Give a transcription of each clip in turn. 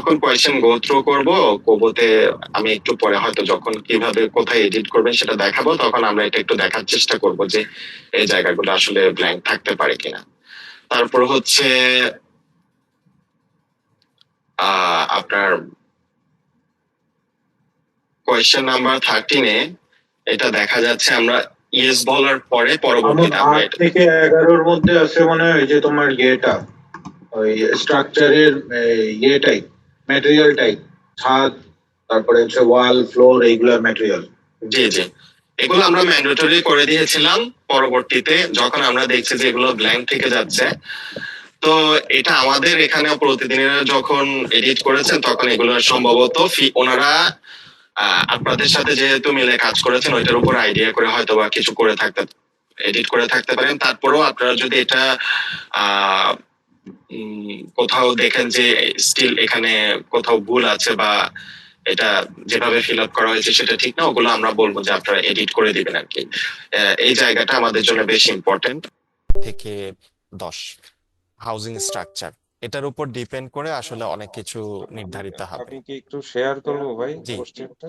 যখন question go through করবো কোবোতে, আমি একটু পরে হয়তো যখন কিভাবে কোথায় এডিট করবেন সেটা দেখাবো, তখন আমরা এটা একটু দেখার চেষ্টা করব যে এই জায়গাগুলো আসলে ব্ল্যাঙ্ক থাকতে পারে কিনা। তারপর হচ্ছে আপনার কোয়েশ্চেন নাম্বার 13-এ এটা দেখা যাচ্ছে আমরা ইয়েস বলার পরে আমার পরবর্তীতে আমরা 8 এটা থেকে 11-র মধ্যে আছে মনে হয় যে তোমার ইয়েটা, ওই স্ট্রাকচারের ইয়েটাই, ম্যাটেরিয়াল টাইপ, ছাদ, তারপরে হচ্ছে ওয়াল ফ্লোর, এইগুলা ম্যাটেরিয়াল। জি জি, এগুলো আমরা ম্যান্ডেটরি করে দিয়েছিলাম। পরবর্তীতে যখন আমরা দেখছি যে এগুলো ব্ল্যাঙ্ক থেকে যাচ্ছে, তো এটা আমাদের এখানে প্রতিদিনের যখন এডিট করেছেন তখন এগুলো সম্ভবত ওনারা আপনাদের সাথে যেহেতু মিলে কাজ করেছেন ওইটার উপর আইডিয়া করে হয়তো বা কিছু করে থাকতে, এডিট করে থাকতে পারেন। তারপরেও আপনারা যদি এটা কোথাও দেখেন যে স্টিল এখানে কোথাও ভুল আছে বা এটা যেভাবে ফিল আপ করা হয়েছে সেটা ঠিক না, ওগুলো আমরা বলবো যে আপনারা এডিট করে দিবেন আর কি। এই জায়গাটা আমাদের জন্য বেশ ইম্পর্টেন্ট। থেকে 10 হাউজিং স্ট্রাকচার, এটার উপর ডিপেন্ড করে আসলে অনেক কিছু নির্ধারিত হবে। আমি কি একটু শেয়ার করবো ভাই জি। কোশ্চেনটা?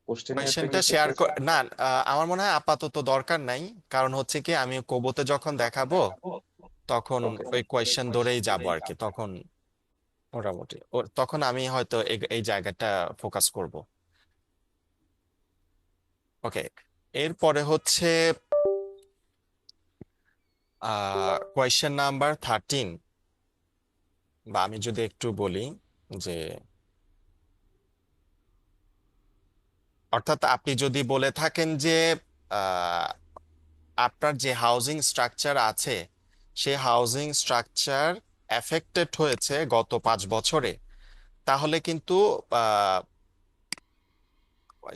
কোয়েশ্চেনটা শেয়ার না, আমার মনে হয় আপাতত দরকার নাই। কারণ হচ্ছে কি আমি কোবোতে যখন দেখাবো তখন ওই কোয়েশ্চেন ধরেই যাব আর কি, তখন মোটামুটি তখন আমি হয়তো এই জায়গাটা ফোকাস করব। ওকে, এরপরে হচ্ছে কোয়েশ্চেন নাম্বার 13, বা আমি যদি একটু বলি যে অর্থাৎ আপনি যদি বলে থাকেন যে আহ, আপনার যে হাউজিং স্ট্রাকচার আছে সে হাউজিং স্ট্রাকচার এফেক্টেড হয়েছে গত 5 বছরে, তাহলে কিন্তু আহ,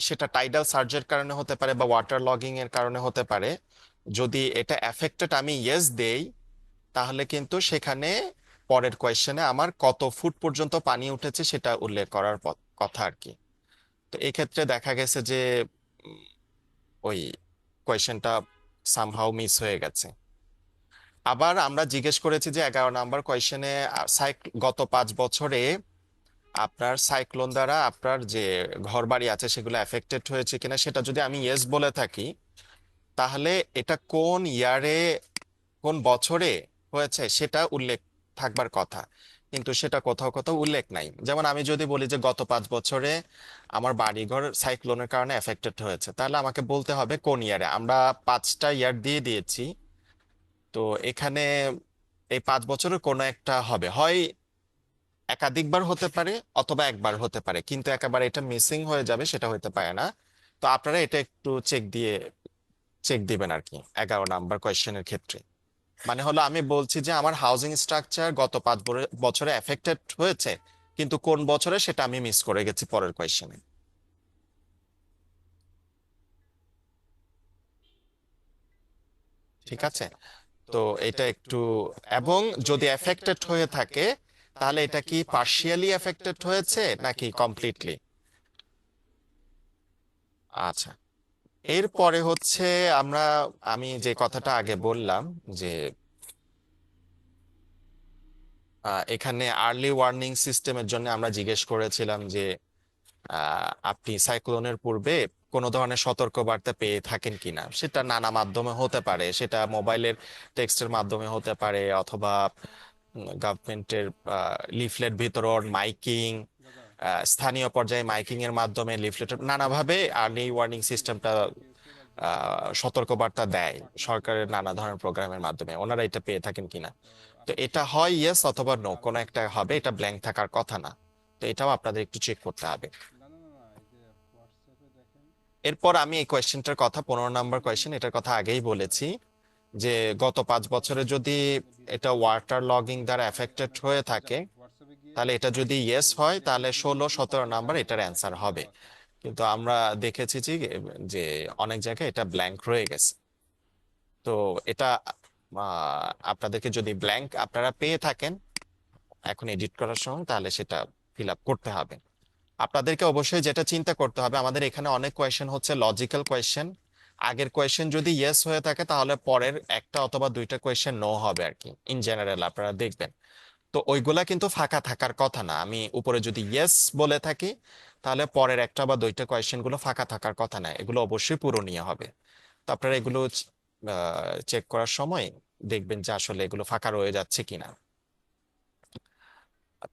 সেটা টাইডাল সার্জের কারণে হতে পারে বা ওয়াটার লগিং এর কারণে হতে পারে। যদি এটা এফেক্টেড আমি ইয়েস দেই, তাহলে কিন্তু সেখানে পরের কোয়েশ্চেনে আমার কত ফুট পর্যন্ত পানি উঠেছে সেটা উল্লেখ করার কথা আর কি। তো এক্ষেত্রে দেখা গেছে যে উম, ওই কোয়েশ্চেনটা সামহাউ মিস হয়ে গেছে। আবার আমরা জিজ্ঞেস করেছি যে 11 নম্বর কোয়েশ্চেনে গত 5 বছরে আপনার সাইক্লোন দ্বারা আপনার যে ঘরবাড়ি আছে সেগুলো এফেক্টেড হয়েছে কিনা, সেটা যদি আমি ইয়েস বলে থাকি তাহলে এটা কোন ইয়ারে, কোন বছরে হয়েছে সেটা উল্লেখ থাকবার কথা, কিন্তু সেটা কোথাও কোথাও উল্লেখ নাই। যেমন আমি যদি বলি যে গত 5 বছরে আমার বাড়িঘর সাইক্লোনের কারণে এফেক্টেড হয়েছে, তাহলে আমাকে বলতে হবে কোন ইয়ারে। আমরা 5টা ইয়ার দিয়ে দিয়েছি, তো এখানে এই 5 বছরের কোনো একটা হবে, হয় একাধিকবার হতে পারে অথবা একবার হতে পারে, কিন্তু একেবারে এটা মিসিং হয়ে যাবে সেটা হতে পারে না। তো আপনারা এটা একটু চেক দিবেন আর কি 11 নম্বর কোয়েশ্চেনের ক্ষেত্রে। মানে হলো আমি বলছি যে আমার হাউজিং স্ট্রাকচার গত 5 বছরে এফেক্টেড হয়েছে, কিন্তু কোন বছরে সেটা আমি মিস করে গেছি পরের কোয়েশ্চেনে। ঠিক আছে, তো এটা একটু, এবং যদি এফেক্টেড হয়ে থাকে তাহলে এটা কি পার্শিয়ালি এফেক্টেড হয়েছে নাকি কমপ্লিটলি। আচ্ছা, এরপরে হচ্ছে আমরা, আমি যে কথাটা আগে বললাম যে এখানে আর্লি ওয়ার্নিং সিস্টেমের জন্য আমরা জিজ্ঞেস করেছিলাম যে আপনি সাইক্লোনের পূর্বে কোনো ধরনের সতর্কবার্তা পেয়ে থাকেন কিনা। সেটা নানা মাধ্যমে হতে পারে, সেটা মোবাইলের টেক্সটের মাধ্যমে হতে পারে অথবা গভর্নমেন্টের লিফলেট বিতরণ, মাইকিং, স্থানীয় পর্যায়ে মাইকিং এর মাধ্যমে লিফলেট, নানাভাবে আর্লি ওয়ার্নিং সিস্টেমটা সতর্কবার্তা দেয় সরকারের নানা ধরনের প্রোগ্রামের মাধ্যমে। ওনারা এটা পেয়ে থাকেন কিনা। তো এটা হয় ইয়েস অথবা নো, কোনো একটা হবে, এটা ব্ল্যাঙ্ক থাকার কথা না। তো এটাও আপনাদের একটু চেক করতে হবে। এরপর আমি এই কোয়েশ্চেনটার কথা, 15 নম্বর কোয়েশ্চেন, এটার কথা আগেই বলেছি যে গত 5 বছরে যদি এটা ওয়াটার লগিং দ্বারা এফেক্টেড হয়ে থাকে, তাহলে এটা যদি ইয়েস হয় তাহলে 16, 17 নাম্বার এটার অ্যান্সার হবে। কিন্তু আমরা দেখেছি যে অনেক জায়গায় এটা ব্ল্যাঙ্ক রয়ে গেছে। তো এটা আপনাদেরকে যদি ব্ল্যাঙ্ক আপনারা পেয়ে থাকেন এখন এডিট করার সময়, তাহলে সেটা ফিল আপ করতে হবে। আপনাদেরকে অবশ্যই যেটা চিন্তা করতে হবে, আমাদের এখানে অনেক কোয়েশ্চেন হচ্ছে লজিক্যাল কোয়েশ্চেন, আগের কোয়েশ্চেন যদি ইয়েস হয়ে থাকে তাহলে পরের একটা অথবা দুইটা কোয়েশ্চেন নো হবে আর কি, ইন জেনারেল আপনারা দেখবেন। তো ওইগুলা কিন্তু ফাঁকা থাকার কথা না। আমি উপরে যদি ইয়েস বলে থাকি তাহলে পরের একটা বা দুইটা কোয়েশ্চেন গুলো ফাঁকা থাকার কথা না, এগুলো অবশ্যই পূরণীয় হবে। তো আপনারা এগুলো চেক করার সময় দেখবেন যে আসলে এগুলো ফাঁকা রয়ে যাচ্ছে কিনা।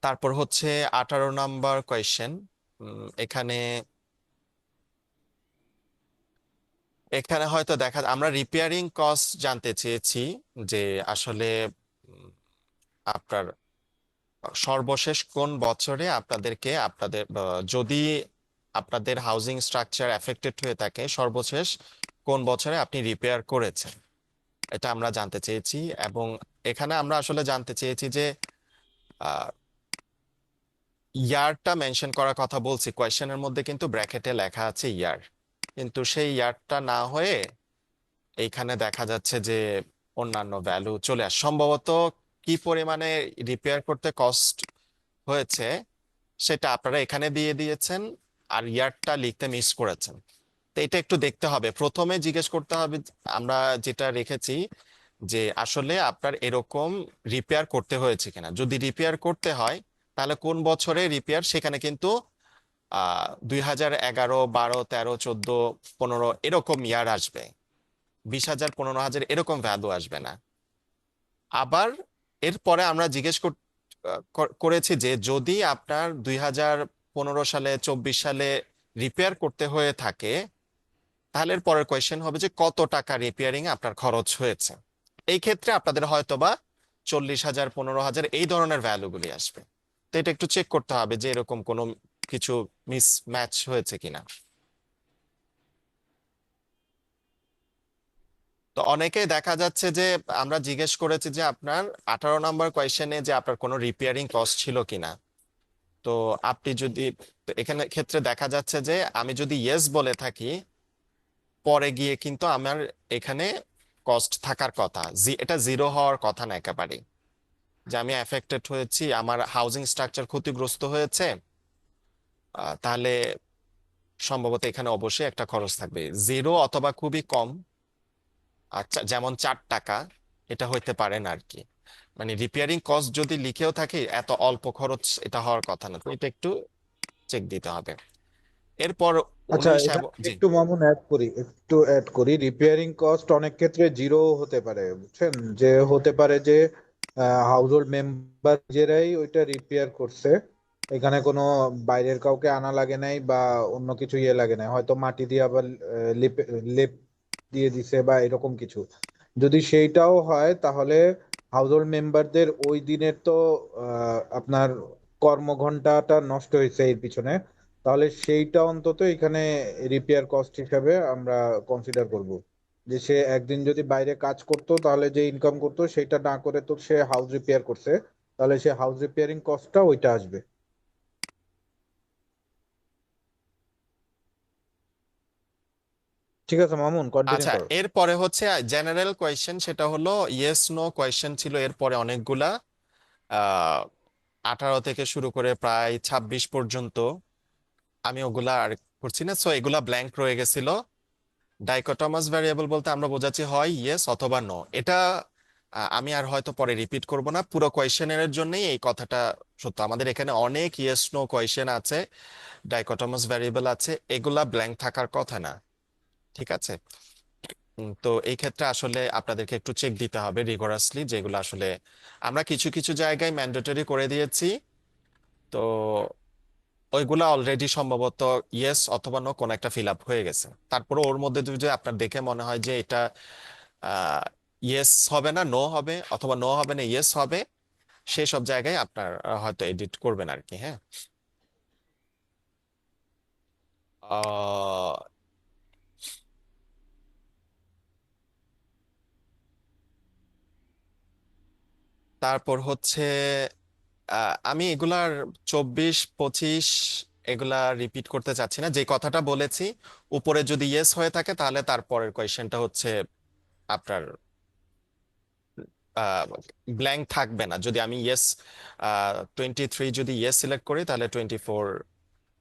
তারপর হচ্ছে 18 নাম্বার কোয়েশ্চেন। এখানে এখানে হয়তো আমরা রিপেয়ারিং কস্ট জানতে চেয়েছি যে আসলে উম, আপনার সর্বশেষ কোন বছরে আপনাদেরকে যদি আপনাদের হাউজিং স্ট্রাকচার এফেক্টেড হয়ে থাকে সর্বশেষ কোন বছরে আপনি রিপেয়ার করেছেন, এটা আমরা জানতে চেয়েছি। এবং এখানে আমরা আসলে জানতে চেয়েছি যে ইয়ারটা মেনশন করার কথা বলছি, কোয়েশ্চেনের মধ্যে কিন্তু ব্র্যাকেটে লেখা আছে ইয়ার, কিন্তু সেই ইয়ারটা না হয়ে এইখানে দেখা যাচ্ছে যে অন্যান্য ভ্যালু চলে আসে। সম্ভবত কি পরিমাণে রিপেয়ার করতে কস্ট হয়েছে সেটা আপনারা এখানে দিয়ে দিয়েছেন, আর ইয়ারটা লিখতে মিস করেছেন। তো এটা একটু দেখতে হবে, প্রথমে জিজ্ঞেস করতে হবে। আমরা যেটা রেখেছি যে আসলে আপনার এরকম রিপেয়ার করতে হয়েছে কিনা, যদি রিপেয়ার করতে হয় তাহলে কোন বছরে রিপেয়ার, সেখানে কিন্তু 2011, 12, 13, 14, 15 এরকম ইয়ার আসবে, 20,000, 15,000 এরকম ভ্যালু আসবে না। আবার এরপরে আমরা জিজ্ঞেস করেছি যে যদি আপনার 2015 সালে, 24 সালে রিপেয়ার করতে হয়ে থাকে তাহলে এর পরের কোয়েশ্চেন হবে যে কত টাকা রিপেয়ারিং এ আপনার খরচ হয়েছে। এই ক্ষেত্রে আপনাদের হয়তোবা 40,000, 15,000 এই ধরনের ভ্যালুগুলি আসবে। তো এটা একটু চেক করতে হবে যে এরকম কোনো কিছু মিস ম্যাচ হয়েছে কিনা। তো অনেকেই দেখা যাচ্ছে যে আমরা জিজ্ঞেস করেছি যে আপনার 18 নম্বর কোয়েশ্চেনে যে আপনার কোনো রিপেয়ারিং কস্ট ছিল কিনা। তো আপনি যদি, তো এখানে ক্ষেত্রে দেখা যাচ্ছে যে আমি যদি ইয়েস বলে থাকি পরে গিয়ে কিন্তু আমার এখানে কস্ট থাকার কথা, এটা জিরো হওয়ার কথা না একেবারে, যে আমি এফেক্টেড হয়েছি, আমার হাউজিং স্ট্রাকচার ক্ষতিগ্রস্ত হয়েছে। তাহলে সম্ভবত এখানে অবশ্যই একটা খরচ থাকবে, জিরো অথবা খুবই কম। আচ্ছা, যেমন 4 টাকা, এটা হইতে পারে না আর কি। মানে রিপেয়ারিং কস্ট যদি লিখেও থাকে এত অল্প খরচ এটা হওয়ার কথা না, তো এটা একটু চেক দিতে হবে। এরপর আচ্ছা, 19 এখানে এবং আমি জি। একটু মামুন অ্যাড করি রিপেয়ারিং কস্ট অনেক ক্ষেত্রে জিরো হতে পারে, বুঝছেন? যে হতে পারে যে হাউস হোল্ড মেম্বার নিজেরাই ওইটা রিপেয়ার করছে, এখানে কোনো বাইরের কাউকে আনা লাগে নাই বা অন্য কিছু ইয়ে লাগে নাই, হয়তো মাটি দিয়ে আবার লেপ লেপ দিয়ে দিছে বা এরকম কিছু। যদি সেইটাও হয় তাহলে হাউস হোল্ড মেম্বারদের ওই দিনের তো আপনার কর্মঘন্টাটা নষ্ট হয়েছে এর পিছনে, তাহলে সেইটা অন্তত এখানে রিপেয়ার কস্ট হিসাবে আমরা কনসিডার করব। যে সে একদিন যদি বাইরে কাজ করতো তাহলে যে ইনকাম করতো সেটা না করে তো সে হাউস রিপেয়ার করছে, তাহলে সে হাউস রিপেয়ারিং কস্টটা ওইটা আসবে। ঠিক আছে মামুন, কন্টিনিউ আচ্ছা, করো। এরপরে হচ্ছে জেনারেল কোয়েশ্চেন, সেটা হলো ইয়েস নো কোয়েশ্চেন ছিল এরপরে অনেকগুলা, আহ 18 থেকে শুরু করে প্রায় 26 পর্যন্ত। আমি ওগুলা আর করছি না, সো এগুলা ব্ল্যাঙ্ক রয়ে গেছিল। ডাইকোটমাস ভ্যারিয়েবল বলতে আমরা বোঝাচ্ছি হয় ইয়েস অথবা নো। এটা আমি আর হয়তো পরে রিপিট করব না, পুরো কোয়েশ্চেনের জন্যই এই কথাটা সত্য। আমাদের এখানে অনেক ইয়েস নো কোয়েশ্চেন আছে, ডাইকোটমাস ভ্যারিয়েবল আছে, এগুলা ব্ল্যাঙ্ক থাকার কথা না। ঠিক আছে। তো এই ক্ষেত্রে আসলে আপনাদেরকে একটু চেক দিতে হবে রিগোরাসলি, যেগুলো আসলে আমরা কিছু কিছু জায়গায় ম্যান্ডেটরি করে দিয়েছি। তো ওইগুলা অলরেডি সম্ভবত ইয়েস অথবা নো কোন একটা ফিল আপ হয়ে গেছে। তারপরে ওর মধ্যে যদি আপনার দেখে মনে হয় যে এটা ইয়েস হবে না নো হবে, অথবা নো হবে না ইয়েস হবে, সেই সব জায়গায় আপনার হয়তো এডিট করবেন আর কি। হ্যাঁ। আহ, তারপর হচ্ছে আমি এগুলার 24, 25 এগুলা রিপিট করতে চাচ্ছি না, যে কথাটা বলেছি উপরে যদি ইয়েস হয়ে থাকে তাহলে তারপরের কোয়েশ্চেনটা হচ্ছে আপনার ব্ল্যাঙ্ক থাকবে না। যদি আমি ইয়েস 23 যদি ইয়েস সিলেক্ট করি তাহলে 24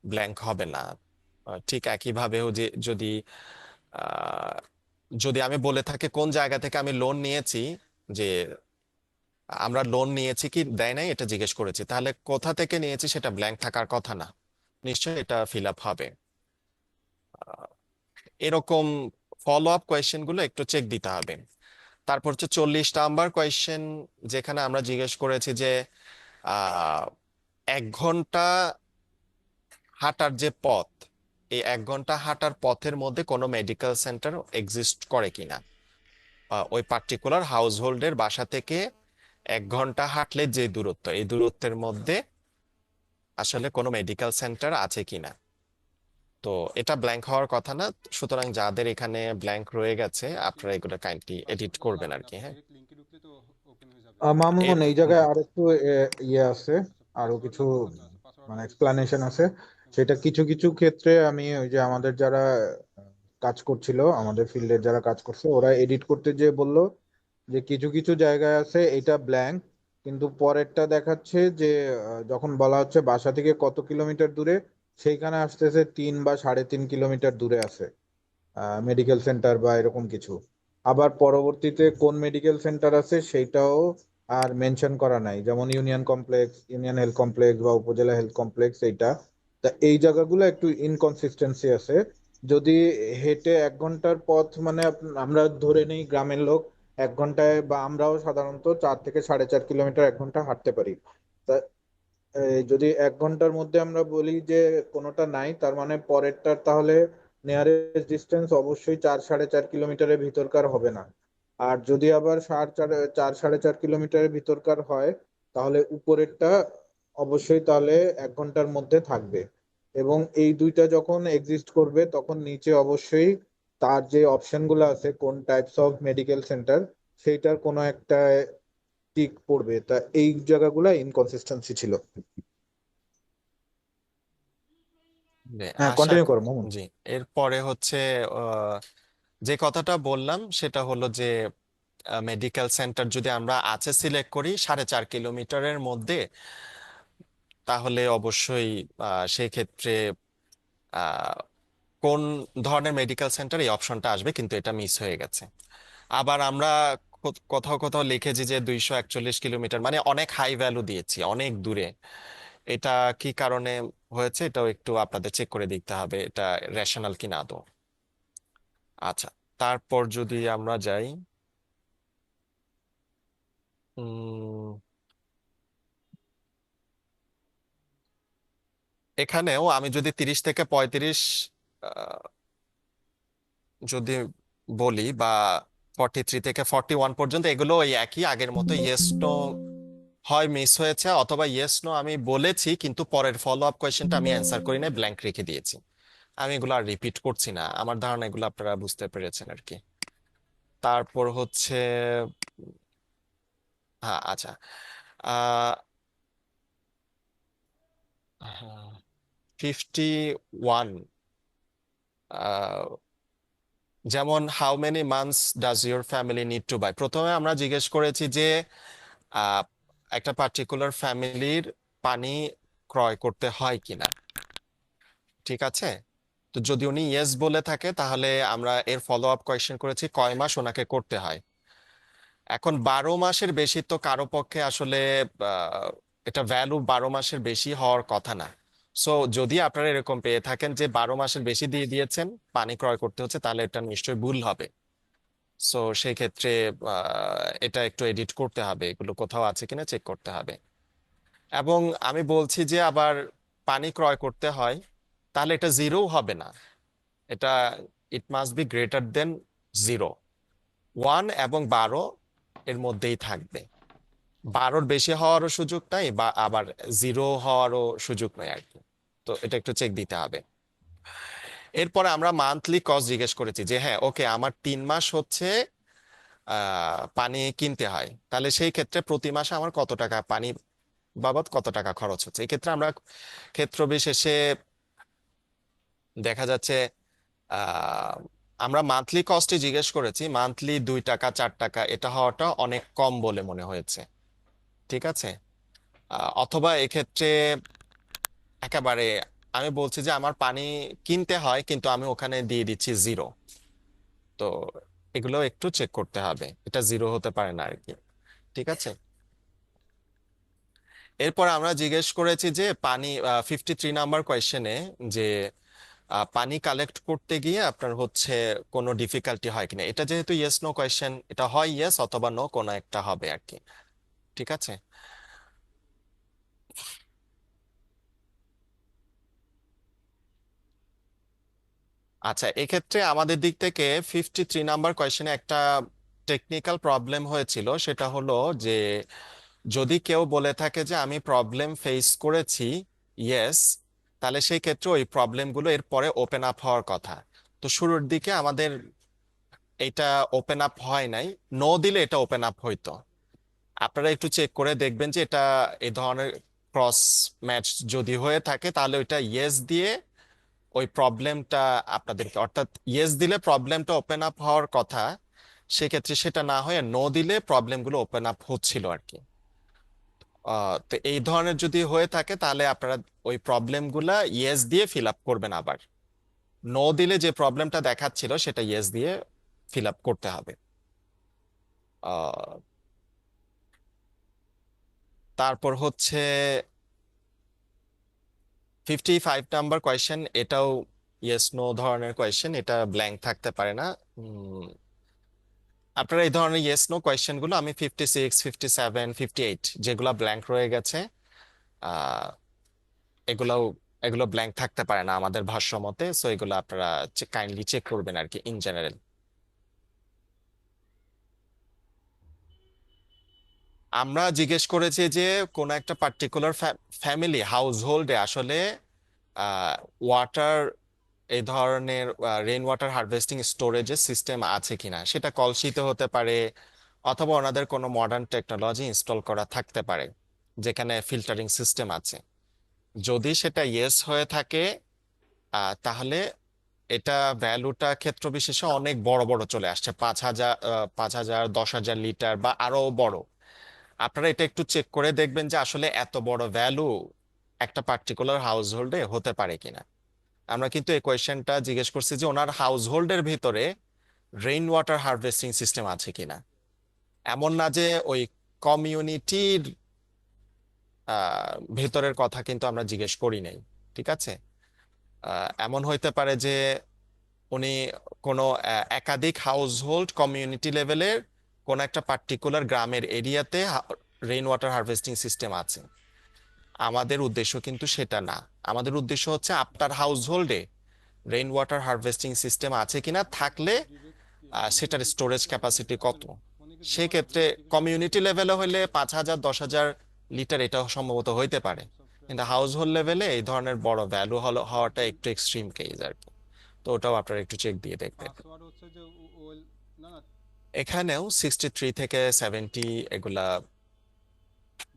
ব্ল্যাঙ্ক হবে না। ঠিক একইভাবেও যে যদি যদি আমি বলে থাকি কোন জায়গা থেকে আমি লোন নিয়েছি, যে আমরা লোন নিয়েছি কি দেয় নাই এটা জিজ্ঞেস করেছি, তাহলে কোথা থেকে নিয়েছি সেটা ব্ল্যাঙ্ক থাকার কথা না, নিশ্চয়ই এটা ফিল আপ হবে। এরকম ফলো আপ কোয়েশ্চেন গুলো একটু চেক দিতে হবে। তারপর হচ্ছে 40 নাম্বার কোয়েশ্চেন, যেখানে আমরা জিজ্ঞেস করেছি যে 1 ঘন্টা হাঁটার যে পথ, এই 1 ঘন্টা হাঁটার পথের মধ্যে কোনো মেডিকেল সেন্টার এক্সিস্ট করে কিনা। ওই পার্টিকুলার হাউস হোল্ডের বাসা থেকে 1 ঘন্টা হাঁটলে যে দূরত্ব, এই দূরত্বের মধ্যে আসলে কোনো মেডিকেল সেন্টার আছে কিনা। তো এটা ব্ল্যাঙ্ক হওয়ার কথা না, সুতরাং যাদের এখানে ব্ল্যাঙ্ক রয়ে গেছে আপনারা এগুলো কাইন্ডলি এডিট করবেন আর কি। হ্যাঁ, এর মামুন এই জায়গায় আরেকটু ইয়ে আছে, আরো কিছু মানে এক্সপ্লানেশন আছে। সেটা কিছু কিছু ক্ষেত্রে আমি ওই যে আমাদের যারা কাজ করছিল, আমাদের ফিল্ডের যারা কাজ করছে, ওরা এডিট করতে যে বললো যে কিছু কিছু জায়গায় আছে এটা ব্ল্যাঙ্ক, কিন্তু পরেরটা দেখাচ্ছে যে যখন বলা হচ্ছে বাসা থেকে কত কিলোমিটার দূরে, সেইখানে আসতেছে 3 বা 3.5 কিলোমিটার দূরে আছে মেডিকেল সেন্টার বা এরকম কিছু। আবার পরবর্তীতে কোন মেডিকেল সেন্টার আছে সেইটাও আর মেনশন করা নাই, যেমন union complex, union health complex বা উপজেলা হেলথ কমপ্লেক্স এইটা। তা এই জায়গাগুলো একটু ইনকনসিস্টেন্সি আছে। যদি হেঁটে 1 ঘন্টার পথ মানে আমরা ধরে নেই গ্রামের লোক 1 ঘন্টায়, বা আমরাও সাধারণত 4 থেকে 4.5 কিলোমিটার 1 ঘন্টা হাঁটতে পারি। তা যদি 1 ঘন্টার মধ্যে আমরা বলি যে কোনোটা নাই, তার মানে পরেরটার তাহলে নিয়ারেস্ট ডিস্টেন্স অবশ্যই 4 সাড়ে 4 কিলোমিটারের ভিতরকার হবে না। আর যদি আবার 4 সাড়ে 4 কিলোমিটারের ভিতরকার হয়, তাহলে উপরেরটা অবশ্যই তাহলে 1 ঘন্টার মধ্যে থাকবে। এবং এই দুইটা যখন এক্সিস্ট করবে তখন নিচে অবশ্যই তার যে অপশনগুলো আছে কোন টাইপস অফ মেডিকেল সেন্টার, সেইটার কোনো একটা টিক পড়বে। তা এই জায়গাগুলো ইনকনসিস্টেন্সি ছিল। যে হ্যাঁ, আশা কন্টিনিউ করো মামুন। জি, এরপরে হচ্ছে আহ, যে কথাটা বললাম সেটা হলো যে মেডিকেল সেন্টার যদি আমরা আছে সিলেক্ট করি 4.5 কিলোমিটারের মধ্যে, তাহলে অবশ্যই সেই ক্ষেত্রে আহ, কোন ধরনের মেডিকেল সেন্টার এই অপশনটা আসবে, কিন্তু এটা মিস হয়ে গেছে। আবার আমরা কোথাও কোথাও লিখেছি যে 241 কিলোমিটার, মানে অনেক হাই ভ্যালু দিয়েছি, অনেক দূরে। এটা কি কারণে হয়েছে এটাও একটু আপনাদের চেক করে দেখতে হবে, এটা রেশনাল কিনা আদৌ। আচ্ছা, তারপর যদি আমরা যাই, উম, এখানেও আমি যদি 30 থেকে 35 যদি বলি, বা 43 থেকে 41 পর্যন্ত, এগুলো ওই একই আগের মতো ইয়েস নো, হয় মিস হয়েছে অথবা ইয়েস নো আমি বলেছি কিন্তু পরের ফলো আপ কোয়েশ্চেনটা আমি অ্যান্সার করি না, ব্ল্যাঙ্ক রেখে দিয়েছি। আমি এগুলো আর রিপিট করছি না, আমার ধারণা এগুলো আপনারা বুঝতে পেরেছেন আর কি। তারপর হচ্ছে হ্যাঁ, আচ্ছা, আহ 51, যেমন how many months does your family need to buy, প্রথমে আমরা জিজ্ঞেস করেছি যে আহ, একটা পার্টিকুলার ফ্যামিলির পানি ক্রয় করতে হয় কিনা, ঠিক আছে। তো যদি উনি ইয়েস বলে থাকে তাহলে আমরা এর ফলো আপ কোয়েশ্চেন করেছি কয় মাস ওনাকে করতে হয়। এখন 12 মাসের বেশি তো কারো পক্ষে আসলে আহ, এটা ভ্যালু 12 মাসের বেশি হওয়ার কথা না। সো যদি আপনারা এরকম পেয়ে থাকেন যে 12 মাসের বেশি দিয়ে দিয়েছেন, পানি ক্রয় করতে হচ্ছে, তাহলে এটা নিশ্চয়ই ভুল হবে। সো সেই ক্ষেত্রে এটা একটু এডিট করতে হবে, এগুলো কোথাও আছে কিনা চেক করতে হবে। এবং আমি বলছি যে আবার পানি ক্রয় করতে হয়, তাহলে এটা জিরো হবে না, এটা it must be greater than 0। 1 এবং 12 এর মধ্যেই থাকবে, 12-র বেশি হওয়ারও সুযোগ নাই, বা আবার 0 হওয়ারও সুযোগ নেই আর কি। তো এটা একটু চেক দিতে হবে। এরপরে আমরা মান্থলি কস্ট জিজ্ঞেস করেছি যে হ্যাঁ ওকে, আমার 3 মাস হচ্ছে পানি কিনতে হয়, তাহলে সেই ক্ষেত্রে প্রতি মাসে আমার কত টাকা পানি বাবদ কত টাকা খরচ হচ্ছে। এই ক্ষেত্রে আমরা ক্ষেত্র বিশেষে দেখা যাচ্ছে আহ, আমরা মান্থলি কস্টে জিজ্ঞেস করেছি, মান্থলি 2 টাকা 4 টাকা এটা হওয়াটা অনেক কম বলে মনে হয়েছে, ঠিক আছে। অথবা এক্ষেত্রে একেবারে আমি বলছি যে আমার পানি কিনতে হয় কিন্তু আমি ওখানে দিয়ে দিচ্ছি 0। তো এগুলো একটু চেক করতে হবে, এটা জিরো হতে পারে না আর কি। ঠিক আছে, এরপর আমরা জিজ্ঞেস করেছি যে পানি 53 নাম্বার কোয়েশ্চেনে যে পানি কালেক্ট করতে গিয়ে আপনার হচ্ছে কোনো ডিফিকাল্টি হয় কিনা। এটা যেহেতু ইয়েস নো কোয়েশ্চেন, এটা হয় ইয়েস অথবা নো, কোনো একটা হবে আর কি। ঠিক আছে, আচ্ছা এক্ষেত্রে আমাদের দিক থেকে 53 নাম্বার কোয়েশ্চেনে একটা টেকনিক্যাল প্রবলেম হয়েছিল। সেটা হলো যে যদি কেউ বলে থাকে যে আমি প্রবলেম ফেস করেছি ইয়েস, তাহলে সেই ক্ষেত্রে ওই প্রবলেমগুলো এর পরে ওপেন আপ হওয়ার কথা। তো শুরুর দিকে আমাদের এটা ওপেন আপ হয় নাই, নো দিলে এটা ওপেন আপ হইতো। আপনারা একটু চেক করে দেখবেন যে এটা এই ধরনের ক্রস ম্যাচ যদি হয়ে থাকে তাহলে ওইটা ইয়েস দিয়ে ওই প্রবলেমটা আপনাদেরকে, অর্থাৎ ইয়েস দিলে প্রবলেমটা ওপেন আপ হওয়ার কথা, সেক্ষেত্রে সেটা না হয়ে নো দিলে প্রবলেমগুলো ওপেন আপ হচ্ছিল আর কি। তো এই ধরনের যদি হয়ে থাকে তাহলে আপনারা ওই প্রবলেমগুলা ইয়েস দিয়ে ফিল আপ করবেন, আবার নো দিলে যে প্রবলেমটা দেখাচ্ছিল সেটা ইয়েস দিয়ে ফিল আপ করতে হবে। আহ, তারপর হচ্ছে 55 নাম্বার কোয়েশ্চেন, এটাও ইয়েস নো ধরনের কোয়েশ্চেন, এটা ব্ল্যাঙ্ক থাকতে পারে না। আপনারা এই ধরনের ইয়েস নো কোয়েশ্চেন গুলো, আমি 56, 57, 58 যেগুলো ব্ল্যাঙ্ক রয়ে গেছে, আহ এগুলাও, এগুলো ব্ল্যাঙ্ক থাকতে পারে না আমাদের ভাষ্য মতে। সো এগুলো আপনারা কাইন্ডলি চেক করবেন আর কি ইন জেনারেল। আমরা জিজ্ঞেস করেছি যে কোন একটা পার্টিকুলার ফ্যামিলি হাউস হোল্ডে আসলে ওয়াটার, এই ধরনের রেইন ওয়াটার হারভেস্টিং স্টোরেজের সিস্টেম আছে কিনা। সেটা কলসিতে হতে পারে অথবা ওনাদের কোনো মডার্ন টেকনোলজি ইনস্টল করা থাকতে পারে যেখানে ফিল্টারিং সিস্টেম আছে। যদি সেটা ইয়েস হয়ে থাকে তাহলে এটা ভ্যালুটা ক্ষেত্র বিশেষে অনেক বড় বড় চলে আসছে, 5,000, 5,000, 10,000 লিটার বা আরো বড়। আপনারা এটা একটু চেক করে দেখবেন যে আসলে এত বড় ভ্যালু একটা পার্টিকুলার হাউস হোল্ডে হতে পারে কিনা। আমরা কিন্তু এই কোয়েশ্চেনটা জিজ্ঞেস করছি যে ওনার হাউস হোল্ডের ভিতরে রেইন ওয়াটার হারভেস্টিং সিস্টেম আছে কিনা। এমন না যে ওই কমিউনিটির ভেতরের কথা কিন্তু আমরা জিজ্ঞেস করি নাই। ঠিক আছে, এমন হইতে পারে যে উনি কোনো একাধিক হাউস হোল্ড কমিউনিটি লেভেলের কোন একটা পার্টিকুলার গ্রামের এরিয়াতে রেইন ওয়াটার হারভেস্টিং সিস্টেম আছে। আমাদের উদ্দেশ্য কিন্তু সেটা না। আমাদের উদ্দেশ্য হচ্ছে আপনার হাউস হোল্ডে রেইন ওয়াটার হারভেস্টিং সিস্টেম আছে কিনা, থাকলে সেটার স্টোরেজ ক্যাপাসিটি কত। সেক্ষেত্রে কমিউনিটি লেভেলে হলে 5,000, 10,000 লিটার এটা সম্ভবত হইতে পারে, কিন্তু হাউস হোল্ড লেভেলে এই ধরনের বড় ভ্যালু হওয়াটা একটু এক্সট্রিম কেস আর কি। তো ওটাও আপনারা একটু চেক দিয়ে দেখবেন। পাসওয়ার্ড হচ্ছে যে ওয়েল, না না, এখানেও 63 থেকে 70 এগুলা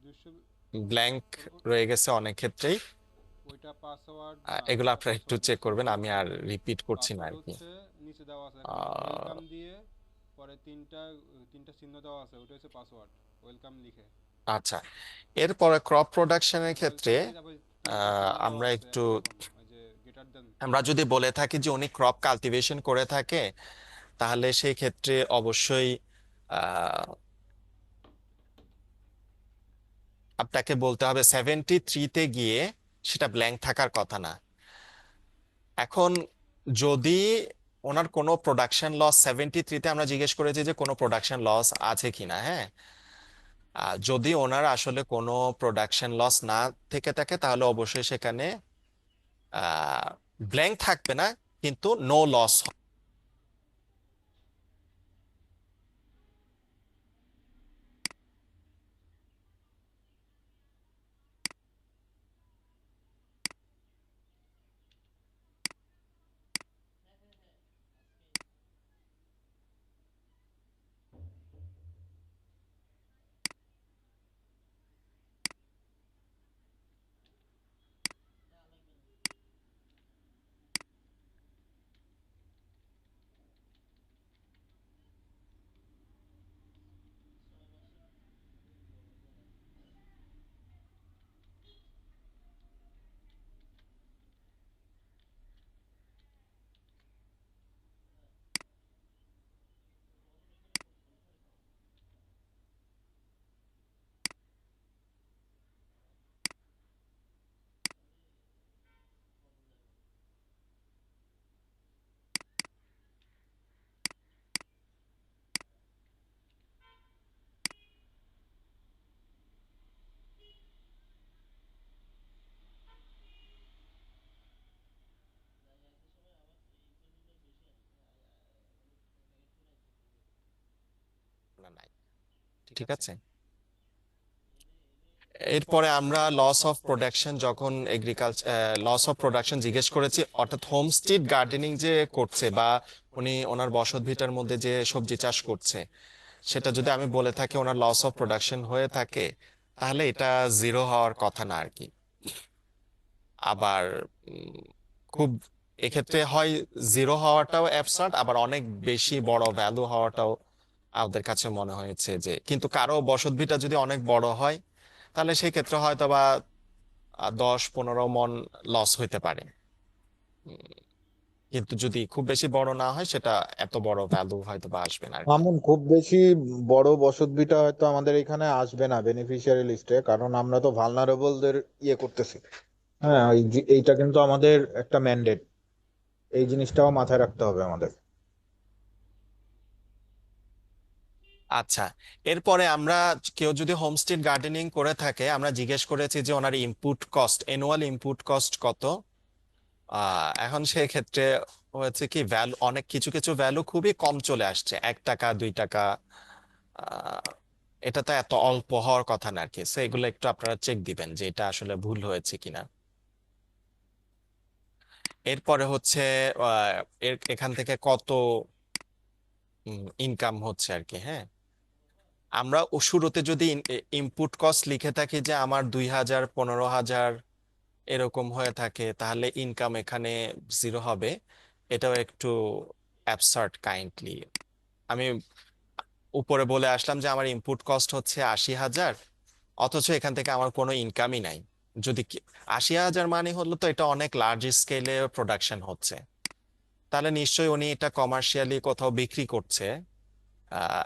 200, ব্ল্যাঙ্ক রয়ে গেছে অনেক ক্ষেত্রেই। ওইটা পাসওয়ার্ড না, এগুলো ওইটা আপনারা একটু পাসওয়ার্ড চেক হচ্ছে করবেন, যে আমি আর রিপিট করছি না পাসওয়ার্ড আর কি। হচ্ছে নিচে দেওয়া আছে দেখেন, আহ, ওয়েলকাম দিয়ে পরে তিনটা তিনটা চিহ্ন দেওয়া আছে, ওইটা হচ্ছে পাসওয়ার্ড, ওয়েলকাম লিখে। আচ্ছা, এরপরে ক্রপ প্রোডাকশনের ক্ষেত্রে ওয়েলকাম দিয়ে তারপর তিনটা চিহ্ন দেওয়া আমরা আছে একটু, একই রকম, ওই যে গ্রেটার দেন। আমরা যদি বলে থাকি যে উনি ক্রপ কাল্টিভেশন করে থাকে, তাহলে সেই ক্ষেত্রে অবশ্যই আহ, আপনাকে বলতে হবে 73-তে গিয়ে সেটা ব্ল্যাঙ্ক থাকার কথা না। এখন যদি ওনার কোনো প্রোডাকশন লস, 73-তে আমরা জিজ্ঞেস করেছি যে কোনো প্রোডাকশন লস আছে কিনা। হ্যাঁ, যদি ওনার আসলে কোনো প্রোডাকশন লস না থেকে থাকে তাহলে অবশ্যই সেখানে ব্ল্যাঙ্ক থাকবে না, কিন্তু নো লস। ঠিক আছে। এরপরে আমরা লস অফ প্রোডাকশন, যখন লস অফ প্রোডাকশন জিজ্ঞেস করেছি, অর্থাৎ হোমস্টিড গার্ডেনিং যে করছে বা উনি ওনার বসত ভিটার মধ্যে যে সবজি চাষ করছে, সেটা যদি আমি বলে থাকি ওনার লস অফ প্রোডাকশন হয়ে থাকে, তাহলে এটা জিরো হওয়ার কথা না আর কি। আবার খুব এক্ষেত্রে হয় জিরো হওয়াটাও অ্যাবসার্ড, আবার অনেক বেশি বড় ভ্যালু হওয়াটাও আমাদের কাছে মনে হয়েছে যে, কিন্তু কারো বসত ভিটা যদি অনেক বড় হয় তাহলে সেই ক্ষেত্রে হয়তো বা 10-15 মণ লস হইতে পারে। উম, কিন্তু যদি খুব বেশি বড় না হয়, সেটা এত বড় ভ্যালু হয়তো বা আসবে না আর কি। এমন খুব বেশি বড় বসতভিটা হয়তো আমাদের এখানে আসবে না বেনিফিশিয়ারি লিস্টে, কারণ আমরা তো ভালনারেবলদের ইয়ে করতেছি। হ্যাঁ, এইটা কিন্তু আমাদের একটা ম্যান্ডেট, এই জিনিসটাও মাথায় রাখতে হবে আমাদের। আচ্ছা, এরপরে আমরা, কেউ যদি হোমস্টেড গার্ডেনিং করে থাকে, আমরা জিজ্ঞেস করেছি যে ওনার input cost, annual input cost কত। এখন সেই ক্ষেত্রে হয়েছে কি, ভ্যালু অনেক কিছু কিছু ভ্যালু খুবই কম চলে আসছে, 1 টাকা 2 টাকা। আহ, এটা তো এত অল্প হওয়ার কথা না আর কি। এগুলো একটু আপনারা চেক দিবেন যে এটা আসলে ভুল হয়েছে কিনা। এরপরে হচ্ছে এখান থেকে কত ইনকাম হচ্ছে আর কি। হ্যাঁ, আমরা শুরুতে যদি ইনপুট কস্ট লিখে থাকি যে আমার 2,000 15,000 এরকম হয়ে থাকে, তাহলে ইনকাম এখানে জিরো হবে। এটাও একটু অ্যাবসার্ড কাইন্ডলি। আমি উপরে বলে আসলাম যে আমার ইনপুট কস্ট হচ্ছে 80,000, অথচ এখান থেকে আমার কোনো ইনকামই নাই। যদি 80,000 মানে হলো, তো এটা অনেক লার্জ স্কেলে প্রোডাকশন হচ্ছে, তাহলে নিশ্চয়ই উনি এটা কমার্শিয়ালি কোথাও বিক্রি করছে।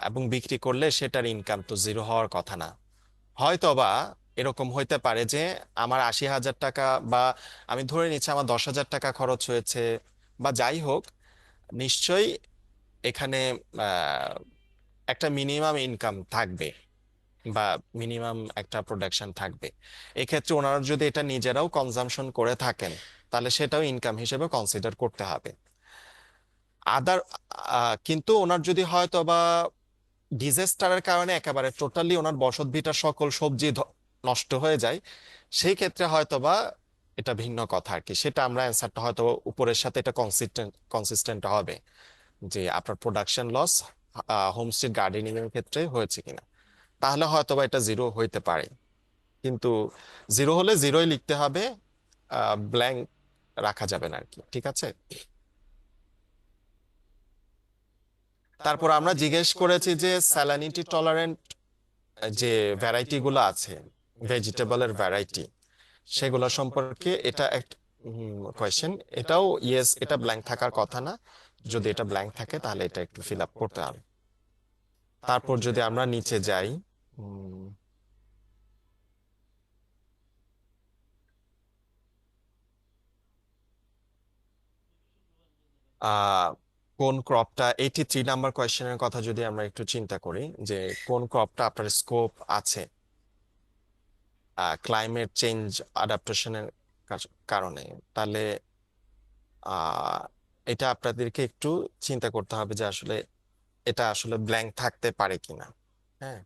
এবং বিক্রি করলে সেটার ইনকাম তো জিরো হওয়ার কথা না। হয়তোবা এরকম হইতে পারে যে আমার 80,000 টাকা, বা আমি ধরে নিচ্ছি আমার 10,000 টাকা খরচ হয়েছে, বা যাই হোক, নিশ্চয়ই এখানে আহ, একটা মিনিমাম ইনকাম থাকবে, বা মিনিমাম একটা প্রোডাকশন থাকবে। এক্ষেত্রে ওনারা যদি এটা নিজেরাও কনজাম্পশন করে থাকেন, তাহলে সেটাও ইনকাম হিসেবে কনসিডার করতে হবে। আদার কিন্তু ওনার যদি হয়তো বা ডিজাস্টারের কারণে একেবারে টোটালি ওনার বসতভিটার সকল সবজি নষ্ট হয়ে যায়, সেই ক্ষেত্রে হয়তোবা এটা ভিন্ন কথা আর কি। সেটা আমরা অ্যান্সারটা হয়তো উপরের সাথে এটা কনসিস্টেন্ট হবে, যে আপনার প্রোডাকশন লস হোমস্টে গার্ডেনিং এর ক্ষেত্রে হয়েছে কিনা। তাহলে হয়তোবা এটা জিরো হইতে পারে, কিন্তু জিরো হলে জিরোই লিখতে হবে, ব্ল্যাঙ্ক রাখা যাবে না আর কি। ঠিক আছে। তারপর আমরা জিজ্ঞেস করেছি যে স্যালানিটি টলারেন্ট যে ভ্যারাইটি গুলো আছে, ভেজিটেবলের ভ্যারাইটি, সেগুলো সম্পর্কে। এটা একটা কোয়েশ্চেন, এটাও ইয়েস, এটা ব্ল্যাঙ্ক থাকার কথা না। যদি এটা ব্ল্যাঙ্ক থাকে তাহলে এটা একটু ফিল আপ করতে হবে। তারপর যদি আমরা নিচে যাই, উম, আহ কোন ক্রপটা, 83 নাম্বার কোয়েশ্চেনের কথা যদি আমরা একটু চিন্তা করি, যে কোন ক্রপটা আপনার স্কোপ আছে ক্লাইমেট চেঞ্জ আডাপ্টেশনের কারণে, তাহলে আহ এটা আপনাদেরকে একটু চিন্তা করতে হবে যে আসলে এটা আসলে ব্ল্যাঙ্ক থাকতে পারে কিনা। হ্যাঁ,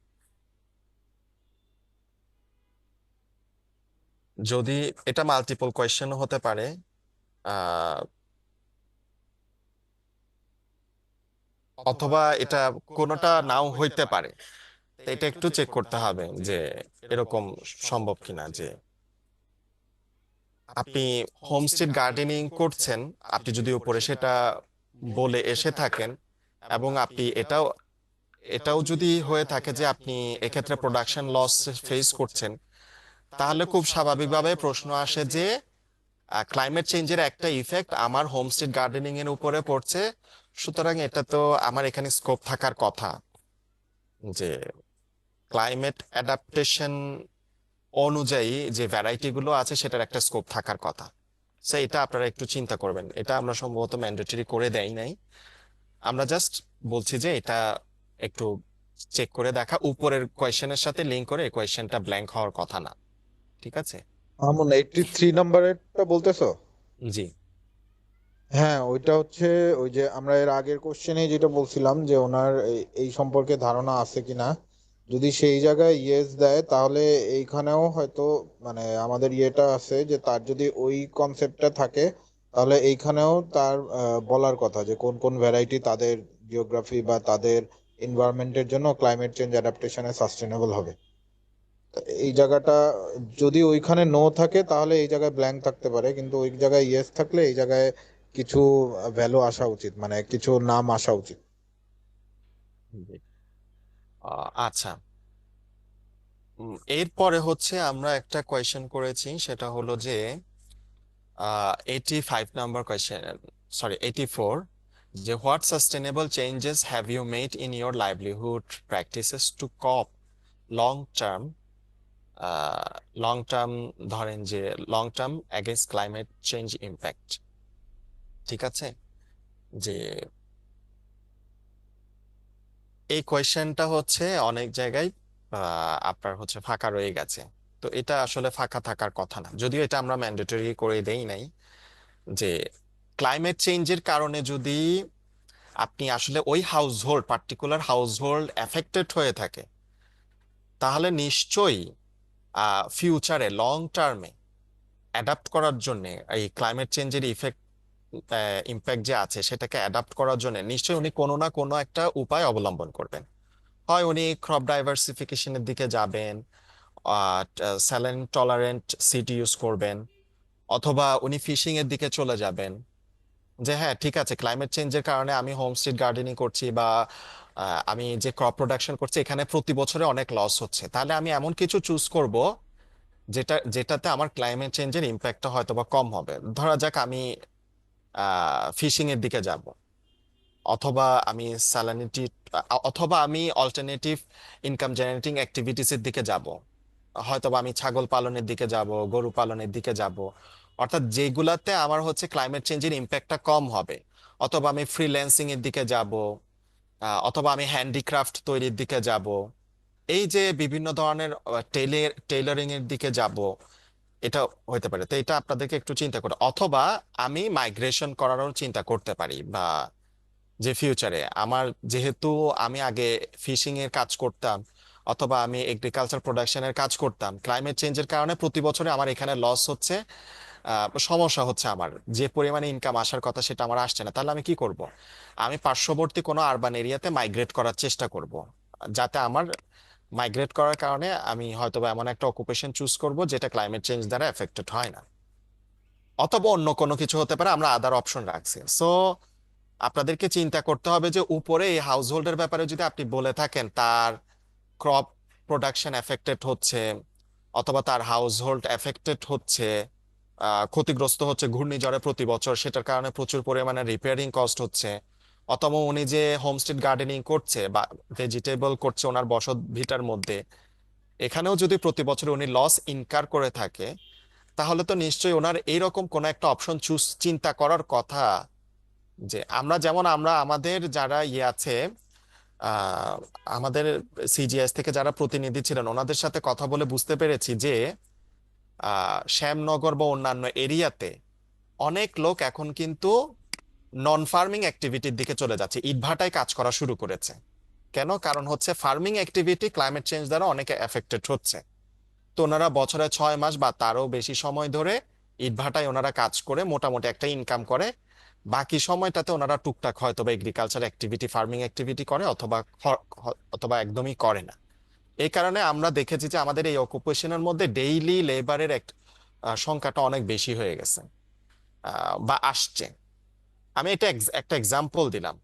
যদি এটা মাল্টিপল কোয়েশ্চেনও হতে পারে, আহ অথবা এটা কোনোটা নাও হইতে পারে। তো এটা একটু চেক করতে হবে যে এরকম সম্ভব কিনা, যে আপনি হোমস্টেড গার্ডেনিং করছেন, আপনি যদি উপরে সেটা বলে এসে থাকেন, এবং আপনি এটাও এটাও যদি হয়ে থাকে যে আপনি এক্ষেত্রে প্রোডাকশন লস ফেস করছেন, তাহলে খুব স্বাভাবিকভাবে প্রশ্ন আসে যে ক্লাইমেট চেঞ্জের একটা ইফেক্ট আমার হোমস্টেড গার্ডেনিং এর উপরে পড়ছে, সুতরাং এটা তো আমার এখানে স্কোপ থাকার কথা, যে ক্লাইমেট অ্যাডাপ্টেশন অনুযায়ী যে ভ্যারাইটি গুলো আছে সেটার একটা স্কোপ থাকার কথা। এটা আপনারা একটু চিন্তা করবেন। এটা আমরা সম্ভবত ম্যান্ডেটরি করে দেই নাই, আমরা জাস্ট বলছি যে এটা একটু চেক করে দেখা, উপরের কোয়েশ্চেনের সাথে লিঙ্ক করে এই কোয়েশ্চেনটা ব্ল্যাঙ্ক হওয়ার কথা না। ঠিক আছে। আমন 83 নাম্বারেরটা বলতেছো? জি। হ্যাঁ, ওইটা হচ্ছে ওই যে আমরা এর আগের কোশ্চেনে যেটা বলছিলাম যে ওনার এই সম্পর্কে ধারণা আছে কিনা। যদি সেই জায়গায় ইয়েস দেয় তাহলে এইখানেও হয়তো মানে আমাদের ইয়েটা আছে যে তার যদি ওই কনসেপ্টটা থাকে তাহলে এইখানেও তার বলার কথা যে কোন কোন ভ্যারাইটি তাদের জিওগ্রাফি বা তাদের এনভায়রনমেন্টের জন্য ক্লাইমেট চেঞ্জ অ্যাডাপ্টেশনে সাস্টেনেবল হবে। তা এই জায়গাটা যদি ওইখানে নো থাকে তাহলে এই জায়গায় ব্ল্যাঙ্ক থাকতে পারে, কিন্তু ওই জায়গায় ইয়েস থাকলে এই জায়গায় কিছু ভ্যালু আসা উচিত, মানে কিছু নাম আসা উচিত। জি। আচ্ছা, এরপরে হচ্ছে আমরা একটা কোয়েশ্চেন করেছি, সেটা হলো যে 85 নাম্বার কোয়েশ্চেন, সরি 84, যে what sustainable changes have you made in your livelihood practices to cope long term, long term, ধরেন যে long term against climate change impact. ঠিক আছে, যে এই কোয়েশ্চেনটা হচ্ছে অনেক জায়গায় আপনার হচ্ছে ফাঁকা রয়ে গেছে। তো এটা আসলে ফাঁকা থাকার কথা না, যদিও এটা আমরা ম্যান্ডেটরি করে দেই নাই, যে ক্লাইমেট চেঞ্জের কারণে যদি আপনি আসলে ওই হাউসহোল্ড, পার্টিকুলার হাউসহোল্ড এফেক্টেড হয়ে থাকে, তাহলে নিশ্চয়ই ফিউচারে লং টার্মে অ্যাডাপ্ট করার জন্য এই ক্লাইমেট চেঞ্জের ইফেক্ট, ইম্প্যাক্ট যে আছে সেটাকে অ্যাডাপ্ট করার জন্য নিশ্চয়ই উনি কোনো না কোনো একটা উপায় অবলম্বন করবেন। হয় উনি ক্রপ ডাইভার্সিফিকেশনের দিকে যাবেন, স্যালাইন টলারেন্ট সিড ইউজ করবেন, অথবা উনি ফিশিং এর দিকে চলে যাবেন। যে হ্যাঁ ঠিক আছে, ক্লাইমেট চেঞ্জের কারণে আমি হোমস্টেড গার্ডেনিং করছি বা আমি যে ক্রপ প্রোডাকশন করছি এখানে প্রতি বছরে অনেক লস হচ্ছে, তাহলে আমি এমন কিছু চুজ করব যেটাতে আমার ক্লাইমেট চেঞ্জের ইম্প্যাক্টটা হয়তো বা কম হবে। ধরা যাক আমি ফিশিং এর দিকে যাব, অথবা আমি স্যালানিটি, অথবা আমি অল্টারনেটিভ ইনকাম জেনারেটিং অ্যাক্টিভিটিস এর দিকে যাব, হয়তোবা আমি ছাগল পালনের দিকে যাব, গরু পালনের দিকে যাব, অর্থাৎ যেগুলাতে আমার হচ্ছে ক্লাইমেট চেঞ্জের ইম্প্যাক্টটা কম হবে। অথবা আমি ফ্রিল্যান্সিং এর দিকে যাব, অথবা আমি হ্যান্ডিক্রাফট তৈরির দিকে যাব, এই যে বিভিন্ন ধরনের টেইলরিং এর দিকে যাব, এটা হইতে পারে। তো এটা আপনাদেরকে একটু চিন্তা করে, অথবা আমি মাইগ্রেশন করারও চিন্তা করতে পারি, বা যে ফিউচারে আমার, যেহেতু আমি আগে ফিশিং এর কাজ করতাম অথবা আমি এগ্রিকালচার প্রোডাকশনের কাজ করতাম, ক্লাইমেট চেঞ্জের কারণে প্রতি বছরে আমার এখানে লস হচ্ছে, সমস্যা হচ্ছে, আমার যে পরিমাণে ইনকাম আসার কথা সেটা আমার আসছে না, তাহলে আমি কি করব? আমি পার্শ্ববর্তী কোনো আরবান এরিয়াতে মাইগ্রেট করার চেষ্টা করব, যাতে আমার মাইগ্রেট করার কারণে আমি হয়তোবা এমন একটা অকুপেশন চুজ করব যেটা ক্লাইমেট চেঞ্জ দ্বারা এফেক্টেড হয় না, অথবা অন্য কোনো কিছু হতে পারে, আমরা আদার অপশন রাখছি। সো আপনাদেরকে চিন্তা করতে হবে যে উপরে এই হাউস হোল্ডের ব্যাপারে যদি আপনি বলে থাকেন তার ক্রপ প্রোডাকশন এফেক্টেড হচ্ছে, অথবা তার হাউস হোল্ড এফেক্টেড হচ্ছে, ক্ষতিগ্রস্ত হচ্ছে ঘূর্ণিঝড়ে প্রতি বছর, সেটার কারণে প্রচুর পরিমাণে রিপেয়ারিং কস্ট হচ্ছে, অথবা উনি যে হোমস্টেড গার্ডেনিং করছে বা ভেজিটেবল করছে ওনার বসত ভিটার মধ্যে, এখানেও যদি প্রতি বছর উনি লস ইনকার করে থাকে, তাহলে তো নিশ্চয়ই ওনার এইরকম কোন একটা অপশন চিন্তা করার কথা। যে আমরা যেমন আমরা আমাদের যারা ইয়ে আছে, আহ আমাদের সিজিএস থেকে যারা প্রতিনিধি ছিলেন ওনাদের সাথে কথা বলে বুঝতে পেরেছি যে শ্যামনগর বা অন্যান্য এরিয়াতে অনেক লোক এখন কিন্তু নন ফার্মিং অ্যাক্টিভিটির দিকে চলে যাচ্ছে, ইটভাটায় কাজ করা শুরু করেছে। কেন? কারণ হচ্ছে ফার্মিং অ্যাক্টিভিটি ক্লাইমেট চেঞ্জ দ্বারা অনেকে এফেক্টেড হচ্ছে। তো ওনারা বছরে 6 মাস বা তারও বেশি সময় ধরে ইটভাটায় ওনারা কাজ করে মোটামুটি একটা ইনকাম করে, বাকি সময়টাতে ওনারা টুকটাক হয়তো বা এগ্রিকালচার অ্যাক্টিভিটি, ফার্মিং অ্যাক্টিভিটি করে, অথবা অথবা একদমই করে না। এই কারণে আমরা দেখেছি যে আমাদের এই অকুপেশনের মধ্যে ডেইলি লেবারের সংখ্যাটা অনেক বেশি হয়ে গেছে, বা আসছে। আমি এটা একটা এক্সাম্পল দিলাম।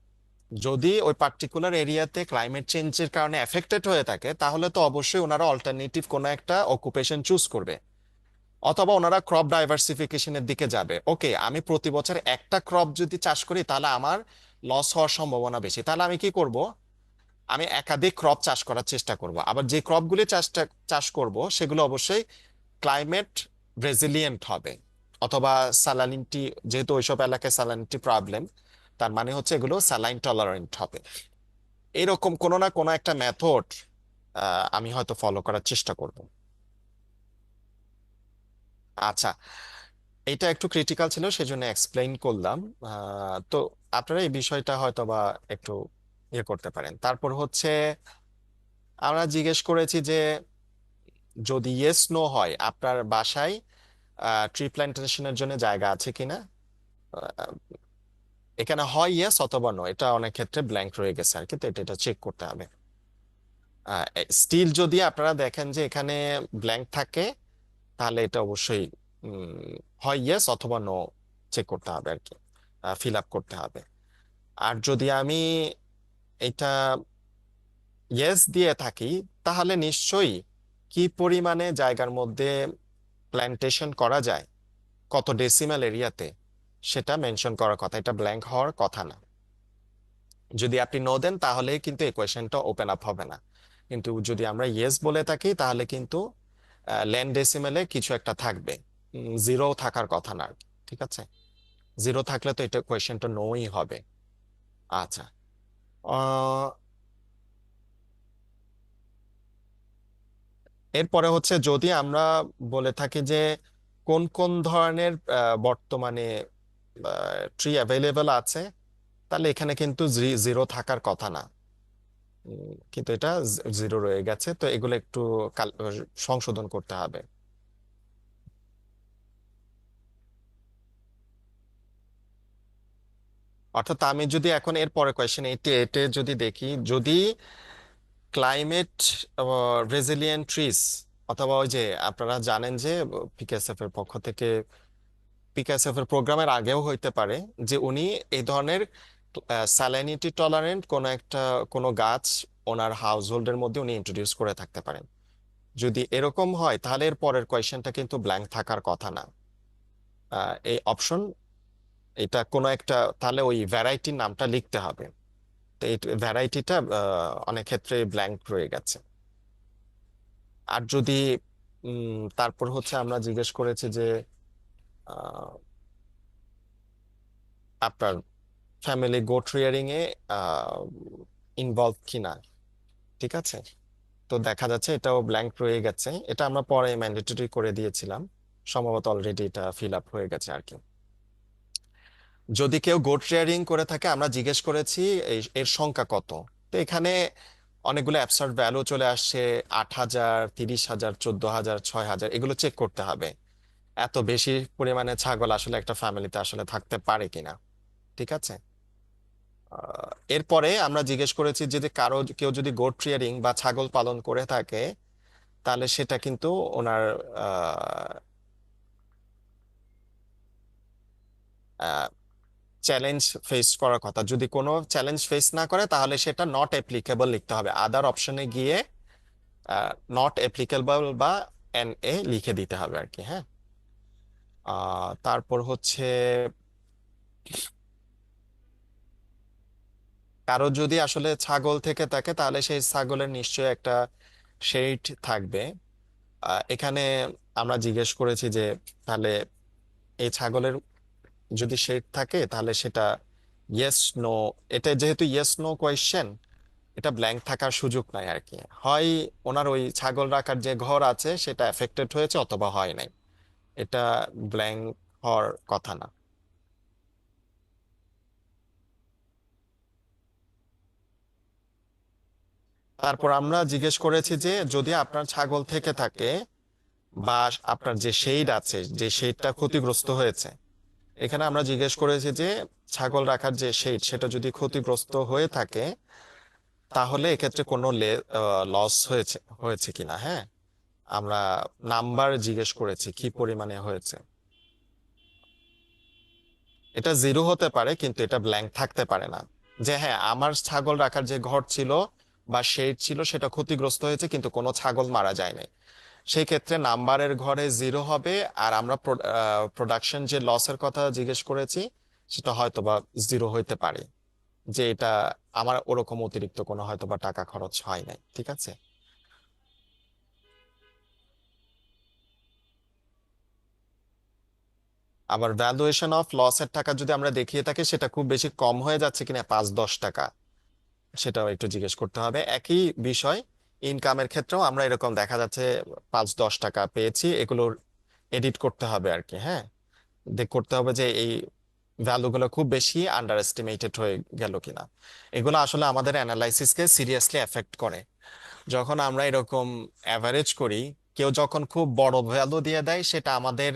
যদি ওই পার্টিকুলার এরিয়াতে ক্লাইমেট চেঞ্জের কারণে এফেক্টেড হয়ে থাকে, তাহলে তো অবশ্যই ওনারা অল্টারনেটিভ কোনো একটা অকুপেশন চুজ করবে, অথবা ওনারা ক্রপ ডাইভার্সিফিকেশনের দিকে যাবে। ওকে, আমি প্রতি বছর একটা ক্রপ যদি চাষ করি তাহলে আমার লস হওয়ার সম্ভাবনা বেশি, তাহলে আমি কি করব? আমি একাধিক ক্রপ চাষ করার চেষ্টা করব। আবার যে ক্রপগুলি চাষ করব সেগুলো অবশ্যই ক্লাইমেট রেজিলিয়েন্ট হবে, অথবা স্যালাইনিটি, যেহেতু ওইসব এলাকায় স্যালাইনিটি প্রবলেম, তার মানে হচ্ছে এগুলো স্যালাইন টলারেন্ট হবে। এরকম কোনো না কোনো একটা মেথড আমি হয়তো ফলো করার চেষ্টা করব। আচ্ছা, এটা একটু ক্রিটিক্যাল ছিল সেজন্য এক্সপ্লেইন করলাম। তো আপনারা এই বিষয়টা হয়তো বা একটু ইয়ে করতে পারেন। তারপর হচ্ছে আমরা জিজ্ঞেস করেছি যে যদি ইয়েস নো হয় আপনার বাসায় ট্রি প্ল্যান্টেশনের জন্য জায়গা আছে কিনা। আহ, এখানে হয় ইয়েস অথবা নো, এটা অনেক ক্ষেত্রে ব্ল্যাঙ্ক রয়ে গেছে আর কি, তো এটা চেক করতে হবে। স্টিল যদি আপনারা দেখেন যে এখানে ব্ল্যাঙ্ক থাকে, তাহলে এটা অবশ্যই হয় ইয়েস অথবা নো চেক করতে হবে আর কি, ফিল আপ করতে হবে। আর যদি আমি এটা ইয়েস দিয়ে থাকি, তাহলে নিশ্চয়ই কি পরিমাণে জায়গার মধ্যে প্ল্যান্টেশন করা যায়, কত ডেসিমাল এরিয়াতে, সেটা মেনশন করার কথা, এটা ব্ল্যাঙ্ক হওয়ার কথা না। যদি আপনি নো দেন তাহলে কিন্তু এই কোয়েশ্চেনটা ওপেন আপ হবে না। কিন্তু যদি আমরা ইয়েস বলে থাকি তাহলে কিন্তু ল্যান্ড ডেসিমেলে কিছু একটা থাকবে, জিরো থাকার কথা না আর কি, ঠিক আছে। জিরো থাকলে তো এটা কোয়েশ্চেনটা নোই হবে। আচ্ছা, আহ, এরপরে হচ্ছে যদি আমরা বলে থাকি যে কোন কোন ধরনের বর্তমানে ট্রি অ্যাভেলেবল আছে, তাহলে এখানে কিন্তু জিরো থাকার কথা না। কিন্তু এটা জিরো রয়ে গেছে, তো এগুলো একটু সংশোধন করতে হবে। অর্থাৎ আমি যদি এখন এর পরের কোয়েশ্চেন এইটি এটে যদি দেখি, যদি ক্লাইমেট রেজিলিয়েন্ট ট্রিজ, অথবা ওই যে আপনারা জানেন যে পিকেএসএফ এর পক্ষ থেকে, পিকেএসএফ এর প্রোগ্রামের আগেও হইতে পারে যে উনি এই ধরনের স্যালিনিটি টলারেন্ট কোন একটা কোনো গাছ ওনার হাউস হোল্ডের মধ্যে উনি ইন্ট্রোডিউস করে থাকতে পারেন। যদি এরকম হয় তাহলে এর পরের কোয়েশ্চেনটা কিন্তু ব্ল্যাঙ্ক থাকার কথা না। এই অপশন, এটা কোনো একটা, তাহলে ওই ভ্যারাইটির নামটা লিখতে হবে। তো এই ভ্যারাইটিটা অনেক ক্ষেত্রে ব্ল্যাঙ্ক রয়ে গেছে। আর যদি তারপর হচ্ছে আমরা জিজ্ঞেস করেছি যে আহ, আপনার ফ্যামিলি গোট রিয়ারিং এ ইনভলভ কিনা, ঠিক আছে। তো দেখা যাচ্ছে এটাও ব্ল্যাঙ্ক রয়ে গেছে, এটা আমরা পরে ম্যান্ডেটরি করে দিয়েছিলাম, সম্ভবত অলরেডি এটা ফিল আপ হয়ে গেছে আর কি। যদি কেউ গোট রিয়ারিং করে থাকে, আমরা জিজ্ঞেস করেছি এর সংখ্যা কত। তো এখানে অনেকগুলো অ্যাবসার্ড ভ্যালু চলে আসছে, 8,000, 30,000, 14,000, 6,000, এগুলো চেক করতে হবে এত বেশি পরিমাণে ছাগল আসলে একটা ফ্যামিলিতে আসলে থাকতে পারে কিনা, ঠিক আছে। এরপরে আমরা জিজ্ঞেস করেছি যে কেউ যদি গোট রিয়ারিং বা ছাগল পালন করে থাকে, তাহলে সেটা কিন্তু ওনার চ্যালেঞ্জ ফেস করার কথা। যদি কোনো চ্যালেঞ্জ ফেস না করে তাহলে সেটা নট অ্যাপ্লিকেবল লিখতে হবে, আদার অপশনে গিয়ে নট অ্যাপ্লিকেবল বা NA লিখে দিতে হবে আর কি, হ্যাঁ। তারপর হচ্ছে কারো যদি আসলে ছাগল থেকে থাকে, তাহলে সেই ছাগলের নিশ্চয়ই একটা শেড থাকবে। এখানে আমরা জিজ্ঞেস করেছি যে তাহলে এই ছাগলের যদি শেড থাকে তাহলে সেটা ইয়েস নো, এটা যেহেতু ইয়েস নো কোয়েশ্চেন, এটা ব্ল্যাঙ্ক থাকার সুযোগ নাই আর কি। হয় ওনার ওই ছাগল রাখার যে ঘর আছে সেটা এফেক্টেড হয়েছে, অথবা হয় নাই, এটা ব্ল্যাঙ্ক হওয়ার কথা না। তারপর আমরা জিজ্ঞেস করেছি যে যদি আপনার ছাগল থেকে থাকে বা আপনার যে শেড আছে, যে শেডটা ক্ষতিগ্রস্ত হয়েছে, এখানে আমরা জিজ্ঞেস করেছি যে ছাগল রাখার যে শেড সেটা যদি ক্ষতিগ্রস্ত হয়ে থাকে, তাহলে এক্ষেত্রে কোনো লস হয়েছে হয়েছে কিনা, হ্যাঁ। আমরা নাম্বার জিজ্ঞেস করেছি কি পরিমাণে হয়েছে। এটা জিরো হতে পারে কিন্তু এটা ব্ল্যাঙ্ক থাকতে পারে না, যে হ্যাঁ আমার ছাগল রাখার যে ঘর ছিল বা শেড ছিল সেটা ক্ষতিগ্রস্ত হয়েছে কিন্তু কোনো ছাগল মারা যায় নাই। সেই ক্ষেত্রে নাম্বারের ঘরে জিরো হবে। আর আমরা প্রোডাকশন যে লসের কথা জিজ্ঞেস করেছি, সেটা হয়তো বা জিরো হইতে পারে, যে এটা আমার ওরকম অতিরিক্ত কোনো হয়তো বা টাকা খরচ হয় নাই, ঠিক আছে। আবার ভ্যালুয়েশন অফ লসের টাকা যদি আমরা দেখিয়ে থাকি, সেটা খুব বেশি কম হয়ে যাচ্ছে কিনা, 5-10 টাকা, সেটাও একটু জিজ্ঞেস করতে হবে। একই বিষয় ইনকামের ক্ষেত্রেও আমরা এরকম দেখা যাচ্ছে 5-10 টাকা পেয়েছি, এগুলোর এডিট করতে হবে আর কি, হ্যাঁ। করতে হবে যে এই ভ্যালুগুলো খুব বেশি আন্ডার এস্টিমেটেড হয়ে গেল কিনা। এগুলো আসলে আমাদের অ্যানালাইসিসকে সিরিয়াসলি এফেক্ট করে। যখন আমরা এরকম অ্যাভারেজ করি, কেউ যখন খুব বড় ভ্যালু দিয়ে দেয় সেটা আমাদের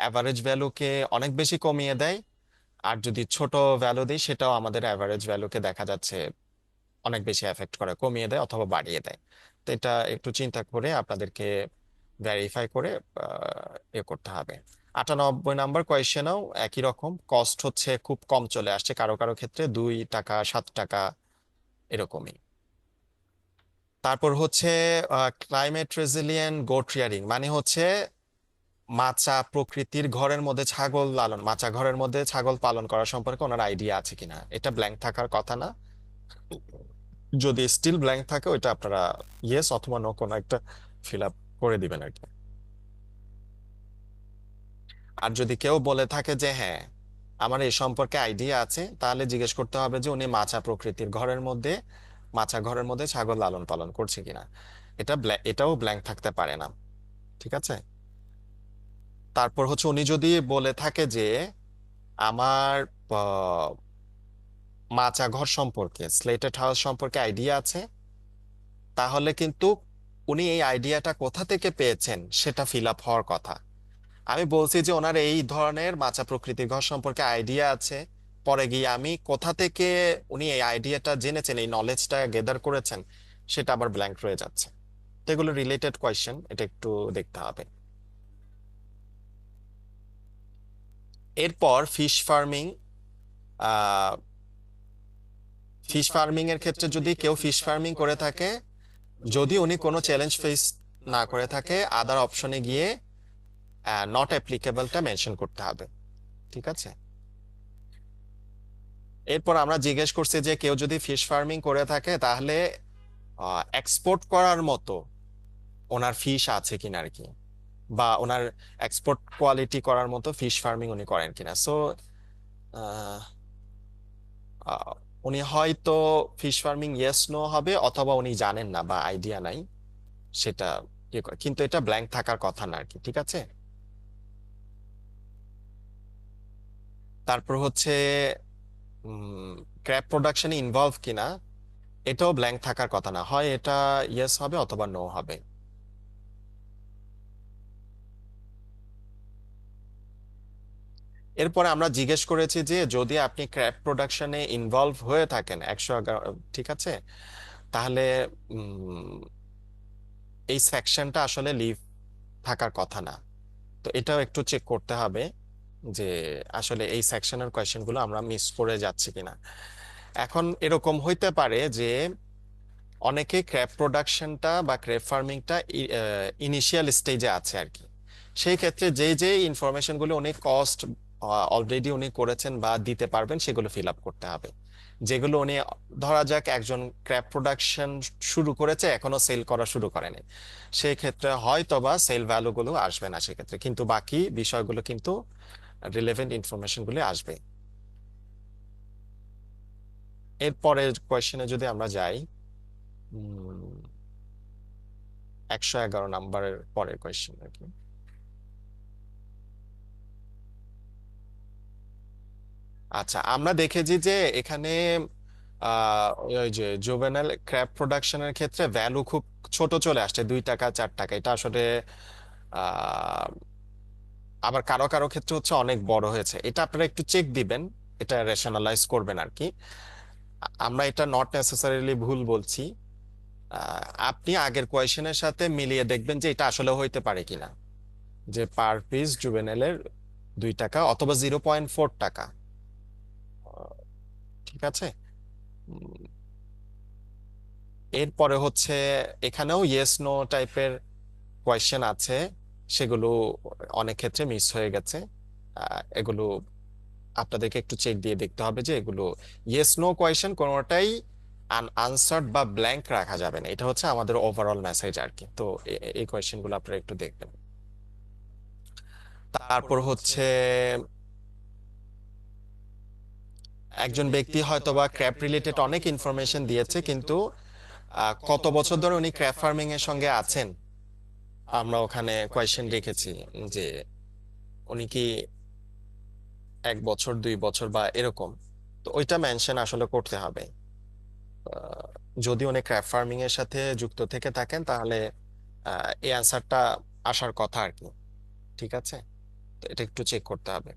অ্যাভারেজ ভ্যালুকে অনেক বেশি কমিয়ে দেয়, আর যদি ছোট ভ্যালু দিই সেটাও আমাদের অ্যাভারেজ ভ্যালুকে দেখা যাচ্ছে অনেক বেশি এফেক্ট করে, কমিয়ে দেয় অথবা বাড়িয়ে দেয়। তো এটা একটু চিন্তা করে আপনাদেরকে ভেরিফাই করে করতে হবে। 98 নাম্বার কোয়েশ্চেনেও একই রকম, কস্ট হচ্ছে খুব কম চলে আসছে, কারো কারো ক্ষেত্রে 2 টাকা 7 টাকা এরকমই। তারপর হচ্ছে ক্লাইমেট রেজিলিয়েন্ট গোট রিয়ারিং, মানে হচ্ছে মাচা প্রকৃতির ঘরের মধ্যে ছাগল লালন, মাচা ঘরের মধ্যে ছাগল পালন করা সম্পর্কে ওনার আইডিয়া আছে কিনা। এটা ব্ল্যাঙ্ক থাকার কথা না, যদি স্টিল ব্ল্যাঙ্ক থাকে ওইটা আপনারা ইয়েস অথবা নো কোনো একটা ফিল আপ করে দিবেন আর কি। আর যদি কেউ বলে থাকে যে হ্যাঁ আমার এই সম্পর্কে আইডিয়া আছে, তাহলে জিজ্ঞেস করতে হবে যে উনি মাচা প্রকৃতির ঘরের মধ্যে, মাচা ঘরের মধ্যে ছাগল লালন পালন করছে কিনা। এটাও ব্ল্যাঙ্ক থাকতে পারে না, ঠিক আছে। তারপর হচ্ছে উনি যদি বলে থাকে যে আমার আহ, মাচা ঘর সম্পর্কে, স্লেটেড হাউস সম্পর্কে আইডিয়া আছে, তাহলে কিন্তু উনি এই আইডিয়াটা কোথা থেকে পেয়েছেন সেটা ফিল আপ হওয়ার কথা। আমি বলছি যে ওনার এই ধরনের মাচা প্রকৃতির ঘর সম্পর্কে আইডিয়া আছে, পরে গিয়ে আমি কোথা থেকে উনি এই আইডিয়াটা জেনেছেন, এই নলেজটা গেদার করেছেন, সেটা আবার ব্ল্যাঙ্ক রয়ে যাচ্ছে। তো এগুলো রিলেটেড কোয়েশ্চেন, এটা একটু দেখতে হবে। এরপর ফিশ ফার্মিং। ফিশ ফার্মিং এর ক্ষেত্রে যদি কেউ ফিশ ফার্মিং করে থাকে, যদি উনি কোনো চ্যালেঞ্জ ফেস না করে থাকে, আদার অপশনে গিয়ে নট অ্যাপ্লিকেবলটা মেনশন করতে হবে, ঠিক আছে। এরপর আমরা জিজ্ঞেস করছি যে কেউ যদি ফিশ ফার্মিং করে থাকে তাহলে এক্সপোর্ট করার মতো ওনার ফিশ আছে কিনা আর কি, বা ওনার এক্সপোর্ট কোয়ালিটি করার মতো ফিশ ফার্মিং উনি করেন কিনা। সো উনি হয়তো ফিশ ফার্মিং ইয়েস নো হবে, অথবা উনি জানেন না বা আইডিয়া নাই, সেটা কিন্তু এটা ব্ল্যাঙ্ক থাকার কথা না আর কি, ঠিক আছে। তারপর হচ্ছে ক্র্যাপ প্রোডাকশনে ইনভলভ কিনা, এটাও ব্ল্যাঙ্ক থাকার কথা না, হয় এটা ইয়েস হবে অথবা নো হবে। এরপরে আমরা জিজ্ঞেস করেছি যে যদি আপনি ক্র্যাপ প্রোডাকশনে ইনভলভ হয়ে থাকেন 111, ঠিক আছে, তাহলে উম, এই সেকশনটা আসলে লিভ থাকার কথা না। তো এটাও একটু চেক করতে হবে যে আসলে এই সেকশনের কোয়েশ্চেনগুলো আমরা মিস করে যাচ্ছি কিনা। এখন এরকম হইতে পারে যে অনেকে ক্র্যাপ প্রোডাকশনটা বা ক্র্যাপ ফার্মিংটা ইনিশিয়াল স্টেজে আছে আর কি। সেই ক্ষেত্রে যেই যে ইনফরমেশনগুলো উনি কস্ট অলরেডি উনি করেছেন বা দিতে পারবেন সেগুলো ফিল আপ করতে হবে। যেগুলো উনি, ধরা যাক একজন ক্র্যাপ প্রোডাকশন শুরু করেছে এখনো সেল করা শুরু করেনি, সেই ক্ষেত্রে হয়তো বা সেল ভ্যালুগুলো আসবে না সেক্ষেত্রে, কিন্তু বাকি বিষয়গুলো কিন্তু রিলেভেন্ট ইনফরমেশনগুলো আসবে। এরপরের কোয়েশ্চেনে যদি আমরা যাই, 111 নাম্বারের পরের কোয়েশ্চেন আর কি। আচ্ছা, আমরা দেখেছি যে এখানে ওই যে জুভেনাইল ক্র্যাব প্রোডাকশনের ক্ষেত্রে ভ্যালু খুব ছোট চলে আসছে, 2 টাকা 4 টাকা। এটা আসলে আহ, আবার কারো কারো ক্ষেত্রে হচ্ছে অনেক বড় হয়েছে, এটা আপনারা একটু চেক দিবেন, এটা রেশনালাইজ করবেন আর কি। আমরা এটা নট নেসেসারিলি ভুল বলছি, আপনি আগের কোয়েশ্চেনের সাথে মিলিয়ে দেখবেন যে এটা আসলে হইতে পারে কিনা, যে পার পিস জুভেনাইলের 2 টাকা অথবা 0.4 টাকা, ঠিক আছে। উম, এরপরে হচ্ছে এখানেও ইয়েস নো টাইপের কোয়েশ্চেন আছে, সেগুলো অনেক ক্ষেত্রে মিস হয়ে গেছে। এগুলো আপনাদেরকে একটু চেক দিয়ে দেখতে হবে যে এগুলো ইয়েস নো কোয়েশ্চেন কোনোটাই আনআনসার্ড বা ব্ল্যাঙ্ক রাখা যাবে না, এটা হচ্ছে আমাদের ওভারঅল মেসেজ আর কি। তো এই কোয়েশ্চেনগুলো আপনারা একটু দেখবেন। তারপর হচ্ছে একজন ব্যক্তি হয়তোবা ক্র্যাপ রিলেটেড অনেক ইনফরমেশন দিয়েছে, কিন্তু কত বছর ধরে উনি ক্র্যাপ ফার্মিং এর সঙ্গে আছেন, আমরা ওখানে কোয়েশ্চেন রেখেছি যে উনি কি 1 বছর 2 বছর বা এরকম, তো ওইটা মেনশন আসলে করতে হবে। যদি উনি ক্র্যাপ ফার্মিং এর সাথে যুক্ত থেকে থাকেন তাহলে এই অ্যান্সারটা আসার কথা আর কি। ঠিক আছে, তো এটা একটু চেক করতে হবে।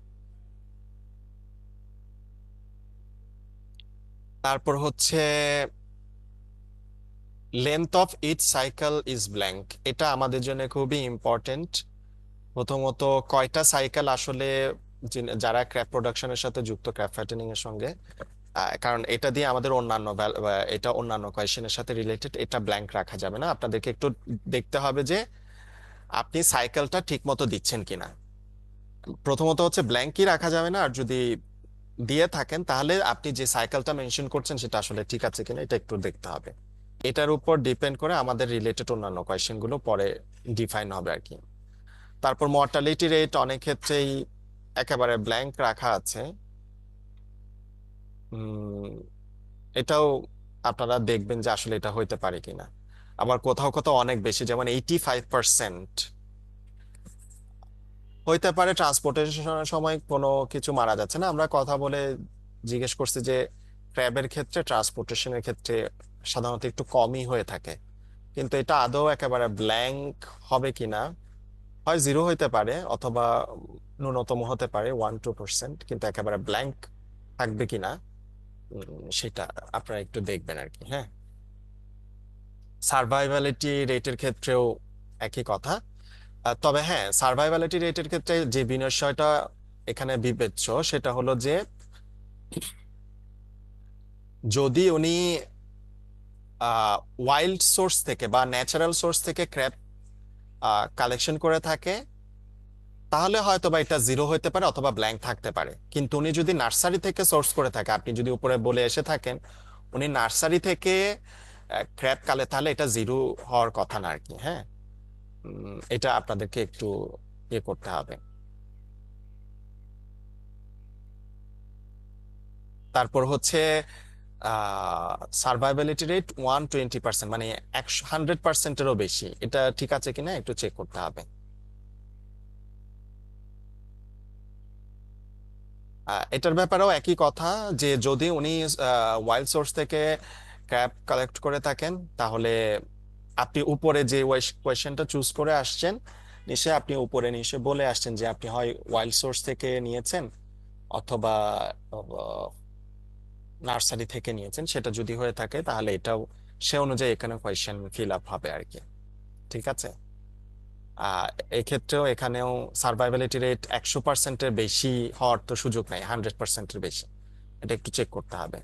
তারপর হচ্ছে length of each cycle is blank, এটা আমাদের জন্য খুবই ইম্পর্টেন্ট। প্রথমত কয়টা সাইকেল আসলে যারা ক্র্যাপ প্রোডাকশনের সাথে যুক্ত, ক্র্যাপ ফ্যাটেনিং এর সঙ্গে, কারণ এটা দিয়ে আমাদের অন্যান্য এটা অন্যান্য কোয়েশ্চেনের সাথে রিলেটেড, এটা ব্ল্যাঙ্ক রাখা যাবে না। আপনাদেরকে একটু দেখতে হবে যে আপনি সাইকেলটা ঠিক মতো দিচ্ছেন কিনা। প্রথমত হচ্ছে ব্ল্যাঙ্কই রাখা যাবে না, আর যদি দিয়ে থাকেন তাহলে আপনি যে সাইকেলটা মেনশন করছেন সেটা আসলে ঠিক আছে কিনা এটা একটু দেখতে হবে। এটার উপর ডিপেন্ড করে আমাদের রিলেটেড অন্যান্য কোয়েশ্চেন গুলো পরে ডিফাইন হবে আর কি। তারপর মর্টালিটি রেট অনেক ক্ষেত্রেই একেবারে ব্ল্যাঙ্ক রাখা আছে। উম, এটাও আপনারা দেখবেন যে আসলে এটা হইতে পারে কিনা। আবার কোথাও কোথাও অনেক বেশি, যেমন 85% হইতে পারে। ট্রান্সপোর্টেশনের সময় কোনো কিছু মারা যাচ্ছে না, আমরা কথা বলে জিজ্ঞেস করছি যে ক্র্যাবের ক্ষেত্রে ট্রান্সপোর্টেশনের ক্ষেত্রে সাধারণত একটু কমই হয়ে থাকে, কিন্তু এটা আদৌ একেবারে ব্ল্যাঙ্ক হবে কিনা, হয় 0 হইতে পারে অথবা ন্যূনতম হতে পারে 1-2%, কিন্তু একেবারে ব্ল্যাঙ্ক থাকবে কিনা সেটা আপনারা একটু দেখবেন আর কি। হ্যাঁ, সার্ভাইভালিটি রেটের ক্ষেত্রেও একই কথা। তবে হ্যাঁ, সার্ভাইভালিটি রেটের ক্ষেত্রে যে বিষয়টা এখানে বিবেচ্য সেটা হলো যে যদি উনি ওয়াইল্ড সোর্স থেকে বা ন্যাচারাল সোর্স থেকে ক্র্যাপ কালেকশন করে থাকে তাহলে হয়তো বা এটা 0 হতে পারে অথবা ব্ল্যাঙ্ক থাকতে পারে। কিন্তু উনি যদি নার্সারি থেকে সোর্স করে থাকে, আপনি যদি উপরে বলে এসে থাকেন উনি নার্সারি থেকে ক্র্যাপ কালে, তাহলে এটা 0 হওয়ার কথা না আর কি। হ্যাঁ, এটা আপনাদেরকে একটু ইয়ে করতে হবে। তারপর হচ্ছে সার্ভাইভালিটি রেট 120%, মানে 100%-এরও বেশি, এটা ঠিক আছে কিনা একটু চেক করতে হবে। এটার ব্যাপারেও একই কথা, যে যদি উনি ওয়াইল্ড সোর্স থেকে ক্র্যাপ কালেক্ট করে থাকেন তাহলে আপনি উপরে যে কোয়েশ্চেনটা চুজ করে আসছেন নিশ্চয়ই আপনি উপরে নিশ্চয়ই বলে আসছেন যে আপনি হয় ওয়াইল্ড সোর্স থেকে নিয়েছেন অথবা নার্সারি থেকে নিয়েছেন, সেটা যদি হয়ে থাকে তাহলে এটাও সে অনুযায়ী এখানে কোয়েশ্চেন ফিল আপ হবে আর কি। ঠিক আছে, আহ এক্ষেত্রেও এখানেও সার্ভাইভালিটি রেট 100%-এর বেশি হওয়ার তো সুযোগ নাই, 100%-এর বেশি, এটা একটু চেক করতে হবে।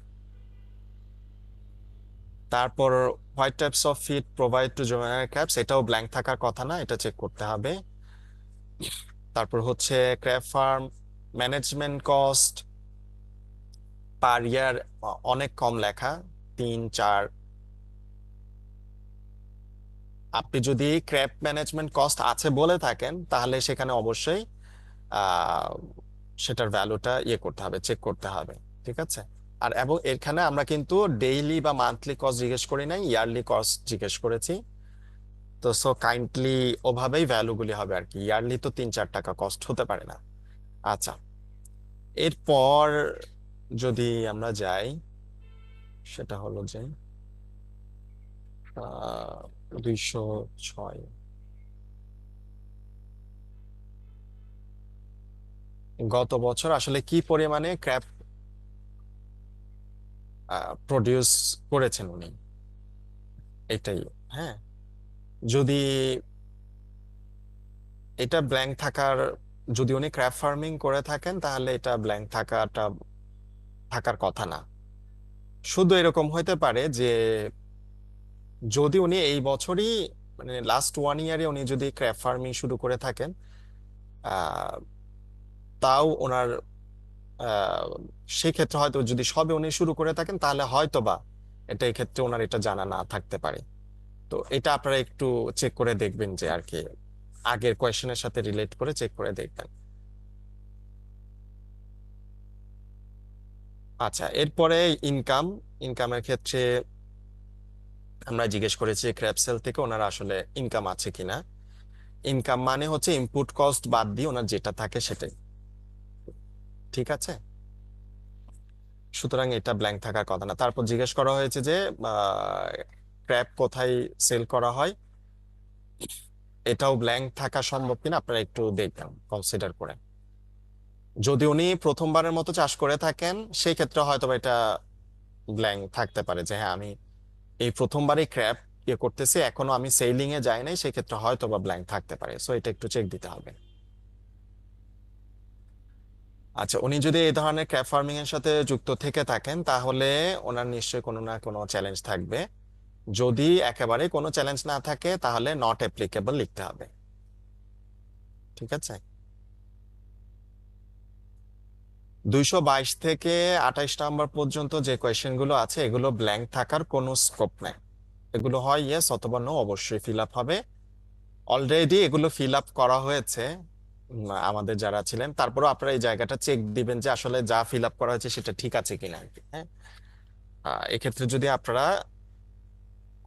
তারপর what types of feed provide to juvenile crabs, এটাও ব্ল্যাঙ্ক থাকার কথা না, এটা চেক করতে হবে। তারপর হচ্ছে crab farm management cost per year অনেক কম লেখা, 3-4। আপনি যদি ক্র্যাব ম্যানেজমেন্ট কস্ট আছে বলে থাকেন তাহলে সেখানে অবশ্যই আহ সেটার ভ্যালুটা ইয়ে করতে হবে, চেক করতে হবে। ঠিক আছে, আর এবং এখানে আমরা কিন্তু ডেইলি বা মান্থলি কস্ট জিজ্ঞেস করি নাই, ইয়ারলি কস্ট জিজ্ঞেস করেছি। তো সো কাইন্ডলি ওভাবেই ভ্যালুগুলি হবে আর কি, ইয়ারলি তো 3-4 টাকা কস্ট হতে পারে না। আচ্ছা, এরপর যদি আমরা যাই সেটা হলো যে 206, গত বছর আসলে কি পরিমাণে ক্র্যাপ প্রডিউস করেছেন উনি, এটাই। হ্যাঁ, যদি এটা ব্ল্যাঙ্ক থাকার, যদি উনি ক্র্যাপ ফার্মিং করে থাকেন তাহলে এটা ব্ল্যাঙ্ক থাকার কথা না। শুধু এরকম হতে পারে যে যদি উনি এই বছরই, মানে লাস্ট 1 ইয়ারে উনি যদি ক্র্যাপ ফার্মিং শুরু করে থাকেন, আহ, তাও ওনার আহ, সেক্ষেত্রে হয়তো যদি সবে উনি শুরু করে থাকেন তাহলে হয়তো বা এটা এই ক্ষেত্রে ওনার এটা জানা না থাকতে পারে। তো এটা আপনারা একটু চেক করে দেখবেন যে আর কি, আগের কোয়েশ্চেনের সাথে রিলেট করে চেক করে দেখবেন। আচ্ছা, এরপরে ইনকামের ক্ষেত্রে আমরা জিজ্ঞেস করেছি ক্র্যাপসেল থেকে ওনার আসলে ইনকাম আছে কিনা। ইনকাম মানে হচ্ছে ইনপুট কস্ট বাদ দিয়ে ওনার যেটা থাকে সেটাই। ঠিক আছে, সুতরাং এটা ব্ল্যাঙ্ক থাকার কথা না। তারপর জিজ্ঞেস করা হয়েছে যে ক্র্যাব কোথায় সেল করা হয়, এটাও ব্ল্যাঙ্ক থাকা সম্ভব কিনা আপনারা একটু দেখবেন, কনসিডার করে। যদি উনি প্রথমবারের মতো চাষ করে থাকেন সেই ক্ষেত্রে হয়তো বা এটা ব্ল্যাঙ্ক থাকতে পারে যে হ্যাঁ আমি এই প্রথমবারই ক্র্যাব ইয়ে করতেছি, এখনো আমি সেলিং এ যাই নাই, সেই ক্ষেত্রে হয়তো বা ব্ল্যাঙ্ক থাকতে পারে। সো এটা একটু চেক দিতে হবে। আচ্ছা, উনি যদি এই ধরনের ক্র্যাব ফার্মিং এর সাথে যুক্ত থেকে থাকেন তাহলে ওনার নিশ্চয়ই কোনো না কোনো চ্যালেঞ্জ থাকবে। যদি একেবারে কোনো চ্যালেঞ্জ না থাকে তাহলে নট অ্যাপ্লিকেবল লিখতে হবে। ঠিক আছে, 222 থেকে 28 নাম্বার পর্যন্ত যে কোয়েশ্চেন গুলো আছে এগুলো ব্ল্যাঙ্ক থাকার কোনো স্কোপ নাই। এগুলো হয় ইয়েস অথবা নো, অবশ্যই ফিল আপ হবে। অলরেডি এগুলো ফিল আপ করা হয়েছে আমাদের যারা ছিলেন। তারপরেও আপনারা এই জায়গাটা চেক দিবেন যে আসলে যা ফিল আপ করা হয়েছে সেটা ঠিক আছে কিনা আর কি। হ্যাঁ, এক্ষেত্রে যদি আপনারা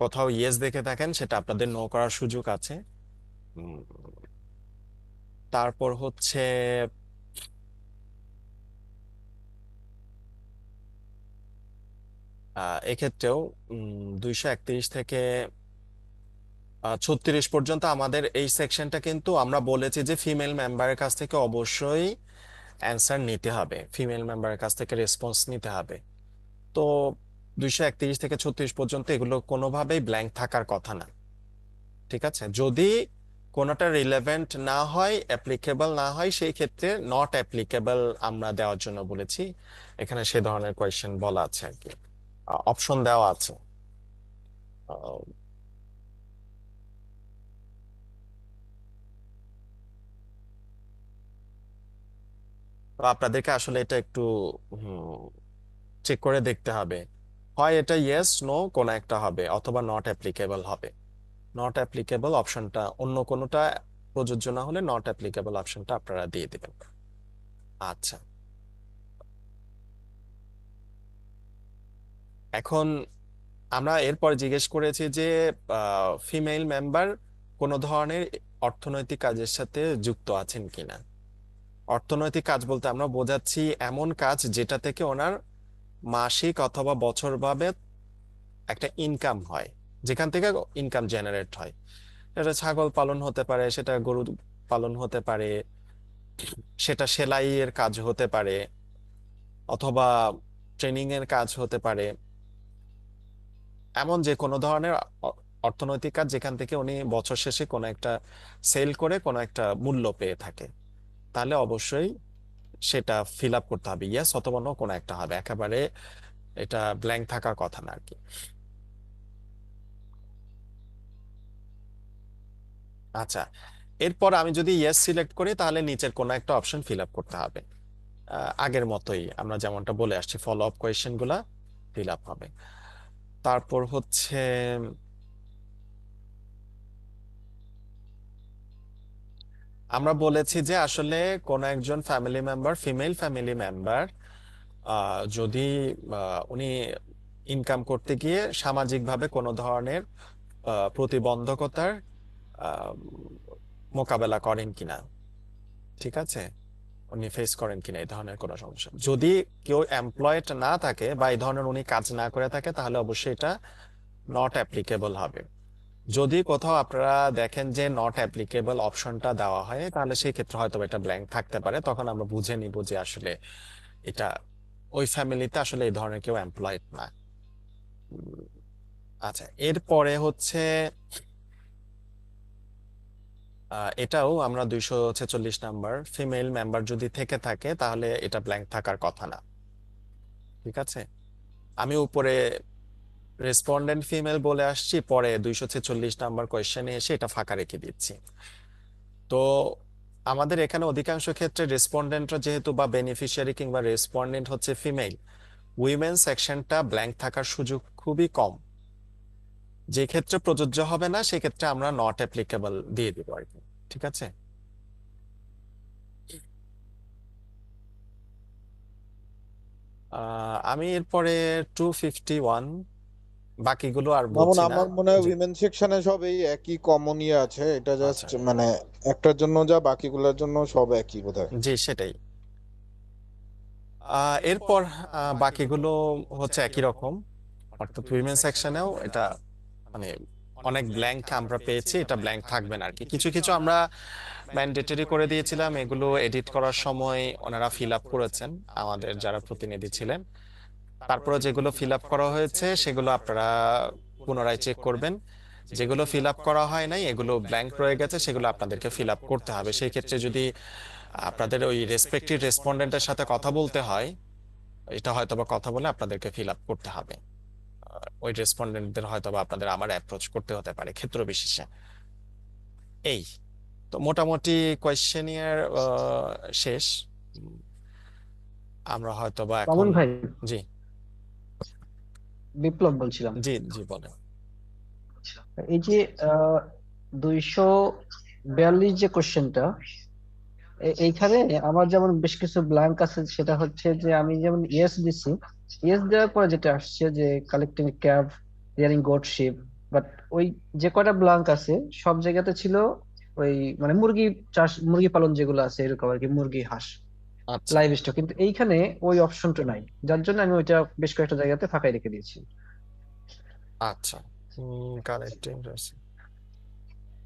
কোথাও ইয়েস দেখে থাকেন সেটা আপনাদের নো করার সুযোগ আছে। উম, তারপর হচ্ছে এক্ষেত্রেও 231 থেকে 36 পর্যন্ত আমাদের এই সেকশনটা কিন্তু আমরা বলেছি যে ফিমেল মেম্বারের কাছ থেকে অবশ্যই অ্যান্সার নিতে হবে, ফিমেল মেম্বারের কাছ থেকে রেসপন্স নিতে হবে। তো 231 থেকে 36 পর্যন্ত এগুলো কোনোভাবেই ব্ল্যাঙ্ক থাকার কথা না। ঠিক আছে, যদি কোনোটা রিলেভেন্ট না হয়, অ্যাপ্লিকেবল না হয়, সেই ক্ষেত্রে নট অ্যাপ্লিকেবল আমরা দেওয়ার জন্য বলেছি। এখানে সে ধরনের কোয়েশ্চেন বলা আছে আর কি, অপশন দেওয়া আছে। আহ, তো আপনাদেরকে আসলে এটা একটু চেক করে দেখতে হবে, হয় এটা ইয়েস নো কোন একটা হবে অথবা নট অ্যাপ্লিকেবল হবে। নট অ্যাপ্লিকেবল অপশনটা অন্য কোনোটা প্রযোজ্য না হলে নট অ্যাপ্লিকেবল অপশনটা আপনারা দিয়ে দিবেন। আচ্ছা, এখন আমরা এরপর জিজ্ঞেস করেছি যে ফিমেল মেম্বার কোনো ধরনের অর্থনৈতিক কাজের সাথে যুক্ত আছেন কিনা। অর্থনৈতিক কাজ বলতে আমরা বোঝাচ্ছি এমন কাজ যেটা থেকে ওনার মাসিক অথবা বছরভাবে একটা ইনকাম হয়, যেখান থেকে ইনকাম জেনারেট হয়। সেটা ছাগল পালন হতে পারে, সেটা গরু পালন হতে পারে, সেটা সেলাইয়ের কাজ হতে পারে, অথবা ট্রেনিং এর কাজ হতে পারে। এমন যে কোনো ধরনের অ- অর্থনৈতিক কাজ যেখান থেকে উনি বছর শেষে কোনো একটা সেল করে কোনো একটা মূল্য পেয়ে থাকে, তাহলে অবশ্যই সেটা ফিল আপ করতে হবে, ইয়েস অথবা নো কোনো একটা হবে, একেবারে এটা ব্ল্যাঙ্ক থাকার কথা না আর কি। আচ্ছা, এরপর আমি যদি ইয়েস সিলেক্ট করি তাহলে নিচের কোনো একটা অপশন ফিল আপ করতে হবে। আগের মতোই আমরা যেমনটা বলে আসছি, ফলো আপ কোয়েশ্চেন গুলা ফিল আপ হবে। তারপর হচ্ছে আমরা বলেছি যে আসলে কোন একজন family member, female family member যদি উনি ইনকাম করতে গিয়ে সামাজিকভাবে কোনো ধরনের প্রতিবন্ধকতার আহ, মোকাবেলা করেন কিনা। ঠিক আছে, উনি ফেস করেন কিনা এই ধরনের কোনো সমস্যা। যদি কেউ এমপ্লয়েড না থাকে বা এই ধরনের উনি কাজ না করে থাকে তাহলে অবশ্যই এটা নট অ্যাপ্লিকেবল হবে। যদি কোথাও আপনারা দেখেন যে নট অ্যাপ্লিকেবল অপশনটা দেওয়া হয় তাহলে সেই ক্ষেত্রে হয়তো এটা ব্ল্যাঙ্ক থাকতে পারে, তখন আমরা বুঝে নিব যে আসলে এটা ওই ফ্যামিলিতে আসলে এই ধরনের কেউ এমপ্লয়েড না। উম, আচ্ছা, এরপরে হচ্ছে এটাও আমরা 246 নাম্বার, ফিমেল মেম্বার যদি থেকে থাকে তাহলে এটা ব্ল্যাঙ্ক থাকার কথা না। ঠিক আছে, আমি উপরে রেসপন্ডেন্ট ফিমেল বলে আসছি, পরে 246 নাম্বার কোয়েশ্চেনে এসে এটা ফাঁকা রেখে দিচ্ছি। তো আমাদের এখানে অধিকাংশ ক্ষেত্রে রেসপন্ডেন্টরা যেহেতু বা বেনিফিশিয়ারি কিংবা রেসপন্ডেন্ট হচ্ছে ফিমেল, উইমেন সেকশনটা ব্ল্যাঙ্ক থাকার সুযোগ খুবই কম। যে ক্ষেত্রে প্রযোজ্য হবে না সেক্ষেত্রে আমরা নট অ্যাপ্লিকেবল দিয়ে দিব আর কি। ঠিক আছে, আমি এরপরে 251, বাকিগুলো আর মামুন, বলছি না। আমার মনে হয় জি, উইমেন সেকশনে সব এই একই কমন ইয়ে আছে, এটা জাস্ট আচ্ছা, মানে একটার জন্য যা বাকিগুলোর জন্য সব একই বোধহয়। জি সেটাই। এরপর বাকিগুলো হচ্ছে একই রকম, অর্থাৎ উইমেন সেকশনেও এটা মানে অনেক ব্ল্যাঙ্ক আমরা পেয়েছি, এটা ব্ল্যাঙ্ক থাকবে না আর কি। কিছু কিছু আমরা ম্যান্ডেটরি করে দিয়েছিলাম, এগুলো এডিট করার সময় ওনারা ফিল আপ করেছেন, আমাদের যারা প্রতিনিধি ছিলেন। তারপরে যেগুলো ফিল আপ করা হয়েছে সেগুলো আপনারা পুনরায় চেক করবেন। যেগুলো ফিল আপ করা হয় নাই, এগুলো ব্ল্যাঙ্ক রয়ে গেছে, সেগুলো আপনাদেরকে ফিল আপ করতে হবে। সেই ক্ষেত্রে যদি আপনাদের ওই রেসপেক্টিভ রেসপন্ডেন্টের সাথে কথা বলতে হয়, এটা হয়তোবা কথা বলে আপনাদেরকে ফিল আপ করতে হবে। ওই রেসপন্ডেন্টদের হয়তোবা আপনাদের আমার অ্যাপ্রোচ করতে হতে পারে ক্ষেত্র বিশেষে। এই তো মোটামুটি কোয়েশ্চেনিয়ার শেষ। উম, আমরা হয়তোবা এখন মামুন ভাই, জি বিপ্লব বলছিলাম। জি জি বলেন। এই যে 242 যে কোশ্চেনটা, এইখানে আমার যেমন বেশ কিছু ব্ল্যাঙ্ক আছে। সেটা হচ্ছে যে আমি যেমন ইয়েস দিছি, ইয়েস দেওয়ার পরে যেটা আসছে যে collecting crab, rearing goat sheep, but ওই যে কয়টা ব্ল্যাঙ্ক আছে সব জায়গাতে ছিল ওই মানে মুরগি চাষ, মুরগি পালন যেগুলো আছে এরকম আর কি, মুরগি হাঁস আচ্ছা লাইভ স্টক, কিন্তু এইখানে ওই অপশনটা নাই, যার জন্য আমি ওইটা বেশ কয়েকটা জায়গাতে ফাঁকাই রেখে দিয়েছি। আচ্ছা, কানেক্টিং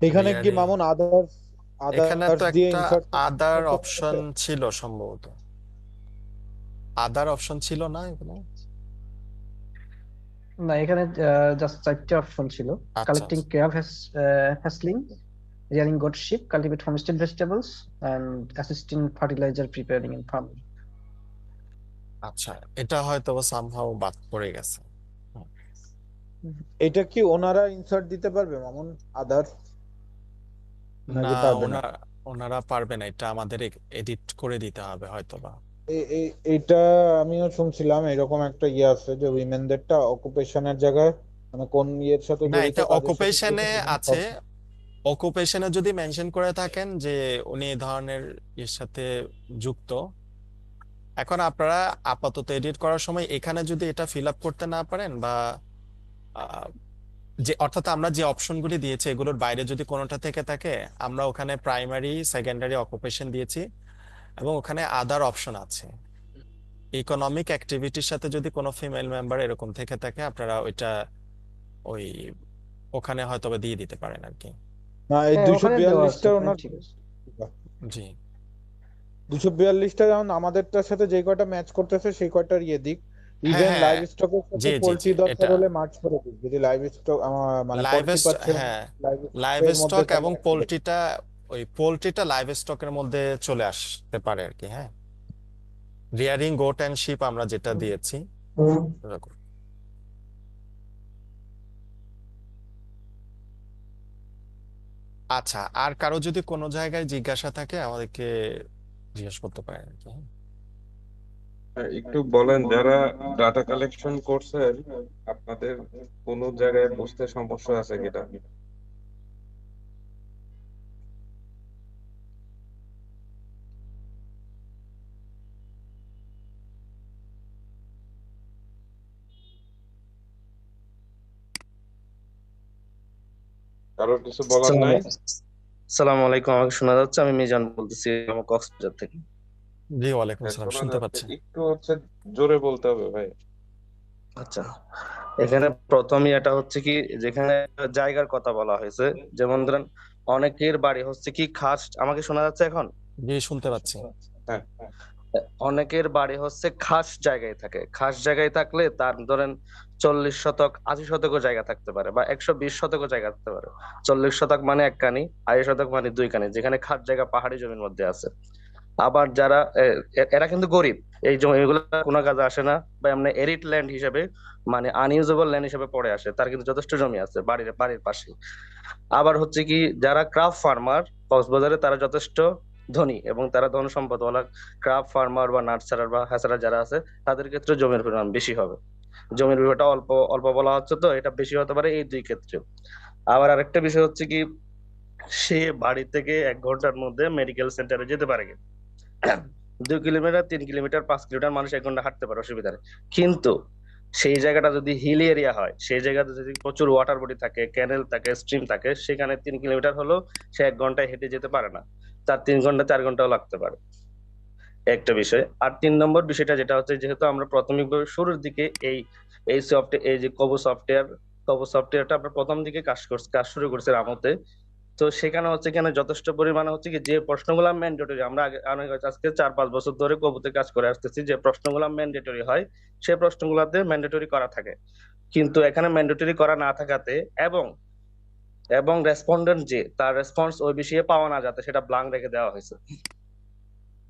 এখানে কি রিয়ারিং, মামুন আদার্স এখানে তো দিয়ে একটা ইনসার্ট আদার অপশন ছিল সম্ভবত, আদার অপশন ছিল না এখানে? না, এখানে জাস্ট 4টা অপশন ছিল: আচ্ছা collecting crab হ্যাসলিং, rearing goat sheep, cultivate homestead vegetables, and assisting fertilizer preparing and farming. আচ্ছা, এটা হয়তো সামহাও বাদ পড়ে গেছে। হুম। এটা কি ওনারা ইনসার্ট দিতে পারবে মামুন আদার্স, না, নাকি পারবে না? ওনারা পারবে না, এটা আমাদের এডিট করে দিতে হবে হয়তোবা। এইটা আমিও শুনছিলাম, এরকম একটা ইয়ে আছে যে উইমেনদেরটা অকুপেশনের জায়গায় মানে কোন ইয়ের সাথে না, জড়িত এটা কাজের সাথে অকুপেশনে জড়িত আছে, অকুপেশনে যদি মেনশন করে থাকেন যে উনি এই ধরনের এর সাথে যুক্ত। এখন আপনারা আপাতত এডিট করার সময় এখানে যদি এটা ফিল আপ করতে না পারেন, বা আহ, যে অর্থাৎ আমরা যে অপশনগুলি দিয়েছি এগুলোর বাইরে যদি কোনোটা থেকে থাকে, আমরা ওখানে প্রাইমারি সেকেন্ডারি অকুপেশন দিয়েছি, এবং ওখানে আদার অপশন আছে। ইকোনমিক অ্যাক্টিভিটির সাথে যদি কোনো ফিমেল মেম্বার এরকম থেকে থাকে, আপনারা ওইটা ওই ওখানে হয়তো বা দিয়ে দিতে পারেন আর কি। না, এই হ্যাঁ, ওখানে দেওয়া আছে, 242টা ওখানে ওনার ঠিক আছে। জি 242টা যেমন আমাদেরটার সাথে যে কয়টা ম্যাচ করতেছে সেই কয়টার ইয়ে দিক। হ্যাঁ ইভেন হ্যাঁ, লাইভ স্টকের সাথে জি জি জি, পোল্ট্রি দরকার এটা হলে মার্চ করে দিক, যদি লাইভ স্টক মানে লাইভ পোল্ট্রি পাচ্ছেন হ্যাঁ, লাইভ লাইভ স্টকের মধ্যে স্টক তাহলে এবং add করে দিক। পোলট্রিটা, ওই পোলট্রিটা লাইভ স্টকের মধ্যে চলে আসতে পারে আর কি। হ্যাঁ, রিয়ারিং গোট অ্যান্ড শিপ আমরা যেটা দিয়েছি এরকম। আচ্ছা, আর কারো যদি কোনো জায়গায় জিজ্ঞাসা থাকে আমাদেরকে জিজ্ঞেস করতে পারেন আর কি। হ্যাঁ? একটু বলেন যারা ডাটা কালেকশন করছেন, আপনাদের কোনো জায়গায় বুঝতে সমস্যা আছে কিনা? কারোর কিছু বলার নাই? আসসালামু আলাইকুম, আমাকে শোনা যাচ্ছে? আমি মিজান বলতেছি, আমার কক্সবাজার থেকে। জি ওয়ালাইকুম হ্যাঁ, আসসালাম, শোনা শুনতে যাচ্ছে, পাচ্ছি। একটু জোরে বলতে হবে ভাই। আচ্ছা, এখানে প্রথমে এটা হচ্ছে কি, যেখানে জায়গার কথা বলা হয়েছে, যেমন ধরেন অনেকের বাড়ি হচ্ছে কি খাস, আমাকে শোনা যাচ্ছে এখন? জি শুনতে পাচ্ছি। হ্যাঁ, অনেকের বাড়ি হচ্ছে খাস জায়গায় থাকে। খাস জায়গায় থাকলে তার ধরেন 40 শতক 80 শতকও জায়গা থাকতে পারে, বা 120 শতকও জায়গা থাকতে পারে। 40 শতক মানে 1 কানি, 80 শতক মানে 2 কানি, যেখানে খাস জায়গা পাহাড়ি জমির মধ্যে আছে। আবার যারা এরা কিন্তু গরিব, এই জমিগুলো কোনো কাজে আসে না, বা এমনি এরিড ল্যান্ড হিসেবে মানে আনইউজেবল ল্যান্ড হিসেবে পড়ে আসে, তার কিন্তু যথেষ্ট জমি আছে বাড়ির বাড়ির পাশে। আবার হচ্ছে কি, যারা ক্রাফট ফার্মার কক্সবাজারে, তারা যথেষ্ট ধনী এবং তারা ধন সম্পদ ওয়ালা ক্রাফট ফার্মার বা নার্সারার বা হ্যাচারার যারা আছে, তাদের ক্ষেত্রে জমির পরিমাণ বেশি হবে। জমির পরিমাণটা অল্প অল্প বলা হচ্ছে, তো এটা বেশি হতে পারে এই দুই ক্ষেত্রে। আবার আরেকটা বিষয় হচ্ছে কি, সে বাড়ি থেকে 1 ঘন্টার মধ্যে মেডিকেল সেন্টারে যেতে পারে কিনা। 2 কিলোমিটার 3 কিলোমিটার 5 কিলোমিটার মানুষ 1 ঘন্টা হাঁটতে পারে, অসুবিধা নেই। কিন্তু সেই জায়গাটা যদি হিল এরিয়া হয়, সেই জায়গাতে যদি প্রচুর ওয়াটার বডি থাকে, ক্যানেল থাকে, স্ট্রিম থাকে, সেখানে 3 কিলোমিটার হলেও সে 1 ঘন্টায় হেঁটে যেতে পারে না, তার 3 ঘন্টা 4 ঘন্টাও লাগতে পারে। একটা বিষয়। আর 3 নম্বর বিষয়টা যেটা হচ্ছে, যেহেতু আমরা প্রাথমিকভাবে শুরুর দিকে এই সফটওয়্যার, এই যে কবো সফটওয়্যারটা আমরা প্রথম দিকে কাজ শুরু করছি রামতে। তো সেখানে হচ্ছে এখানে যথেষ্ট পরিমাণে হচ্ছে কি যে প্রশ্নগুলো ম্যান্ডেটরি, আমরা আজকে 4-5 বছর ধরে কবুতে কাজ করে আসতেছি, যে প্রশ্নগুলো ম্যান্ডেটরি হয় সেই প্রশ্নগুলোতে ম্যান্ডেটরি করা থাকে। কিন্তু এখানে ম্যান্ডেটরি করা না থাকাতে এবং এবং রেসপন্ডেন্ট যে তার রেসপন্স ওই বিষয়ে পাওয়া না যাতে, সেটা ব্লাঙ্ক রেখে দেওয়া হয়েছে।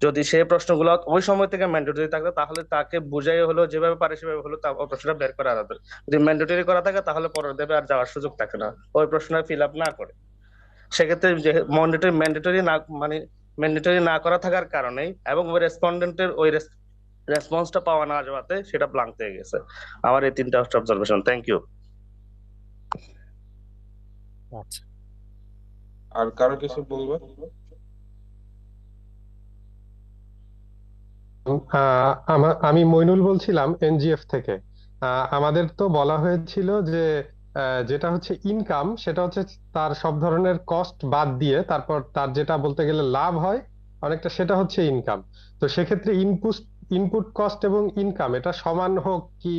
যদি সেই প্রশ্নগুলো ওই সময় থেকে ম্যান্ডেটরি থাকতো তাহলে তাকে বুঝাই হলো, যেভাবে পারে সেভাবে হলো তা ওই প্রশ্নটা বের করা যেত। যদি ম্যান্ডেটরি করা থাকে তাহলে পরের দেবে আর যাওয়ার সুযোগ থাকে না, ওই প্রশ্নটা ফিল আপ না করে। সেক্ষেত্রে যে ম্যান্ডেটরি না, মানে ম্যান্ডেটরি না করা থাকার কারণেই এবং ওই রেসপন্ডেন্টের ওই রেসপন্সটা পাওয়া না যাওয়াতে সেটা ব্লাঙ্ক হয়ে গেছে। আমার এই 3টা অবজারভেশন। Thank you. আচ্ছা, আর কারো কিছু বলবে? আমি মইনুল বলছিলাম এনজিএফ থেকে। আমাদের তো বলা হয়েছিল যে যেটা হচ্ছে ইনকাম, সেটা হচ্ছে তার সব ধরনের কস্ট বাদ দিয়ে তারপর তার যেটা বলতে গেলে লাভ হয় অনেকটা, সেটা হচ্ছে ইনকাম। তো সেক্ষেত্রে ইনপুট কস্ট এবং ইনকাম এটা সমান হোক কি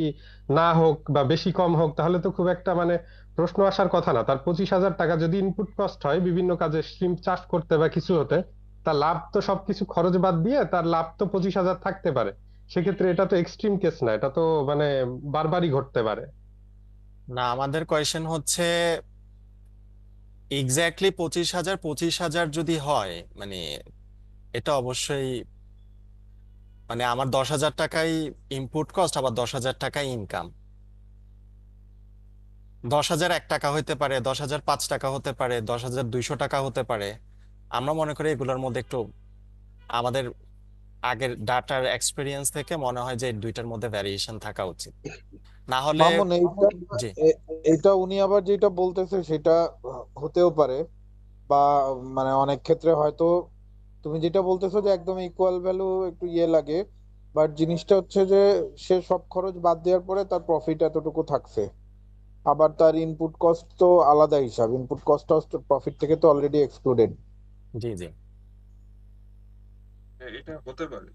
না হোক বা বেশি কম হোক, তাহলে তো খুব একটা মানে প্রশ্ন আসার কথা না। তার 25,000 টাকা যদি ইনপুট কস্ট হয় বিভিন্ন কাজে শিম চাষ করতে বা কিছু হতে, তার লাভ তো সবকিছু খরচ বাদ দিয়ে তার লাভ তো 25,000 থাকতে পারে। সেক্ষেত্রে এটা তো এক্সট্রিম কেস না, এটা তো মানে বারবারই ঘটতে পারে। না আমাদের কোয়েশ্চেন হচ্ছে এক্স্যাক্টলি 25,000 যদি হয়, মানে এটা অবশ্যই, মানে আমার 10,000 টাকাই ইনপুট কস্ট, আবার 10,000 টাকাই ইনকাম। 10,001 টাকা হতে পারে, 10,005 টাকা হতে পারে, 10,200 টাকা হতে পারে। আমরা মনে করি এগুলোর মধ্যে একটু আমাদের আগের ডাটার এক্সপিরিয়েন্স থেকে মনে হয় যে এই দুইটার মধ্যে ভ্যারিয়েশন থাকা উচিত, না হলে। মামুন, এইটা জি, এটা উনি আবার যেটা বলতেছে সেটা হতেও পারে, বা মানে অনেক ক্ষেত্রে হয়তো তুমি যেটা বলতেছো যে একদম ইকুয়াল ভ্যালু একটু ইয়ে লাগে, বাট জিনিসটা হচ্ছে যে সে সব খরচ বাদ দেওয়ার পরে তার প্রফিট এতটুকু থাকছে। আবার তার ইনপুট কস্ট তো আলাদা হিসাব, ইনপুট কস্টটা প্রফিট থেকে তো অলরেডি এক্সক্লুডেড। জি, জি। এটা হতে পারে।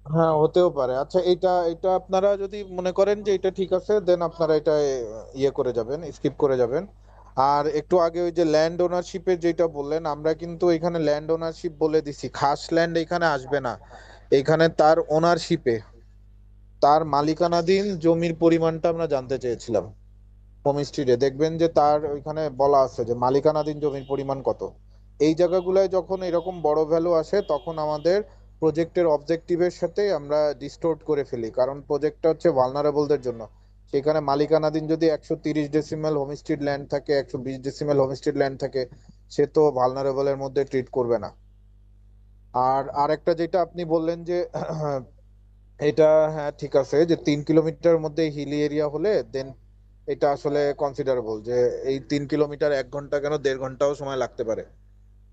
হ্যাঁ, হতেও পারে। আচ্ছা, এটা এটা আপনারা যদি মনে করেন যে এটা ঠিক আছে, দেন আপনারা এটা ইয়ে করে যাবেন, স্কিপ করে যাবেন। আর একটু আগে ওই যে ল্যান্ড ওনারশিপের যেটা বললেন, আমরা কিন্তু এখানে ল্যান্ড ওনারশিপ বলে দিছি, খাস ল্যান্ড এখানে আসবে না। এখানে তার ওনারশিপে, তার মালিকানাধীন জমির পরিমাণটা আমরা জানতে চেয়েছিলাম। হোমস্টিডে দেখবেন যে তার ওইখানে বলা আছে যে মালিকানাধীন জমির পরিমাণ কত। এই জায়গাগুলোয় যখন এরকম বড় ভ্যালু আসে তখন আমাদের প্রজেক্টের অবজেক্টিভের সাথে আমরা ডিস্টোর্ট করে ফেলি, কারণ প্রজেক্টটা হচ্ছে ভালনারেবলদের জন্য। সেখানে মালিকানাধীন যদি 130 ডেসিমেল হোমস্টিড ল্যান্ড থাকে, 120 ডেসিমেল হোমস্টিড ল্যান্ড থাকে, সে তো ভালনারেবলের মধ্যে ট্রিট করবে না। আর আরেকটা যেটা আপনি বললেন যে এটা, হ্যাঁ ঠিক আছে, যে 3 কিলোমিটার মধ্যে হিলি এরিয়া হলে দেন এটা আসলে কনসিডারেবল, যে এই 3 কিলোমিটার 1 ঘন্টা কেন 1.5 ঘন্টাও সময় লাগতে পারে।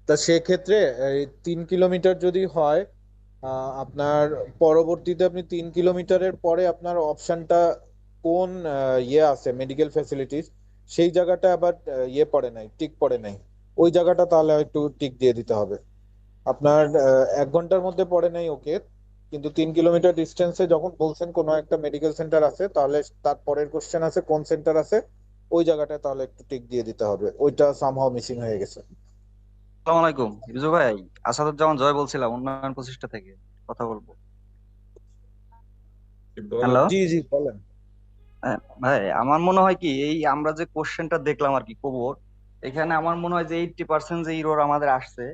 তা সেক্ষেত্রে এই 3 কিলোমিটার যদি হয়, আপনার পরবর্তীতে আপনি 3 কিলোমিটারের পরে আপনার অপশনটা কোন ইয়ে আছে মেডিকেল ফ্যাসিলিটিস, সেই জায়গাটা আবার ইয়ে পড়ে নাই, টিক পড়ে নাই। ওই জায়গাটা তাহলে একটু টিক দিয়ে দিতে হবে। আপনার 1 ঘন্টার মধ্যে পড়ে নাই, ওকে, কিন্তু 3 কিলোমিটার ডিস্টেন্সে যখন বলছেন কোনো একটা মেডিকেল সেন্টার আছে, তাহলে তার পরের কোশ্চেন আছে কোন সেন্টার আছে, ওই জায়গাটায় তাহলে একটু টিক দিয়ে দিতে হবে, ওইটা সামহাও মিসিং হয়ে গেছে। আসসালামু আলাইকুম ইউসুফ ভাই। আসাদুজ্জামান জয় বলছিলাম উন্নয়ন প্রচেষ্টা থেকে। কথা বলবো। বলেন। হ্যালো। জি জি, বলেন। ভাই আমার মনে হয় কি, এই আমরা যে কোশ্চেনটা দেখলাম আর কি কোবর, এখানে আমার মনে হয় যে 80% যে ইরোর আমাদের আসছে,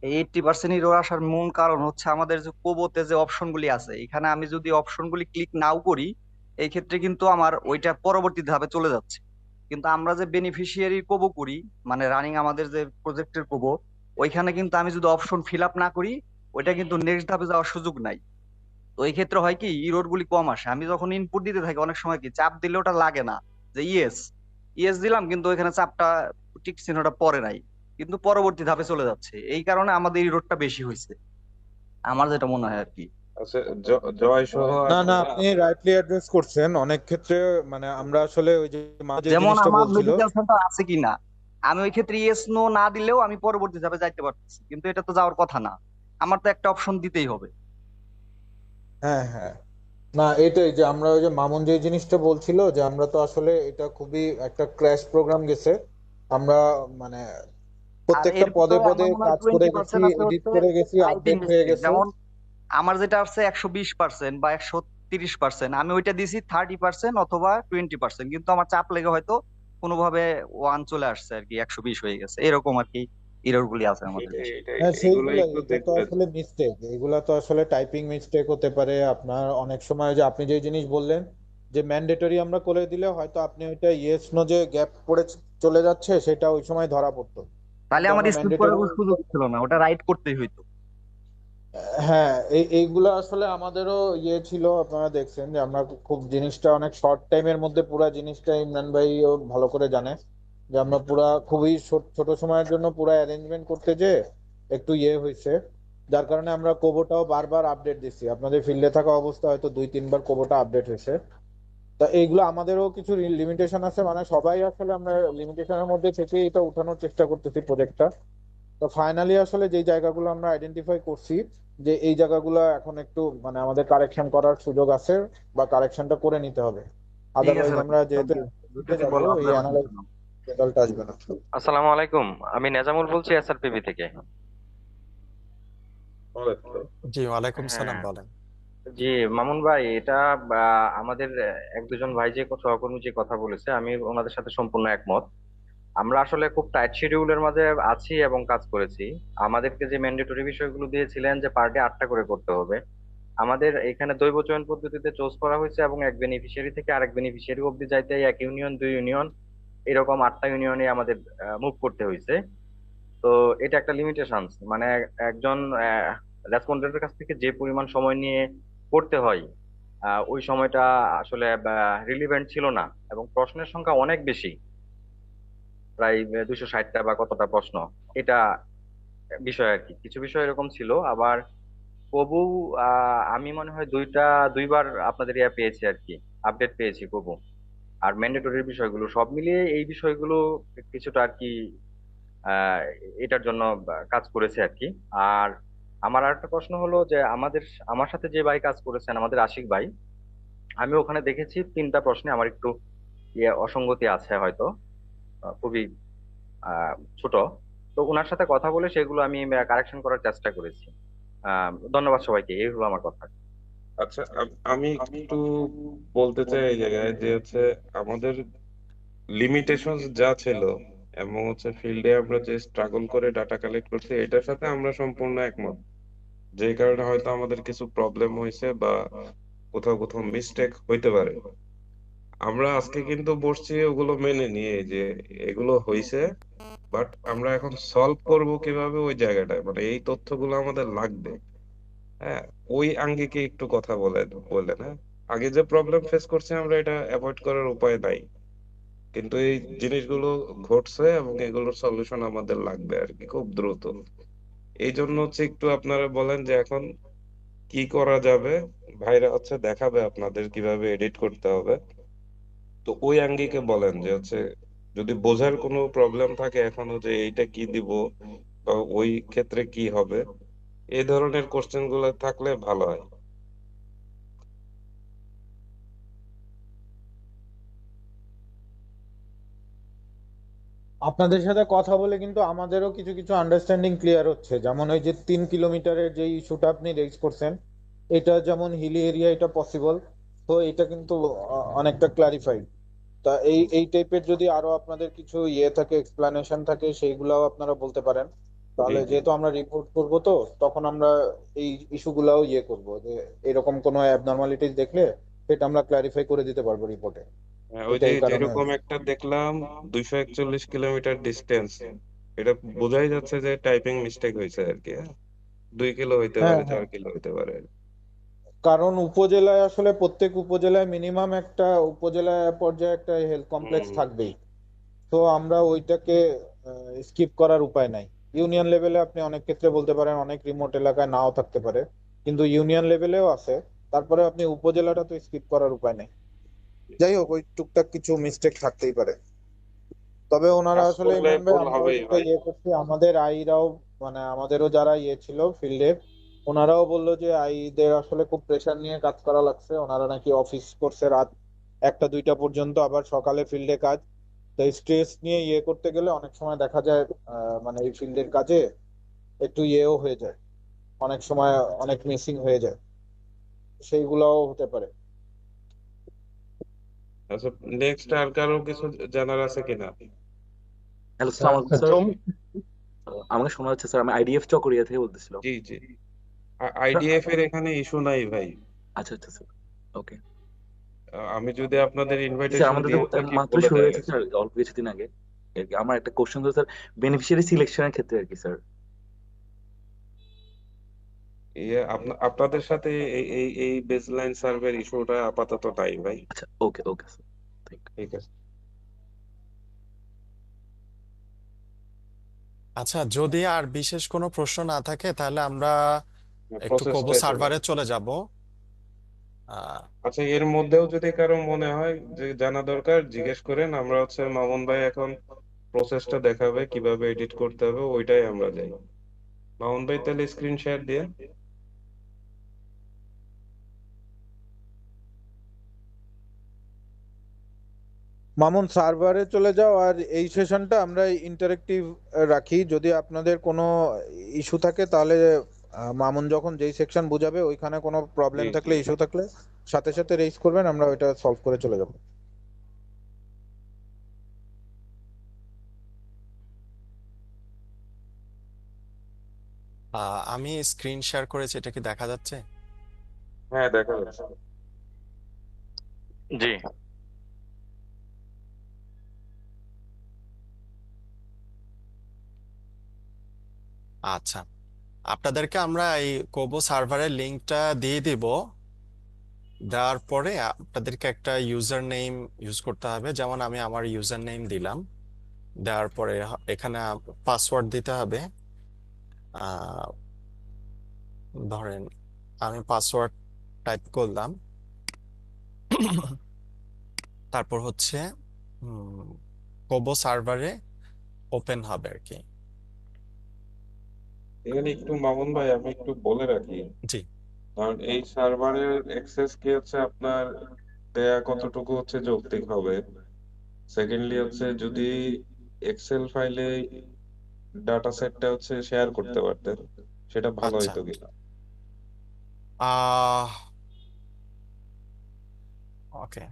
এই 80% ইরোর আসার মূল কারণ হচ্ছে আমাদের যে কোবোতে যে অপশন গুলি আছে, এখানে আমি যদি অপশন গুলি ক্লিক নাও করি, এই ক্ষেত্রে কিন্তু আমার ওইটা পরবর্তী ধাপে চলে যাচ্ছে। কিন্তু আমরা যে বেনিফিশিয়ারি কোবো করি, মানে রানিং আমাদের যে প্রজেক্টের কোবো, ওইখানে কিন্তু আমি যদি অপশন ফিল আপ না করি, ওইটা কিন্তু নেক্সট ধাপে যাওয়ার সুযোগ নাই। তো এই ক্ষেত্রে হয় কি, ইরোর গুলি কম আসে। আমি যখন ইনপুট দিতে থাকি অনেক সময় কি চাপ দিলে ওটা লাগে না, যে ইয়েস ইয়েস দিলাম কিন্তু ওইখানে চাপটা টিক চিহ্নটা পড়ে নাই, কিন্তু পরবর্তী ধাপে চলে যাচ্ছে। এই কারণে আমাদের ইরোরটা বেশি হয়েছে, আমার যেটা মনে হয় আর কি। আচ্ছা, জয় সহ না না, আপনি রাইটলি অ্যাড্রেস করছেন। অনেক ক্ষেত্রে মানে আমরা আসলে ওই যে মাঝে যেমন জিনিসটা আমার বলছিল। মেডিকেল সেন্টার আছে কিনা, আমি ওই ক্ষেত্রে ইয়েস নো না দিলেও আমি পরবর্তী ধাপে যাইতে পারতেছি, কিন্তু এটা তো যাওয়ার কথা না, আমার তো একটা অপশন দিতেই হবে। হ্যাঁ, হ্যাঁ, না এটাই যে আমরা ওই যে মামুন যে জিনিসটা বলছিল যে আমরা তো আসলে এটা খুবই একটা ক্র্যাশ প্রোগ্রাম গেছে। আমরা মানে আর প্রত্যেকটা এর পদে ভিতরে পদে আমার মনে হয় কাজ করে গেছি, 20% আছে এডিট হচ্ছে করে গেছি, টাইপিং আপডেট হয়ে মিস্টেক। গেছে। যেমন আমার যেটা আসছে 120% বা 130%, আমি ওইটা দিছি 30% অথবা 20%, কিন্তু আমার চাপ লেগে হয়তো কোনোভাবে 1 চলে আসছে আর কি, 120 হয়ে গেছে, এরকম আর কি এরর গুলি আছে আমাদের এটাই দেশে। এটাই হ্যাঁ, এগুলো সেইগুলাই, একটু এটা তো দেখবেন। আসলে মিস্টেক, এগুলা তো আসলে টাইপিং মিস্টেক হতে পারে আপনার অনেক সময়। যে আপনি যে জিনিস বললেন যে ম্যান্ডেটরি আমরা করে দিলে হয়তো আপনি ওইটা ইয়েস নো যে গ্যাপ পড়ে চলে যাচ্ছে সেটা ওই সময় ধরা পড়তো, তাহলে কিন্তু আমার আমরা স্কিপ করার ম্যান্ডেটরি। কোনো সুযোগ ছিল না, ওটা রাইট করতেই হইতো। হ্যাঁ, এইগুলো আসলে আমাদেরও ইয়ে ছিল। আপনারা দেখছেন যে আমরা খুব জিনিসটা অনেক শর্ট টাইমের মধ্যে পুরা জিনিসটা ইমরান ভাইও ভালো করে জানে যে আমরা পুরা খুবই ছোট সময়ের জন্য পুরা অ্যারেঞ্জমেন্ট করতে যে একটু ইয়ে হয়েছে, যার কারণে আমরা কোবোটাও বারবার আপডেট দিচ্ছি। আপনাদের ফিল্ডে থাকা অবস্থা হয়তো 2-3 বার কোবোটা আপডেট হয়েছে। তা এইগুলো আমাদেরও কিছু লিমিটেশন আছে, মানে সবাই আসলে আমরা লিমিটেশনের মধ্যে থেকে এটা উঠানোর চেষ্টা করতেছি প্রজেক্টটা। তো ফাইনালি আসলে যে জায়গাগুলো আমরা আইডেন্টিফাই করছি যে এই জায়গাগুলো এখন একটু মানে আমাদের কারেকশন করার সুযোগ আছে বা কারেকশনটা করে নিতে হবে, ঠিক আছে আদারওয়াইজ ভাই, আমরা থ্যাংক যেহেতু ইউ। দিতে যতটুকু যাবো বললাম এই আপনার অ্যানালাইজ জন্য। রেজাল্ট আসবে না। আসসালামু আলাইকুম, আমি নেজামুল বলছি এসআরপিবি থেকে। বলেন তো। জি, ওয়ালাইকুম সালাম, হ্যাঁ, বলেন। জি মামুন ভাই, এটা আমাদের এক দুজন ভাই যে সহকর্মী যে কথা বলেছে, আমি ওনাদের সাথে সম্পূর্ণ একমত। আমরা আসলে খুব টাইট শিডিউলের মাঝে আছি এবং কাজ করেছি। আমাদেরকে যে ম্যান্ডেটরি বিষয়গুলো দিয়েছিলেন যে পার ডে 8টা করে করতে হবে, আমাদের এখানে দৈব চয়ন পদ্ধতিতে চুজ করা হয়েছে এবং এক বেনিফিশিয়ারি থেকে আরেক বেনিফিশিয়ারি অব্দি যাইতে এক ইউনিয়ন, দুই ইউনিয়ন, এরকম 8টা ইউনিয়নে আমাদের মুভ করতে হয়েছে। তো এটা একটা লিমিটেশন, মানে একজন রেসপন্ডেন্টের কাছ থেকে যে পরিমাণ সময় নিয়ে করতে হয়, ওই সময়টা আসলে রিলিভেন্ট ছিল না, এবং প্রশ্নের সংখ্যা অনেক বেশি, প্রায় 260টা বা কতটা প্রশ্ন। এটা বিষয় আর কি, কিছু বিষয় এরকম ছিল। আবার কবু আমি মনে হয় দুইবার আপনাদের ইয়া পেয়েছি আর কি, আপডেট পেয়েছি কবু। আর ম্যান্ডেটরির বিষয়গুলো সব মিলিয়ে এই বিষয়গুলো কিছুটা আর কি আহ এটার জন্য কাজ করেছে আর কি। আর আমার আরেকটা প্রশ্ন হলো যে আমার সাথে যে ভাই কাজ করেছেন, আমাদের আশিক ভাই, আমি ওখানে দেখেছি 3টা প্রশ্নে আমার একটু ইয়ে অসঙ্গতি আছে হয়তো, খুবই আহ ছোট। তো ওনার সাথে কথা বলে সেগুলো আমি কারেকশন করার চেষ্টা করেছি। ধন্যবাদ সবাইকে, এই হলো আমার কথা। আচ্ছা, আমি একটু বলতে চাই এই জায়গায় যে হচ্ছে আমাদের লিমিটেশন যা ছিল এবং হচ্ছে ফিল্ডে আমরা যে স্ট্রাগল করে ডাটা কালেক্ট করছি এটার সাথে আমরা সম্পূর্ণ একমত। যে কারণে হয়তো আমাদের কিছু প্রবলেম হয়েছে বা কোথাও কোথাও মিস্টেক হইতে পারে। আমরা আজকে কিন্তু বসছি ওগুলো মেনে নিয়ে যে এগুলো হয়েছে, বাট আমরা এখন সলভ করব কিভাবে ওই জায়গাটায়, মানে এই তথ্যগুলো আমাদের লাগবে। হ্যাঁ, ওই আঙ্গিকে একটু কথা বলেন। হ্যাঁ, আগে যে প্রবলেম ফেস করছি আমরা এটা অ্যাভয়েড করার উপায় নাই, কিন্তু এই জিনিসগুলো ঘটছে এবং এগুলোর সলিউশন আমাদের লাগবে আর কি খুব দ্রুত। এই জন্য হচ্ছে একটু আপনারা বলেন যে এখন কি করা যাবে। ভাইরা হচ্ছে দেখাবে আপনাদের কিভাবে এডিট করতে হবে। তো ওই আঙ্গিকে বলেন যে হচ্ছে যদি বোঝার কোনো প্রবলেম থাকে এখনো যে এইটা কি দিব বা ওই ক্ষেত্রে কি হবে, এই ধরনের কোশ্চেন গুলো থাকলে ভালো হয়। আপনাদের সাথে কথা বলে কিন্তু আমাদেরও কিছু কিছু আন্ডারস্ট্যান্ডিং ক্লিয়ার হচ্ছে। যেমন ওই যে 3 কিলোমিটারের যে ইস্যুটা আপনি রেজ করছেন, এটা যেমন হিলি এরিয়া এটা পসিবল, তো এটা কিন্তু অনেকটা ক্লারিফাইড। তা এই টাইপের যদি আরো আপনাদের কিছু ইয়ে থাকে, এক্সপ্লানেশন থাকে, সেইগুলাও আপনারা বলতে পারেন। জি তাহলে জি। যেহেতু আমরা রিপোর্ট করব, তো তখন আমরা এই ইস্যুগুলাও ইয়ে করব যে এরকম কোনো অ্যাবনর্মালিটিস দেখলে সেটা আমরা ক্লারিফাই করে দিতে পারবো রিপোর্টে। হ্যাঁ, ওই এটা যে এই কারণে যেরকম হয়েছে। একটা দেখলাম 241 কিলোমিটার ডিস্টেন্স, এটা বোঝাই যাচ্ছে যে টাইপিং মিস্টেক হয়েছে আর কি। হ্যাঁ, 2 কিলো হইতে হ্যাঁ, পারে, হ্যাঁ, 4 কিলো হইতে পারে। কারণ উপজেলায় আসলে প্রত্যেক উপজেলায় মিনিমাম একটা উপজেলা পর্যায়ে একটা হেলথ কমপ্লেক্স হম। থাকবেই। তো আমরা ওইটাকে স্কিপ করার উপায় নাই। ইউনিয়ন লেভেলে আপনি অনেক ক্ষেত্রে বলতে পারেন অনেক রিমোট এলাকায় নাও থাকতে পারে, কিন্তু ইউনিয়ন লেভেলেও আছে। তারপরে আপনি উপজেলাটা তো স্কিপ করার উপায় নেই। যাই হোক, ওই টুকটাক কিছু মিস্টেক থাকতেই পারে। তবে ওনারা কাজ আসলে করলে ইমরান ভাই, ভুল আমরাও হবেই যেটা ভাই। ইয়ে করছি, আমাদের আইরাও মানে আমাদেরও যারা ইয়ে ছিল ফিল্ডে, ওনারাও বললো যে আইদের আসলে খুব প্রেশার নিয়ে কাজ করা লাগছে, ওনারা নাকি অফিস করছে রাত 1টা 2টা পর্যন্ত, আবার সকালে ফিল্ডে কাজ। তো স্ট্রেস নিয়ে ইয়ে করতে গেলে অনেক সময় দেখা যায় মানে এই ফিল্ডের কাজে একটু ইয়েও হয়ে যায়, অনেক সময় অনেক মিসিং হয়ে যায়, সেইগুলাও হতে পারে। আচ্ছা, নেক্সট আর কারো কিছু জানার আছে কিনা? হ্যালো, সালাম আলাইকুম স্যার। জম আমাকে শোনা যাচ্ছে স্যার? আমি আইডিএফ চকরিয়া থেকে বলতেছিলাম। জি জি, স্যার, আইডিএফ এর এখানে ইস্যু নাই ভাই। আচ্ছা আচ্ছা স্যার, ওকে। আমি যদি আপনাদের জি স্যার, ইনভাইটেশন আমাদের তো দিয়ে থাকি মাত্র বলে শুরু দেয়া হয়েছে গেছে। স্যার, অল্প কিছুদিন আগে। আর কি আমার একটা কোশ্চেন ছিল স্যার, বেনিফিশিয়ারি সিলেকশনের ক্ষেত্রে আর কি স্যার। আপনাদের সাথে এই বেসলাইন সার্ভের ইস্যুটা আপাতত নাই ভাই। আচ্ছা, ওকে ওকে স্যার, থ্যাংক ঠিক আছে। আচ্ছা, যদি আর বিশেষ কোনো প্রশ্ন না থাকে তাহলে আমরা একটু কোবো প্রসেসটাই চলে সার্ভারে যাবে। চলে যাব। আহ, আচ্ছা, এর মধ্যেও যদি কারো মনে হয় যে জানা দরকার জিজ্ঞেস করেন। আমরা মামুন ভাই এখন প্রসেসটা দেখাবে কিভাবে এডিট করতে হবে, ওইটাই আমরা যাই। মামুন ভাই তাহলে স্ক্রিন শেয়ার দিয়ে। মামুন, সার্ভারে চলে যাও, আর এই সেশনটা আমরা ইন্টারেক্টিভ রাখি। যদি আপনাদের কোনো ইস্যু থাকে তাহলে মামুন যখন যেই সেকশন বুঝাবে ওইখানে কোনো প্রবলেম জি জি। থাকলে, ইস্যু থাকলে সাথে সাথে রেজ করবেন, আমরা ওইটা সলভ করে চলে যাব। আমি স্ক্রিন শেয়ার করেছি, এটা কি দেখা যাচ্ছে? হ্যাঁ, দেখা যাচ্ছে। জি। আচ্ছা, আপনাদেরকে আমরা এই কোবো সার্ভারের লিংকটা দিয়ে দিব। দেওয়ার পরে আপনাদেরকে একটা ইউজার নেম ইউজ করতে হবে, যেমন আমি আমার ইউজার নেম দিলাম। দেওয়ার পরে এখানে পাসওয়ার্ড দিতে হবে। আহ, ধরেন আমি পাসওয়ার্ড টাইপ করলাম। তারপর হচ্ছে কোবো সার্ভারে ওপেন হবে আর কি। এখানে একটু মামুন ভাই আমি একটু বলে রাখি, জি। কারণ এই সার্ভারের অ্যাক্সেস কি আপনার দেয়া কতটুকু যৌক্তিক হবে। সেকেন্ডলি যদি এক্সেল ফাইলে ডাটা সেটটা শেয়ার করতে পারতেন, সেটা ভালো আচ্ছা, হইতো কিনা। আহ ওকে,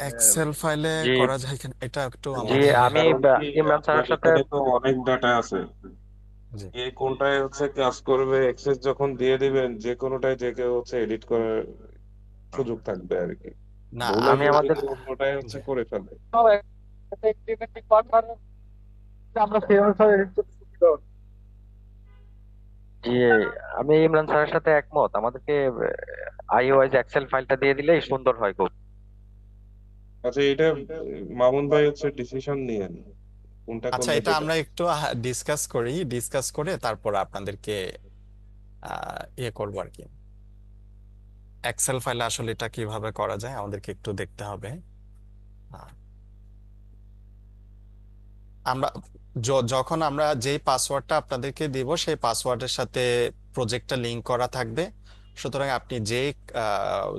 এক্সেল ফাইলে জি। করা যায় কিনা এটা একটু জি, আমাকে আমি কারণ কি ইমরান আপনার স্যারের সাথে এখানে তো অনেক ডাটা আছে, জি। কে কোনটায় কাজ করবে অ্যাক্সেস যখন দিয়ে দিবেন, যে কোনোটায় যে কেউ এডিট করার সুযোগ থাকবে আর কি। না ভুলে আমি কেউ আমাদের যদি অন্যটায় জি। করে ফেলে। জি, আমি ইমরান স্যারের সাথে একমত। আমাদেরকে আইওয়াইজ এক্সেল ফাইলটা দিয়ে দিলেই সুন্দর হয় খুব। আচ্ছা, এটা মামুন ভাই ডিসিশন নিয়েন কোনটা আচ্ছা, করলে এটা বেটার। আমরা একটু ডিসকাস করি, ডিসকাস করে তারপর আপনাদেরকে ইয়ে করবো আর কি। এক্সেল ফাইলে আসলে এটা কিভাবে করা যায় আমাদেরকে একটু দেখতে হবে। আহ, আমরা যখন আমরা যেই পাসওয়ার্ডটা আপনাদেরকে দিব সেই পাসওয়ার্ডের সাথে প্রজেক্টটা লিংক করা থাকবে। সুতরাং আপনি যে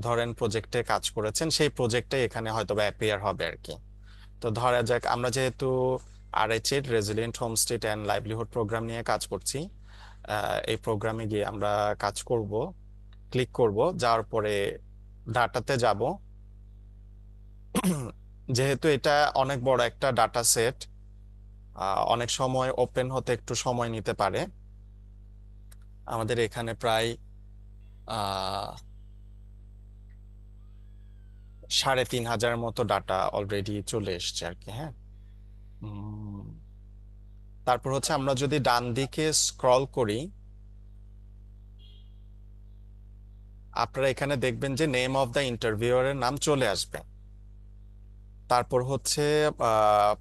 ধরেন প্রজেক্টে কাজ করেছেন সেই প্রজেক্টে এখানে হয়তো বা অ্যাপিয়ার হবে আর কি। তো ধরা যাক আমরা যেহেতু আরএইচ এর resilient homestead and livelihood program নিয়ে কাজ করছি, এই প্রোগ্রামে গিয়ে আমরা কাজ করব। ক্লিক করব, যাওয়ার পরে ডাটাতে যাব। যেহেতু এটা অনেক বড় একটা ডাটা সেট, অনেক সময় ওপেন হতে একটু সময় নিতে পারে। আমাদের এখানে প্রায় 3500 মতো ডাটা অলরেডি চলে এসছে আর কি। হ্যাঁ, উম, তারপর আমরা যদি ডান দিকে স্ক্রল করি, আপনারা এখানে দেখবেন যে নেম অফ দ্য ইন্টারভিউয়ারের নাম চলে আসবে। তারপর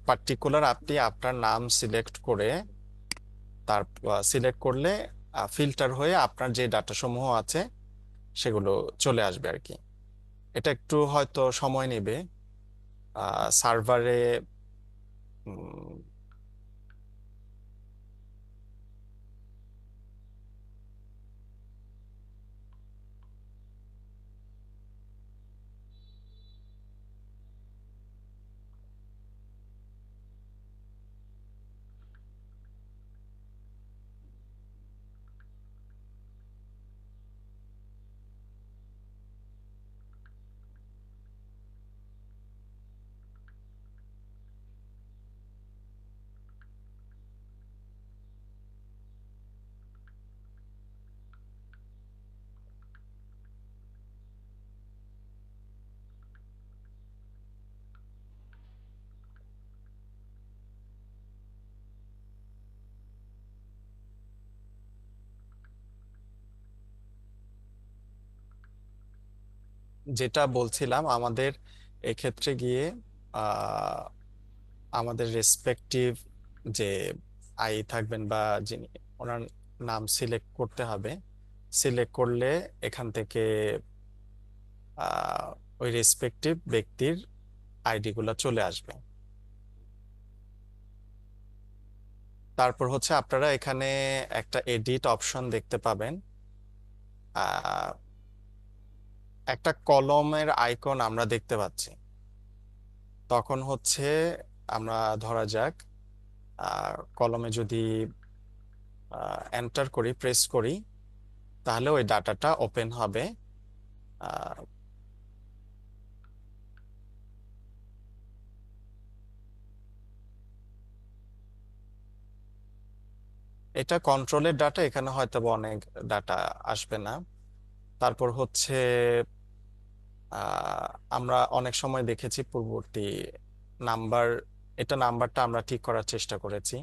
পার্টিকুলার আপনি আপনার নাম সিলেক্ট করে তার সিলেক্ট করলে ফিল্টার হয়ে আপনার যে ডাটা সমূহ আছে সেগুলো চলে আসবে আর কি। এটা একটু হয়তো সময় নেবে সার্ভারে। যেটা বলছিলাম আমাদের এক্ষেত্রে গিয়ে আহ, আমাদের রেসপেক্টিভ যে আই থাকবেন বা যিনি ওনার নাম সিলেক্ট করতে হবে। সিলেক্ট করলে এখান থেকে আহ, ওই রেসপেক্টিভ ব্যক্তির আইডি গুলা চলে আসবে। তারপর হচ্ছে আপনারা এখানে একটা এডিট অপশন দেখতে পাবেন। আহ, একটা কলমের আইকন আমরা দেখতে পাচ্ছি। তখন হচ্ছে আমরা ধরা যাক কলমে যদি এন্টার করি, প্রেস করি, তাহলে ওই ডাটাটা ওপেন হবে। আহ, এটা কন্ট্রোলের ডাটা, এখানে হয়তো বা অনেক ডাটা আসবে না। তারপর হচ্ছে আহ, আমরা অনেক সময় দেখেছি পূর্ববর্তী নাম্বার, এটা নাম্বারটা আমরা ঠিক করার চেষ্টা করেছি।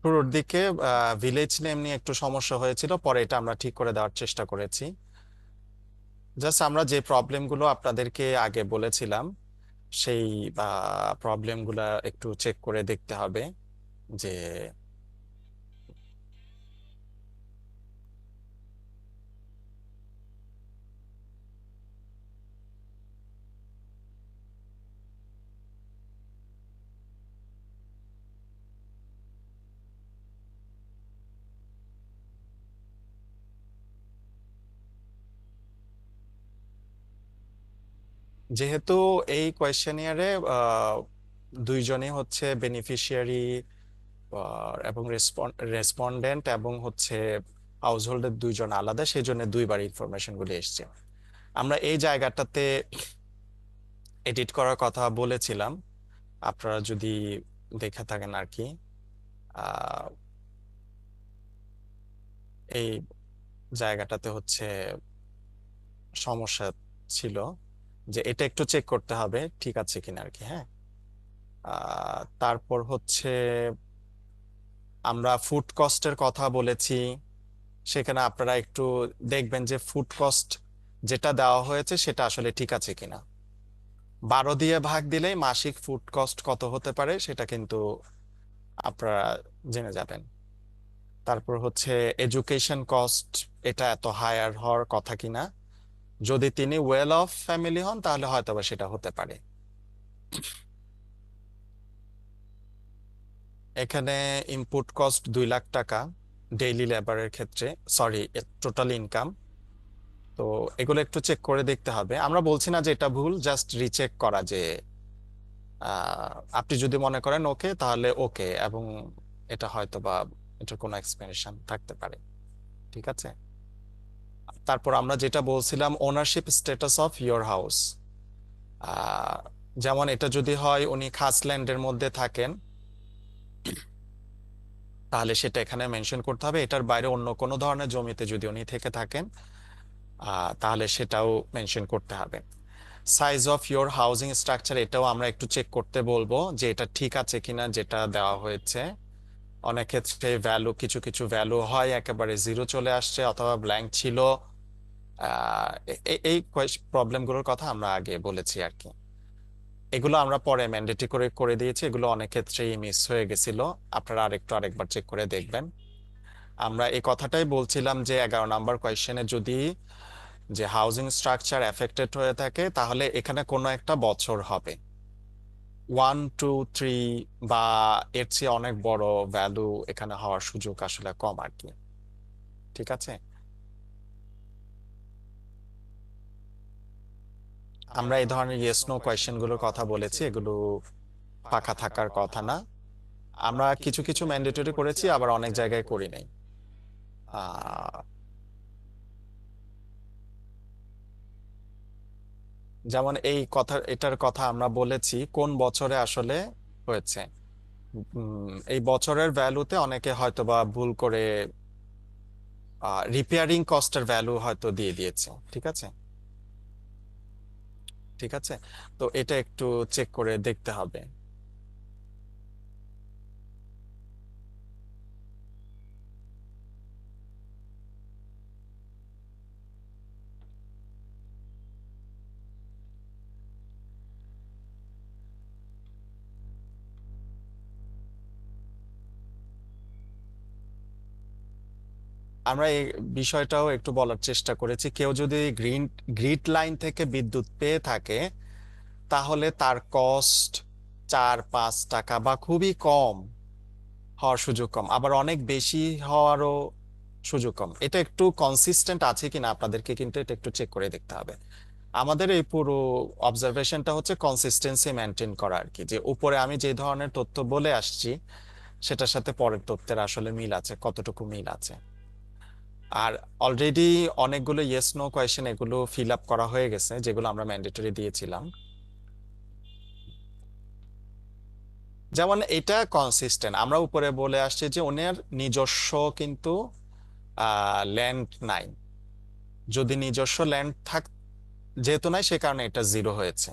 শুরুর দিকে ভিলেজ নেম নিয়ে একটু সমস্যা হয়েছিল, পরে এটা আমরা ঠিক করে দেওয়ার চেষ্টা করেছি। জাস্ট আমরা যে প্রবলেমগুলো আপনাদেরকে আগে বলেছিলাম সেই প্রবলেমগুলা একটু চেক করে দেখতে হবে যে যেহেতু এই কোয়েশ্চেনিয়ারে দুইজনই হচ্ছে বেনিফিশিয়ারি এবং রেসপন্ডেন্ট এবং হচ্ছে হাউস হোল্ডের দুইজন আলাদা, সেই জন্য দুইবার ইনফরমেশন গুলো এসছে। আমরা এই জায়গাটাতে এডিট করার কথা বলেছিলাম, আপনারা যদি দেখে থাকেন আর কি। আহ, এই জায়গাটাতে হচ্ছে সমস্যা ছিল, যে এটা একটু চেক করতে হবে ঠিক আছে কিনা আর কি। হ্যাঁ, তারপর হচ্ছে আমরা ফুড কস্টের কথা বলেছি। সেখানে আপনারা একটু দেখবেন যে ফুড কস্ট যেটা দেওয়া হয়েছে সেটা আসলে ঠিক আছে কিনা। 12 দিয়ে ভাগ দিলেই মাসিক ফুড কস্ট কত হতে পারে সেটা কিন্তু আপনারা জেনে যাবেন। তারপর হচ্ছে এডুকেশন কস্ট, এটা এত হায়ার হওয়ার কথা কিনা। যদি তিনি ওয়েল অফ ফ্যামিলি হন তাহলে হয়তোবা সেটা হতে পারে। এখানে ইনপুট কস্ট 2 লাখ টাকা ডেইলি লেবারের ক্ষেত্রে, সরি টোটাল ইনকাম। তো এগুলো একটু চেক করে দেখতে হবে। আমরা বলছি না যে এটা ভুল, জাস্ট রিচেক করা যে আপনি যদি মনে করেন ওকে তাহলে ওকে, এবং এটা হয়তো বা এটার কোনো এক্সপ্লেনেশন থাকতে পারে। ঠিক আছে। তারপর আমরা যেটা বলছিলাম ownership status of your house, যেমন এটা যদি হয় উনি খাস ল্যান্ডের মধ্যে থাকেন তাহলে সেটা এখানে মেনশন করতে হবে। এটার বাইরে অন্য কোনো ধরনের জমিতে যদি উনি থেকে থাকেন তাহলে সেটাও মেনশন করতে হবে। Size of your housing structure, এটাও আমরা একটু চেক করতে বলবো যে এটা ঠিক আছে কিনা যেটা দেওয়া হয়েছে। অনেক ক্ষেত্রে ভ্যালু, কিছু কিছু ভ্যালু হয় একেবারে জিরো চলে আসছে অথবা ব্ল্যাঙ্ক ছিল। এই প্রবলেমগুলোর কথা আমরা আগে বলেছি আর কি। এগুলো আমরা পরে ম্যান্ডেটরি করে করে দিয়েছি, এগুলো অনেক ক্ষেত্রেই মিস হয়ে গেছিল। আপনারা আরেকবার চেক করে দেখবেন। আমরা এই কথাটাই বলছিলাম যে 11 নাম্বার কোয়েশ্চেনে যদি যে হাউজিং স্ট্রাকচার এফেক্টেড হয়ে থাকে তাহলে এখানে কোনো একটা বছর হবে 1, 2, 3 বা এর চেয়ে অনেক বড় ভ্যালু এখানে হওয়ার সুযোগ আসলে কম আর কি। ঠিক আছে। আমরা এই ধরনের ইয়েস নো কোয়েশ্চেন গুলোর কথা বলেছি, এগুলো ফাঁকা থাকার কথা না। আমরা কিছু কিছু ম্যান্ডেটরি করেছি, আবার অনেক জায়গায় করি নাই। আহ, যেমন এটার কথা আমরা বলেছি কোন বছরে আসলে হয়েছে। এই বছরের ভ্যালুতে অনেকে হয়তোবা ভুল করে রিপেয়ারিং কস্টের ভ্যালু হয়তো দিয়ে দিয়েছে। ঠিক আছে, ঠিক আছে। তো এটা একটু চেক করে দেখতে হবে। আমরা এই বিষয়টাও একটু বলার চেষ্টা করেছি, কেউ যদি গ্রিড লাইন থেকে বিদ্যুৎ পেয়ে থাকে তাহলে তার কস্ট 4-5 টাকা বা খুবই কম হওয়ার সুযোগ কম, আবার অনেক বেশি হওয়ারও সুযোগ কম। এটা একটু কনসিস্টেন্ট আছে কিনা আপনাদেরকে কিন্তু এটা একটু চেক করে দেখতে হবে। আমাদের এই পুরো অবজারভেশনটা হচ্ছে কনসিস্টেন্সি মেনটেন করা আর কি, যে উপরে আমি যে ধরনের তথ্য বলে আসছি সেটার সাথে পরের তথ্যের আসলে মিল আছে, কতটুকু মিল আছে। আর অলরেডি অনেকগুলো ইয়েস নো কোয়েশ্চেন এগুলো ফিল আপ করা হয়ে গেছে যেগুলো আমরা ম্যান্ডেটরি দিয়েছিলাম। যেমন এটা কনসিস্টেন্ট, আমরা উপরে বলে আসছি যে ওনার নিজস্ব কিন্তু ল্যান্ড নাই। যদি নিজস্ব ল্যান্ড যেহেতু নাই সে কারণে এটা 0 হয়েছে।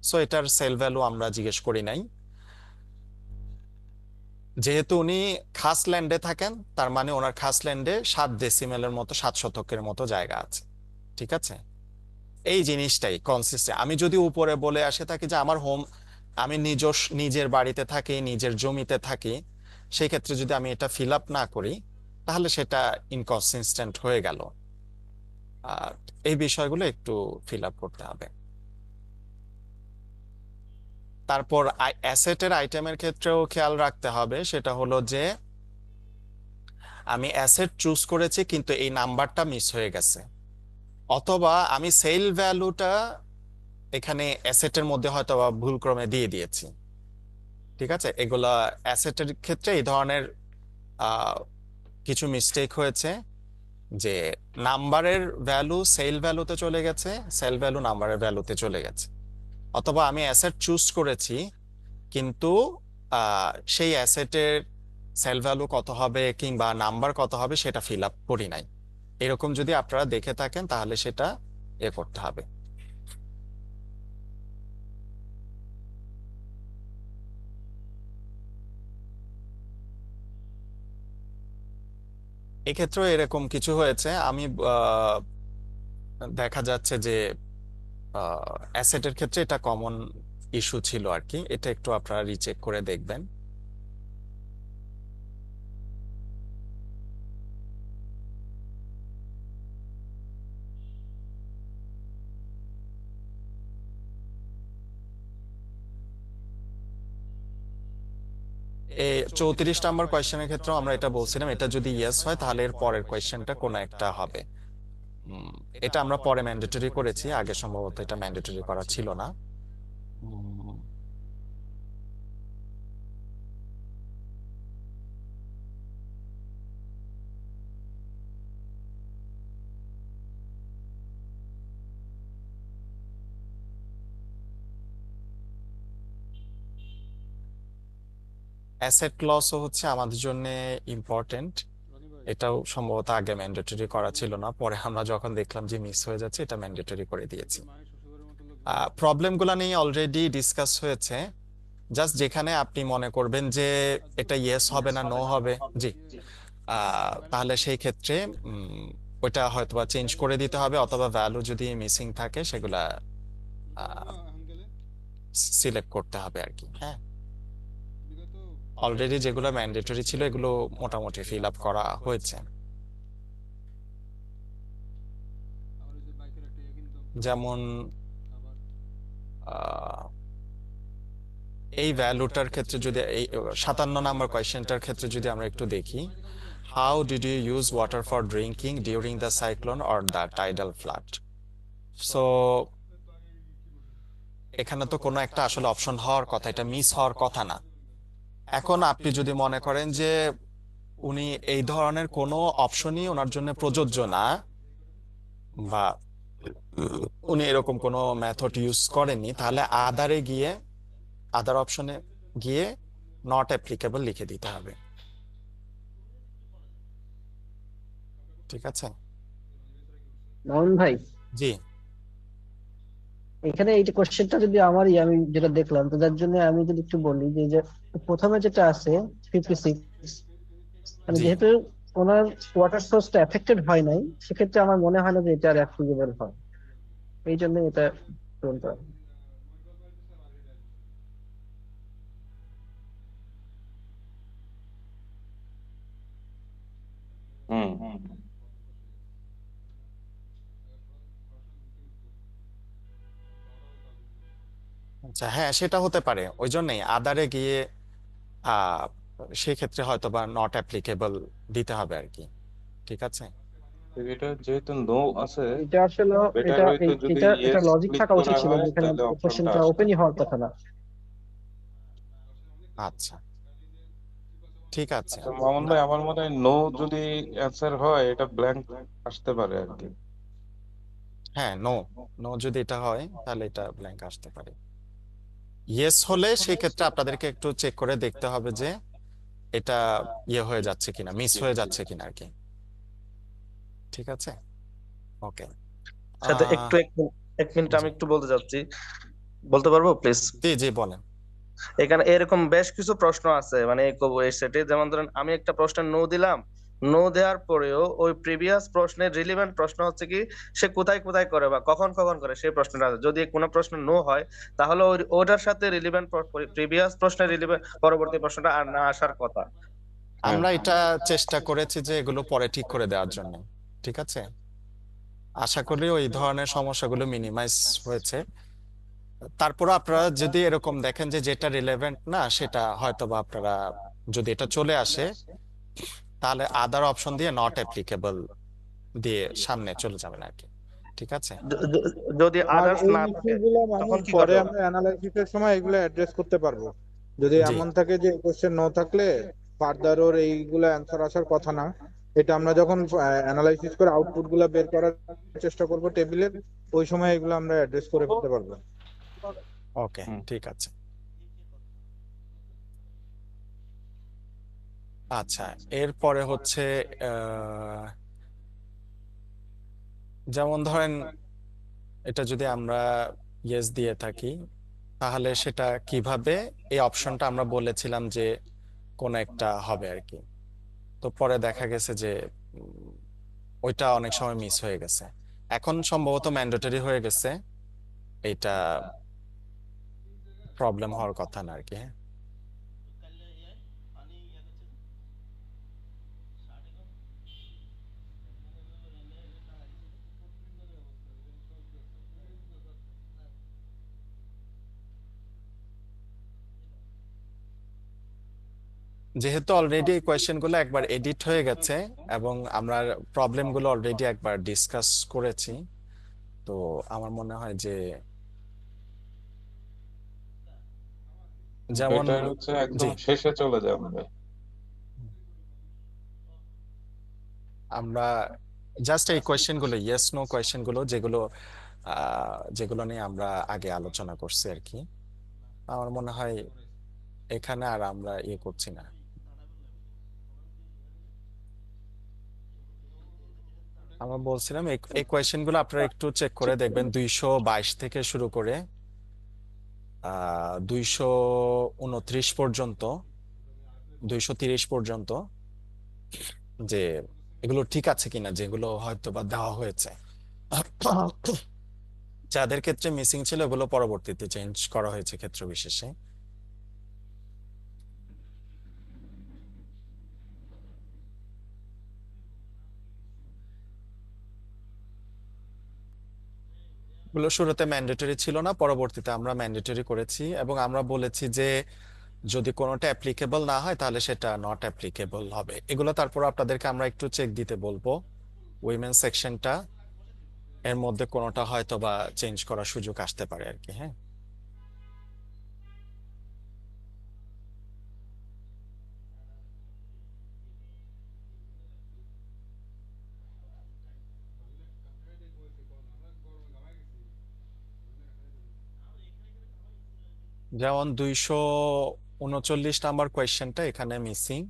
সো এটার সেল ভ্যালু আমরা জিজ্ঞেস করি নাই। যেহেতু উনি খাস ল্যান্ডে থাকেন তার মানে ওনার খাস ল্যান্ডে 7 ডেসিমেলের মতো 7 শতকের মতো জায়গা আছে। ঠিক আছে, এই জিনিসটাই কনসিস্টেন্ট। আমি যদি উপরে বলে আসে থাকি যে আমি নিজের বাড়িতে থাকি, নিজের জমিতে থাকি, সেই ক্ষেত্রে যদি আমি এটা ফিল আপ না করি তাহলে সেটা ইনকনসিস্টেন্ট হয়ে গেল। আর এই বিষয়গুলো একটু ফিল আপ করতে হবে। তারপর অ্যাসেটের আইটেমের ক্ষেত্রেও খেয়াল রাখতে হবে, সেটা হলো যে আমি অ্যাসেট চুজ করেছি কিন্তু এই নাম্বারটা মিস হয়ে গেছে, অথবা আমি সেল ভ্যালুটা এখানে অ্যাসেটের মধ্যে হয়তো বা ভুলক্রমে দিয়ে দিয়েছি। ঠিক আছে, এগুলা অ্যাসেটের ক্ষেত্রে এই ধরনের কিছু মিস্টেক হয়েছে, যে নাম্বারের ভ্যালু সেল ভ্যালুতে চলে গেছে, সেল ভ্যালু নাম্বারের ভ্যালুতে চলে গেছে, অথবা আমি অ্যাসেট চুজ করেছি কিন্তু সেই অ্যাসেটের সেল ভ্যালু কত হবে কিংবা নাম্বার কত হবে সেটা ফিল আপ করি নাই। এরকম যদি আপনারা দেখে থাকেন তাহলে সেটা করতে হবে। এক্ষেত্রেও এরকম কিছু হয়েছে। আমি দেখা যাচ্ছে যে অ্যাসেটের ক্ষেত্রে এটা কমন ইস্যু ছিল আর কি, এটা একটু আপনারা রিচেক করে দেখবেন। এই 34 নম্বর কোয়েশ্চেনের ক্ষেত্রে আমরা এটা বলছিলাম, এটা যদি ইয়েস হয় তাহলে এর পরের কোয়েশ্চেনটা কোনো একটা হবে। এটা আমরা পরে ম্যান্ডেটরি করেছি, আগে সম্ভবত এটা ম্যান্ডেটরি করা ছিল না। অ্যাসেট লসও হচ্ছে আমাদের জন্য ইম্পর্টেন্ট, এটাও সম্ভবত আগে ম্যান্ডেটরি করা ছিল না, পরে আমরা যখন দেখলাম যে মিস হয়ে যাচ্ছে এটা ম্যান্ডেটরি করে দিয়েছি। প্রবলেমগুলো নিয়ে অলরেডি ডিসকাস হয়েছে, জাস্ট যেখানে আপনি মনে করবেন যে এটা ইয়েস হবে না নো হবে, জি, তাহলে সেই ক্ষেত্রে ওইটা হয়তোবা চেঞ্জ করে দিতে হবে, অথবা ভ্যালু যদি মিসিং থাকে সেগুলা সিলেক্ট করতে হবে আর কি। হ্যাঁ, অলরেডি যেগুলো ম্যান্ডেটরি ছিল এগুলো মোটামুটি ফিল আপ করা হয়েছে। যেমন এই ভ্যালুটার ক্ষেত্রে যদি এই 57 নম্বর কোয়েশ্চেনটার ক্ষেত্রে যদি আমরা একটু দেখি, how did you use water for drinking during the cyclone or the tidal flood? So এখানে তো কোনো একটা আসলে অপশন হওয়ার কথা, এটা মিস হওয়ার কথা না। এখন আপনি যদি মনে করেন যে উনি এই ধরনের কোনো অপশনই ওনার জন্য প্রযোজ্য না, বা উনি এরকম কোনো মেথড ইউজ করেননি, তাহলে আদার অপশনে গিয়ে নট অ্যাপ্লিকেবল লিখে দিতে হবে। ঠিক আছে মামুন ভাই, জি, এখানে এই কোশ্চেনটা যদি আমি যেটা দেখলাম, তো যার জন্য আমি যদি একটু বলি যে প্রথমে যেটা আছে 56, মানে জি, যেহেতু ওনার ওয়াটার সোর্সটা এফেক্টেড হয় নাই, সেক্ষেত্রে আমার মনে হয় না যে এটা অ্যাপ্লিকেবল হয়, এই জন্য এটা তুলতে হবে। হুম আচ্ছা, হ্যাঁ সেটা হতে পারে, ওই জন্যই আদারে গিয়ে আহ সেই ক্ষেত্রে হয়তো বা নট অ্যাপ্লিকেবল দিতে হবে আর কি। ঠিক আছে। এটা যেহেতু নো আছে, এটা আসলে বেটার এটা হইতো যদি এটা ইয়েস লজিক ক্লিক থাকা উচিত করা ছিল, হয় যেখানে তাহলে অপশনটা কোশ্চেনটা আসতো। ওপেনই হওয়ার কথা না। আচ্ছা, ঠিক আছে। আচ্ছা মামুন না, ভাই, আমার মনে হয় নো যদি অ্যান্সার হয় এটা ব্ল্যাঙ্ক আসতে পারে আর কি। হ্যাঁ নো, নো যদি এটা হয় তাহলে এটা ব্ল্যাঙ্ক আসতে পারে। ইয়েস হলে সেই ক্ষেত্রে আপনাদেরকে একটু চেক করে দেখতে হবে যে এটা ইয়ে হয়ে যাচ্ছে কিনা, মিস হয়ে যাচ্ছে কিনা আর কি। ঠিক আছে, ওকে। সাথে আহ একটু এক মিনিট জি আমি একটু বলতে চাচ্ছি, বলতে পারবো প্লিজ? জি জি বলেন। এখানে এরকম বেশ কিছু প্রশ্ন আছে, মানে এই সেটে, যেমন ধরেন আমি একটা প্রশ্ন নো দিলাম, নো দেওয়ার পরেও ওই প্রিভিয়াস প্রশ্নের রিলেভেন্ট প্রশ্ন হচ্ছে কি সে কোথায় কোথায় করে বা কখন কখন করে সেই প্রশ্নটা আছে। যদি কোনো প্রশ্ন নো হয় তাহলে ওটার সাথে রিলেভেন্ট প্রিভিয়াস প্রশ্নের রিলেভেন্ট পরবর্তী প্রশ্নটা আর না আসার কথা। হ্যাঁ আমরা এটা চেষ্টা করেছি যে এগুলো পরে ঠিক করে দেওয়ার জন্য। ঠিক আছে, আশা করি ওই ধরনের সমস্যাগুলো মিনিমাইজ হয়েছে। তারপর আপনারা যদি এরকম দেখেন যে যেটা রিলেভেন্ট না, সেটা হয়তো বা আপনারা যদি এটা চলে আসে তাহলে আদার অপশন দিয়ে নট অ্যাপ্লিকেবল দিয়ে সামনে চলে যাবেন আর কি। ঠিক আছে। যদি আর আদার্স এই না থাকে ইস্যুগুলো তখন মামুন কি পরে করবে ওরা? আমরা অ্যানালাইসিসের সময় এগুলো অ্যাড্রেস করতে পারবো। যদি জি এমন থাকে যে কোশ্চেন নো থাকলে ফার্দার ওর এইগুলো অ্যান্সার আসার কথা না, এটা আমরা যখন অ্যানালাইসিস করে আউটপুট গুলা বের করার চেষ্টা করব টেবিলের, ওই সময় এগুলো আমরা অ্যাড্রেস করে ফেলতে পারবো। ওকে, হুম। ঠিক আছে। আচ্ছা, এরপরে হচ্ছে আহ, যেমন ধরেন এটা যদি আমরা ইয়েস দিয়ে থাকি তাহলে সেটা কিভাবে, এই অপশনটা আমরা বলেছিলাম যে কোন একটা হবে আর কি। তো পরে দেখা গেছে যে উম, ওইটা অনেক সময় মিস হয়ে গেছে। এখন সম্ভবত ম্যান্ডেটরি হয়ে গেছে, এটা প্রবলেম হওয়ার কথা না আর কি। হ্যাঁ, যেহেতু অলরেডি এই কোয়েশ্চেনগুলো একবার এডিট হয়ে গেছে এবং আমরা প্রবলেমগুলো অলরেডি একবার ডিসকাস করেছি, তো আমার মনে হয় যে যেমন বেটার হচ্ছে জি একদম শেষে চলে যাবে। আমরা জাস্ট এই কোয়েশ্চেনগুলো, ইয়েস নো কোয়েশ্চেনগুলো যেগুলো যেগুলো নিয়ে আমরা আগে আলোচনা করছি আর কি, আমার মনে হয় এখানে আর আমরা ইয়ে করছি না। আমরা বলছিলাম এই কোয়েশ্চেনগুলো আপনারা একটু চেক করে দেখবেন, 222 থেকে শুরু করে 229 পর্যন্ত, 230 পর্যন্ত, যে এগুলো ঠিক আছে কিনা যেগুলো হয়তো বা দেওয়া হয়েছে। যাদের ক্ষেত্রে মিসিং ছিল এগুলো পরবর্তীতে চেঞ্জ করা হয়েছে ক্ষেত্র বিশেষে। এগুলো শুরুতে ম্যান্ডেটরি ছিল না, পরবর্তীতে আমরা ম্যান্ডেটরি করেছি এবং আমরা বলেছি যে যদি কোনোটা অ্যাপ্লিকেবল না হয় তাহলে সেটা নট অ্যাপ্লিকেবল হবে। এগুলো তারপর আপনাদেরকে আমরা একটু চেক দিতে বলবো, উইমেন সেকশনটা এর মধ্যে কোনোটা হয়তো বা চেঞ্জ করার সুযোগ আসতে পারে আর কি। হ্যাঁ, যেমন 239 নাম্বার কোয়েশ্চেনটা এখানে মিসিং,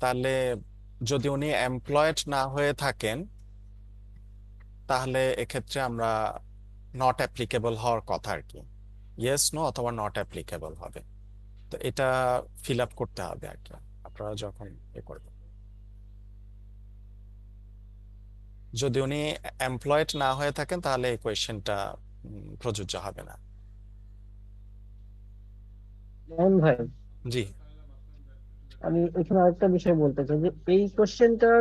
তাহলে যদি উনি এমপ্লয়েড না হয়ে থাকেন তাহলে এক্ষেত্রে আমরা নট অ্যাপ্লিকেবল হওয়ার কথা আর কি, ইয়েস নো অথবা নট অ্যাপ্লিকেবল হবে। তো এটা ফিল আপ করতে হবে আর কি আপনারা যখন এ করবেন। যদি উনি এমপ্লয়েড না হয়ে থাকেন তাহলে এই কোয়েশ্চেনটা প্রযোজ্য হবে না। মোহন ভাই, জি আমি এখানে আরেকটা বিষয় বলতে চাই যে এই কোশ্চেনটার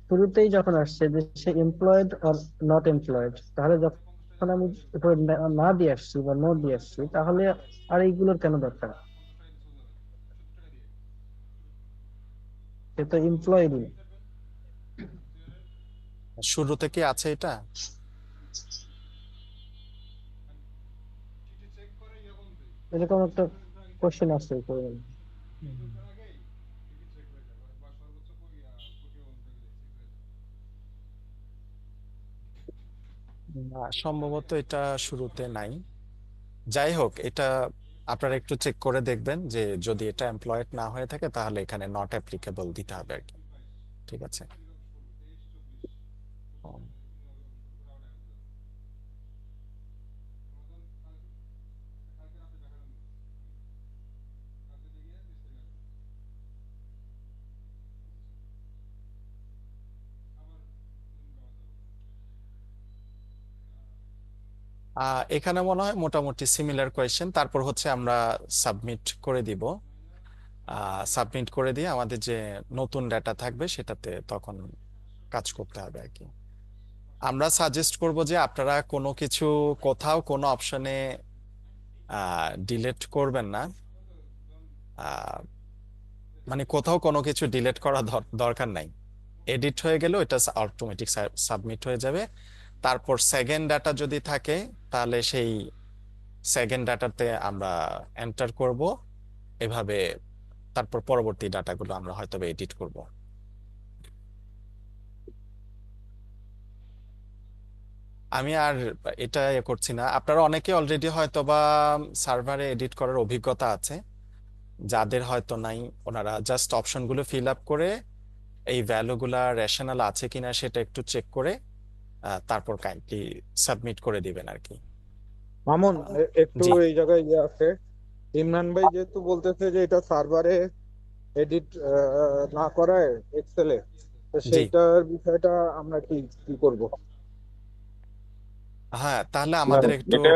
শুরুতেই যখন আসছে যে সে এমপ্লয়েড অর নট এমপ্লয়েড, তাহলে যখন এখন আমি উপরে না দিয়ে আসছি বা নো দিয়ে আসছি, তাহলে আর এইগুলোর কেন দরকার? সে তো এমপ্লয়ি। শুরুতে কি আছে এটা? এরকম একটা কোশ্চেন আসছে তো। না, সম্ভবত এটা শুরুতে নাই। যাই হোক, এটা আপনারা একটু চেক করে দেখবেন যে যদি এটা এমপ্লয়েড না হয়ে থাকে তাহলে এখানে নট অ্যাপ্লিকেবল দিতে হবে আর কি। ঠিক আছে। হুম। এখানে মনে হয় মোটামুটি সিমিলার কোয়েশ্চেন। তারপর হচ্ছে আমরা সাবমিট করে দিব। সাবমিট করে দিয়ে আমাদের যে নতুন ডাটা থাকবে সেটাতে তখন কাজ করতে হবে আর কি। আমরা সাজেস্ট করব যে আপনারা কোনো কিছু কোথাও কোনো অপশনে ডিলিট করবেন না। মানে কোথাও কোনো কিছু ডিলিট করা দরকার নাই। এডিট হয়ে গেলেও এটা অটোমেটিক সাবমিট হয়ে যাবে। তারপর সেকেন্ড ডাটা যদি থাকে তাহলে সেই সেকেন্ড ডাটাতে আমরা এন্টার করব এভাবে। তারপর পরবর্তী ডাটাগুলো আমরা হয়তো এডিট করব। আমি আর এটা করছি না। আপনারা অনেকে অলরেডি হয়তো বা সার্ভারে এডিট করার অভিজ্ঞতা আছে। যাদের হয়তো নাই, ওনারা জাস্ট অপশনগুলো ফিল আপ করে এই ভ্যালুগুলা রেশনাল আছে কিনা সেটা একটু চেক করে তারপর কাইন্ডলি সাবমিট করে দিবেন আর কি। মামুন একটু জি এই জায়গায় ইয়ে আছে, ইমরান ভাই যেহেতু বলতেছে যে এটা সার্ভারে এডিট না করায় এক্সেলে, তো জি সেইটার বিষয়টা আমরা কি কি করব? হ্যাঁ, তাহলে না, আমাদের একটু এটা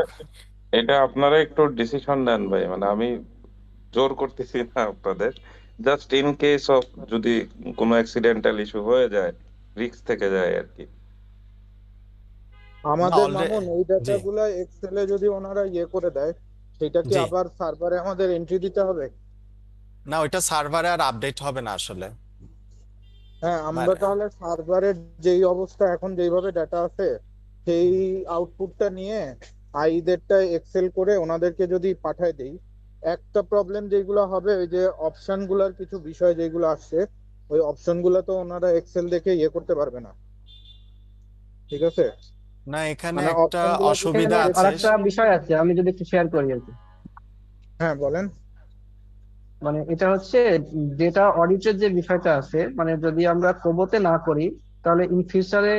এটা আপনারা একটু ডিসিশন নেন ভাই, মানে আমি জোর করতেছি না আপনাদের, জাস্ট ইন কেস অফ যদি কোনো অ্যাক্সিডেন্টাল ইস্যু হয়ে যায়, রিস্ক থেকে যায় আর কি। না আমাদের অলরেডি। মামুন এই জি ডাটাগুলা এক্সেলে যদি ওনারা ইয়ে করে দেয়, সেটা কি জি আবার সার্ভারে আমাদের এন্ট্রি দিতে হবে? না, ওইটা সার্ভারে আর আপডেট হবে না আসলে। হ্যাঁ, আমরা মানে তাহলে সার্ভারের যেই অবস্থা এখন যেইভাবে ডাটা আছে সেই আউটপুটটা নিয়ে আইদেরটা এক্সেল করে ওনাদেরকে যদি পাঠায় দেই, একটা প্রবলেম যেগুলো হবে ওই যে অপশন গুলার কিছু বিষয় যেগুলো আসছে, ওই অপশন গুলা তো ওনারা এক্সেল দেখে ইয়ে করতে পারবে না। ঠিক আছে, না, এখানে মানে একটা অপশন গুলা যদি অসুবিধা এখানে আছে। আরেকটা বিষয় আছে, আমি যদি একটু শেয়ার করি আর কি। হ্যাঁ বলেন। মানে এটা হচ্ছে ডেটা অডিটের যে বিষয়টা আছে, মানে যদি আমরা কোবোতে না করি তাহলে ইন ফিউচারে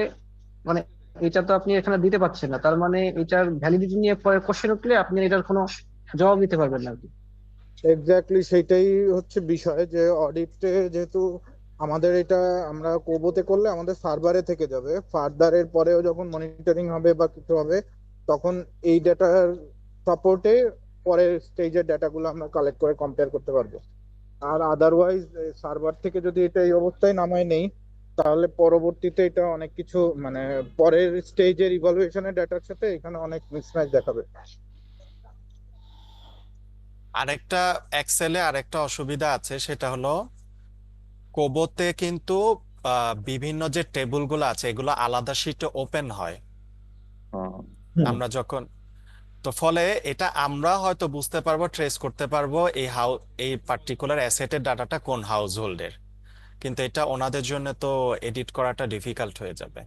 মানে এটা তো আপনি এখানে দিতে পারছেন না, তার মানে এটার ভ্যালিডিটি নিয়ে পরে কোশ্চেন উঠলে আপনি এটার কোনো জবাব দিতে পারবেন না আর কি। এক্স্যাক্টলি সেইটাই হচ্ছে বিষয়, যে অডিটে যেহেতু আমাদের এটা আমরা কোবোতে করলে আমাদের সার্ভারে থেকে যাবে, ফার্দারের পরেও যখন মনিটরিং হবে বা কিছু হবে তখন এই ডাটার সাপোর্টে পরের স্টেজের ডাটাগুলো আমরা কালেক্ট করে কম্পেয়ার করতে পারবো। আর আদারওয়াইজ সার্ভার থেকে যদি এটা এই অবস্থায় নামায় নেই, তাহলে পরবর্তীতে এটা অনেক কিছু মানে পরের স্টেজের ইভালুয়েশনের ডাটার সাথে এখানে অনেক মিসম্যাচ দেখাবে। আরেকটা এক্সেলে আরেকটা অসুবিধা আছে, সেটা হলো কোবোতে কিন্তু বিভিন্ন যে টেবিলগুলো আছে এগুলো আলাদা শিটে ওপেন হয়। আমরা যখন তো ফলে এটা আমরা হয়তো বুঝতে পারবো, ট্রেস করতে পারবো এই পার্টিকুলার অ্যাসেটের ডাটাটা কোন হাউস হোল্ডের, কিন্তু এটা ওনাদের জন্য তো এডিট করাটা ডিফিকাল্ট হয়ে যাবে।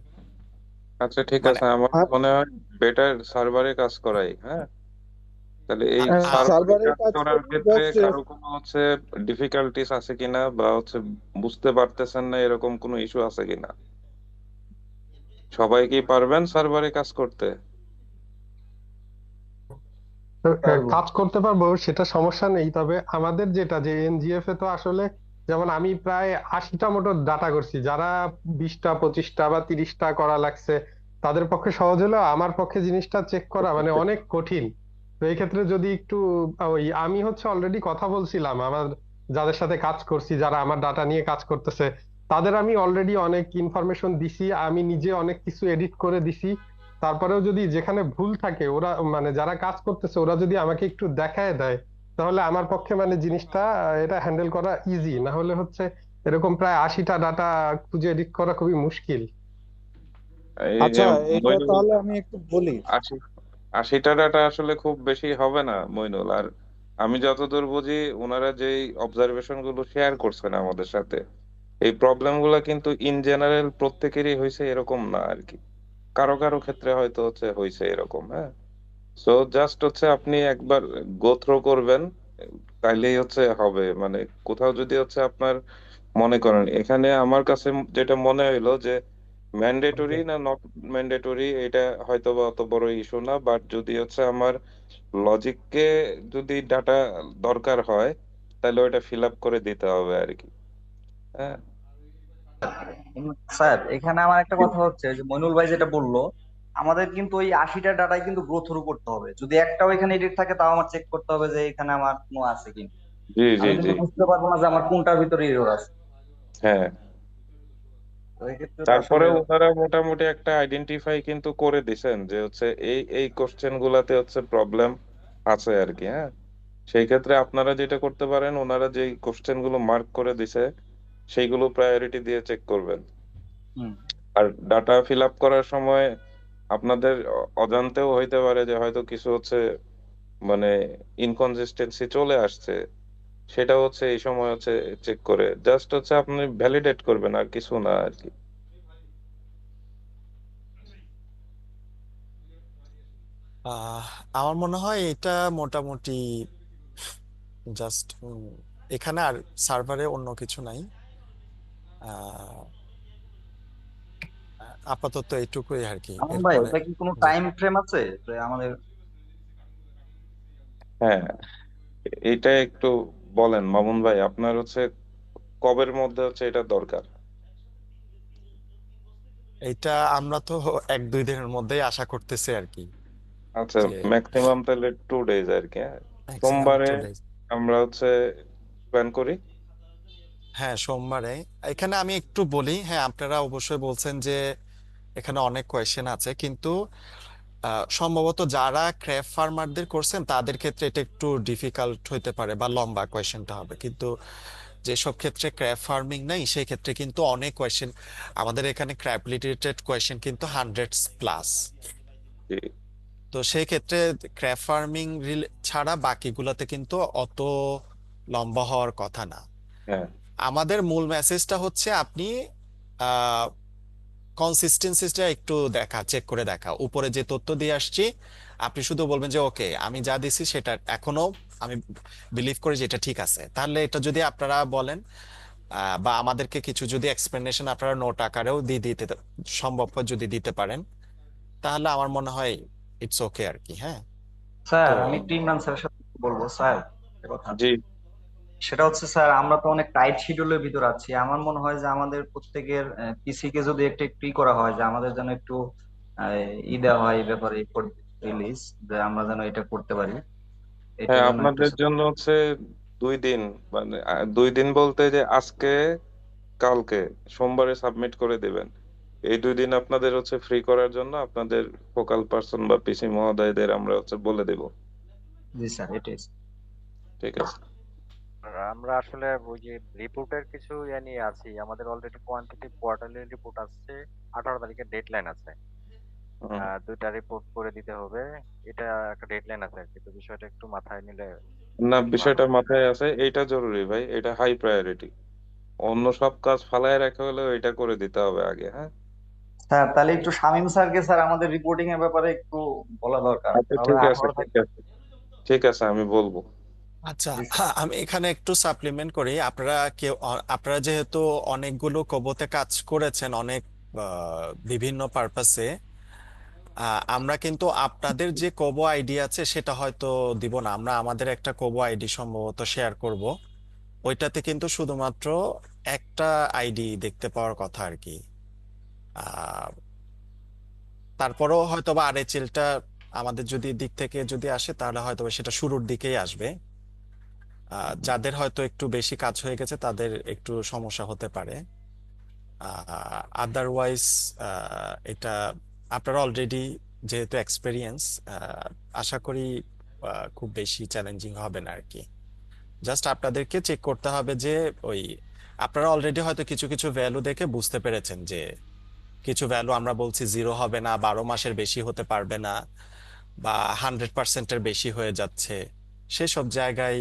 আচ্ছা ঠিক মানে আছে, আমার মনে হয় বেটার সার্ভারে কাজ করাই। হ্যাঁ, তাহলে এই আ- আ- সার্ভারে সার্ভারের কাজ কাজ করার করলে ক্ষেত্রে জাস্ট কারো কোনো ডিফিকাল্টিস আছে কিনা, বা বুঝতে পারতেছেন না এরকম কোনো ইস্যু আছে কিনা? সবাই কি পারবেন সার্ভারে কাজ করতে? কাজ করতে পারবো, সেটা সমস্যা নেই। তবে আমাদের যেটা যে এনজিএফ এ তো আসলে যেমন আমি প্রায় 80টা মতো ডাটা করছি, যারা 20টা 25টা বা 30টা করা লাগছে তাদের পক্ষে সহজ হলেও আমার পক্ষে জিনিসটা চেক করা মানে অনেক কঠিন। তো এই ক্ষেত্রে যদি একটু ওই আমি হচ্ছে অলরেডি কথা বলছিলাম আমার যাদের সাথে কাজ করছি, যারা আমার ডাটা নিয়ে কাজ করতেছে, তাদের আমি অলরেডি অনেক ইনফরমেশন দিছি, আমি নিজে অনেক কিছু এডিট করে দিছি। তারপরেও যদি যেখানে ভুল থাকে ওরা মানে যারা কাজ করতেছে ওরা যদি আমাকে একটু দেখায় দেয়, তাহলে আমার পক্ষে মানে জিনিসটা এটা হ্যান্ডেল করা ইজি। না হলে হচ্ছে এরকম প্রায় 80টা ডাটা খুঁজে এডিট করা খুবই মুশকিল। এই যে আচ্ছা, এটা মইনুল, তাহলে আমি একটু বলি। 80টা ডাটা আসলে খুব বেশি হবে না মইনুল। আর আমি যতদূর বুঝি ওনারা যেই অবজারভেশন গুলো শেয়ার করছেন আমাদের সাথে, এই প্রবলেম গুলা কিন্তু ইন জেনারেল প্রত্যেকেরই হয়েছে এরকম না আর কি। কারো কারো ক্ষেত্রে হয়তো হয়েছে এরকম, হ্যাঁ। সো জাস্ট আপনি একবার গো থ্রো করবেন, তাইলেই হবে। মানে কোথাও যদি আপনার মনে করেন, এখানে আমার কাছে যেটা মনে হইলো যে ম্যান্ডেটরি না নট ম্যান্ডেটরি এটা হয়তো বা অত বড় ইস্যু না, বাট যদি আমার লজিককে যদি ডাটা দরকার হয় তাহলে ওইটা ফিল আপ করে দিতে হবে আর কি, হ্যাঁ। স্যার এখানে আমার একটা কথা হচ্ছে যে মইনুল ভাই যেটা বললো, আমাদের কিন্তু ওই 80টা ডাটাই কিন্তু গ্রো থ্রু করতে হবে। যদি একটাও এখানে এডিট থাকে তাও আমার চেক করতে হবে যে এখানে আমার কোনো আছে কিনা। জি জি আমি জি, কিন্তু বুঝতে পারবো না যে আমার কোনটার ভিতরে এরর আছে। হ্যাঁ। তো এই ক্ষেত্রে তো তারপরে আসলে ওনারা মোটামুটি একটা আইডেন্টিফাই কিন্তু করে দিছেন যে এই এই কোশ্চেন গুলাতে প্রবলেম আছে আর কি, হ্যাঁ। সেই ক্ষেত্রে আপনারা যেটা করতে পারেন, ওনারা যে কোশ্চেন গুলো মার্ক করে দিছে সেইগুলো প্রায়োরিটি দিয়ে চেক করবেন। হুম, আর ডাটা ফিল আপ করার সময় আপনাদের অজান্তেও হইতে পারে যে হয়তো কিছু মানে ইনকনসিস্টেন্সি চলে আসছে, সেটা এই সময় চেক করে জাস্ট আপনি ভ্যালিডেট করবেন, আর কিছু না আর কি। আহ আমার মনে হয় এটা মোটামুটি জাস্ট এখানে আর সার্ভারে অন্য কিছু নাই। আহ আপাতত এইটুকুই আর কি। আমন ভাই এরপরে ওটা কি কোনো জি, টাইম ফ্রেম আছে যে আমাদের? হ্যাঁ, এটা একটু বলেন মামুন ভাই, আপনার কবের মধ্যে এটা দরকার? এইটা আমরা তো 1-2 দিনের মধ্যেই আশা করতেছি আর কি, আচ্ছা, যে ম্যাক্সিমাম তাহলে 2 ডেজ আর কি, হ্যাঁ। ম্যাক্সিমাম সোমবারে 2 ডেজ। আমরা প্ল্যান করি। হ্যাঁ, সোমবারে। এখানে আমি একটু বলি, হ্যাঁ আপনারা অবশ্যই বলছেন যে এখানে অনেক কোয়েশ্চেন আছে, কিন্তু সম্ভবত যারা ক্র্যাপ ফার্মারদের করছেন তাদের ক্ষেত্রে এটা একটু ডিফিকাল্ট হইতে পারে বা লম্বা কোয়েশ্চেনটা হবে, কিন্তু যেসব ক্ষেত্রে ক্র্যাপ ফার্মিং নাই সেই ক্ষেত্রে কিন্তু অনেক কোয়েশ্চেন। আমাদের এখানে ক্র্যাপ রিলেটেড কোয়েশ্চেন কিন্তু হান্ড্রেডস প্লাস। জি, তো সেই ক্ষেত্রে ক্র্যাপ ফার্মিং ছাড়া বাকিগুলোতে কিন্তু অত লম্বা হওয়ার কথা না। হ্যাঁ আমাদের মূল মেসেজটা হচ্ছে আপনি কনসিস্টেন্সিটা একটু চেক করে দেখা। উপরে যে তথ্য দিয়ে আসছি আপনি শুধু বলবেন যে ওকে আমি যা দিছি সেটা এখনো আমি বিলিভ করি যে এটা ঠিক আছে, তাহলে এটা যদি আপনারা বলেন বা আমাদেরকে কিছু যদি এক্সপ্লেনেশন আপনারা নোট আকারেও দিয়ে দিতে সম্ভব হয় যদি দিতে পারেন, তাহলে আমার মনে হয় ইটস ওকে আর কি। হ্যাঁ, তো স্যার আমি একটু ইমরান স্যারের সাথে একটু বলবো স্যার একটা কথা। জি, সেটা হচ্ছে স্যার আমরা তো অনেক টাইট শিডিউলের ভিতর আছি। আমার মনে হয় যে আমাদের প্রত্যেকের পিসি কে যদি একটু একটু করা হয় যে আমাদের যেন একটু দেওয়া হয় এই ব্যাপারে রিলিজ, যে আমরা যেন এটা করতে পারি, হ্যাঁ। এটার জন্য একটু আপনাদের জন্য 2 দিন, মানে 2 দিন বলতে যে আজকে কালকে সোমবারে সাবমিট করে দিবেন। এই 2 দিন আপনাদের ফ্রি করার জন্য আপনাদের ফোকাল পার্সন বা পিসি মহোদয়দের আমরা বলে দেব। জি স্যার এটাই। ঠিক আছে। আর আমরা আসলে ওই যে রিপোর্টের কিছু ইয়ে নিয়ে আছি, আমাদের অলরেডি কোয়ান্টিটেটিভ কোয়ার্টারলি রিপোর্ট আসছে, 18 তারিখে ডেডলাইন আছে। হুম। 2টা রিপোর্ট করে দিতে হবে, এটা একটা ডেডলাইন আছে আর কি। তো বিষয়টা একটু মাথায় নিলে না, ভালো বিষয়টা হয়। মাথায় আছে, এইটা জরুরি ভাই, এটা হাই প্রায়োরিটি। অন্য সব কাজ ফালায় রাখা হলেও এটা করে দিতে হবে আগে, হ্যাঁ। স্যার তাহলে একটু শামীম স্যারকে স্যার আমাদের রিপোর্টিং এর ব্যাপারে একটু বলা দরকার, আচ্ছা তাহলে ঠিক আছে, 18 ঠিক তারিখ। আছে, ঠিক আছে, আমি বলবো। আচ্ছা। জি স্যার। আমি এখানে একটু সাপ্লিমেন্ট করি। আপনারা যেহেতু অনেকগুলো কোবোতে কাজ করেছেন অনেক বিভিন্ন পারপাসে, আমরা কিন্তু আপনাদের যে কোবো আইডি আছে সেটা হয়তো দিব না, আমরা আমাদের একটা কোবো আইডি সম্ভবত শেয়ার করব। ওইটাতে কিন্তু শুধুমাত্র একটা আইডি দেখতে পাওয়ার কথা আর কি। আহ তারপরেও হয়তো বা আরএচএলটা আমাদের যদি দিক থেকে যদি আসে তাহলে হয়তো বা সেটা শুরুর দিকেই আসবে। যাদের হয়তো একটু বেশি কাজ হয়ে গেছে তাদের একটু সমস্যা হতে পারে। আদারওয়াইজ এটা আপনারা অলরেডি যেহেতু এক্সপেরিয়েন্স, আশা করি খুব বেশি চ্যালেঞ্জিং হবে না আর কি। জাস্ট আপনাদেরকে চেক করতে হবে যে ওই আপনারা অলরেডি হয়তো কিছু কিছু ভ্যালু দেখে বুঝতে পেরেছেন যে কিছু ভ্যালু আমরা বলছি 0 হবে না, 12 মাসের বেশি হতে পারবে না, বা 100%-এর বেশি হয়ে যাচ্ছে। সেসব জায়গায়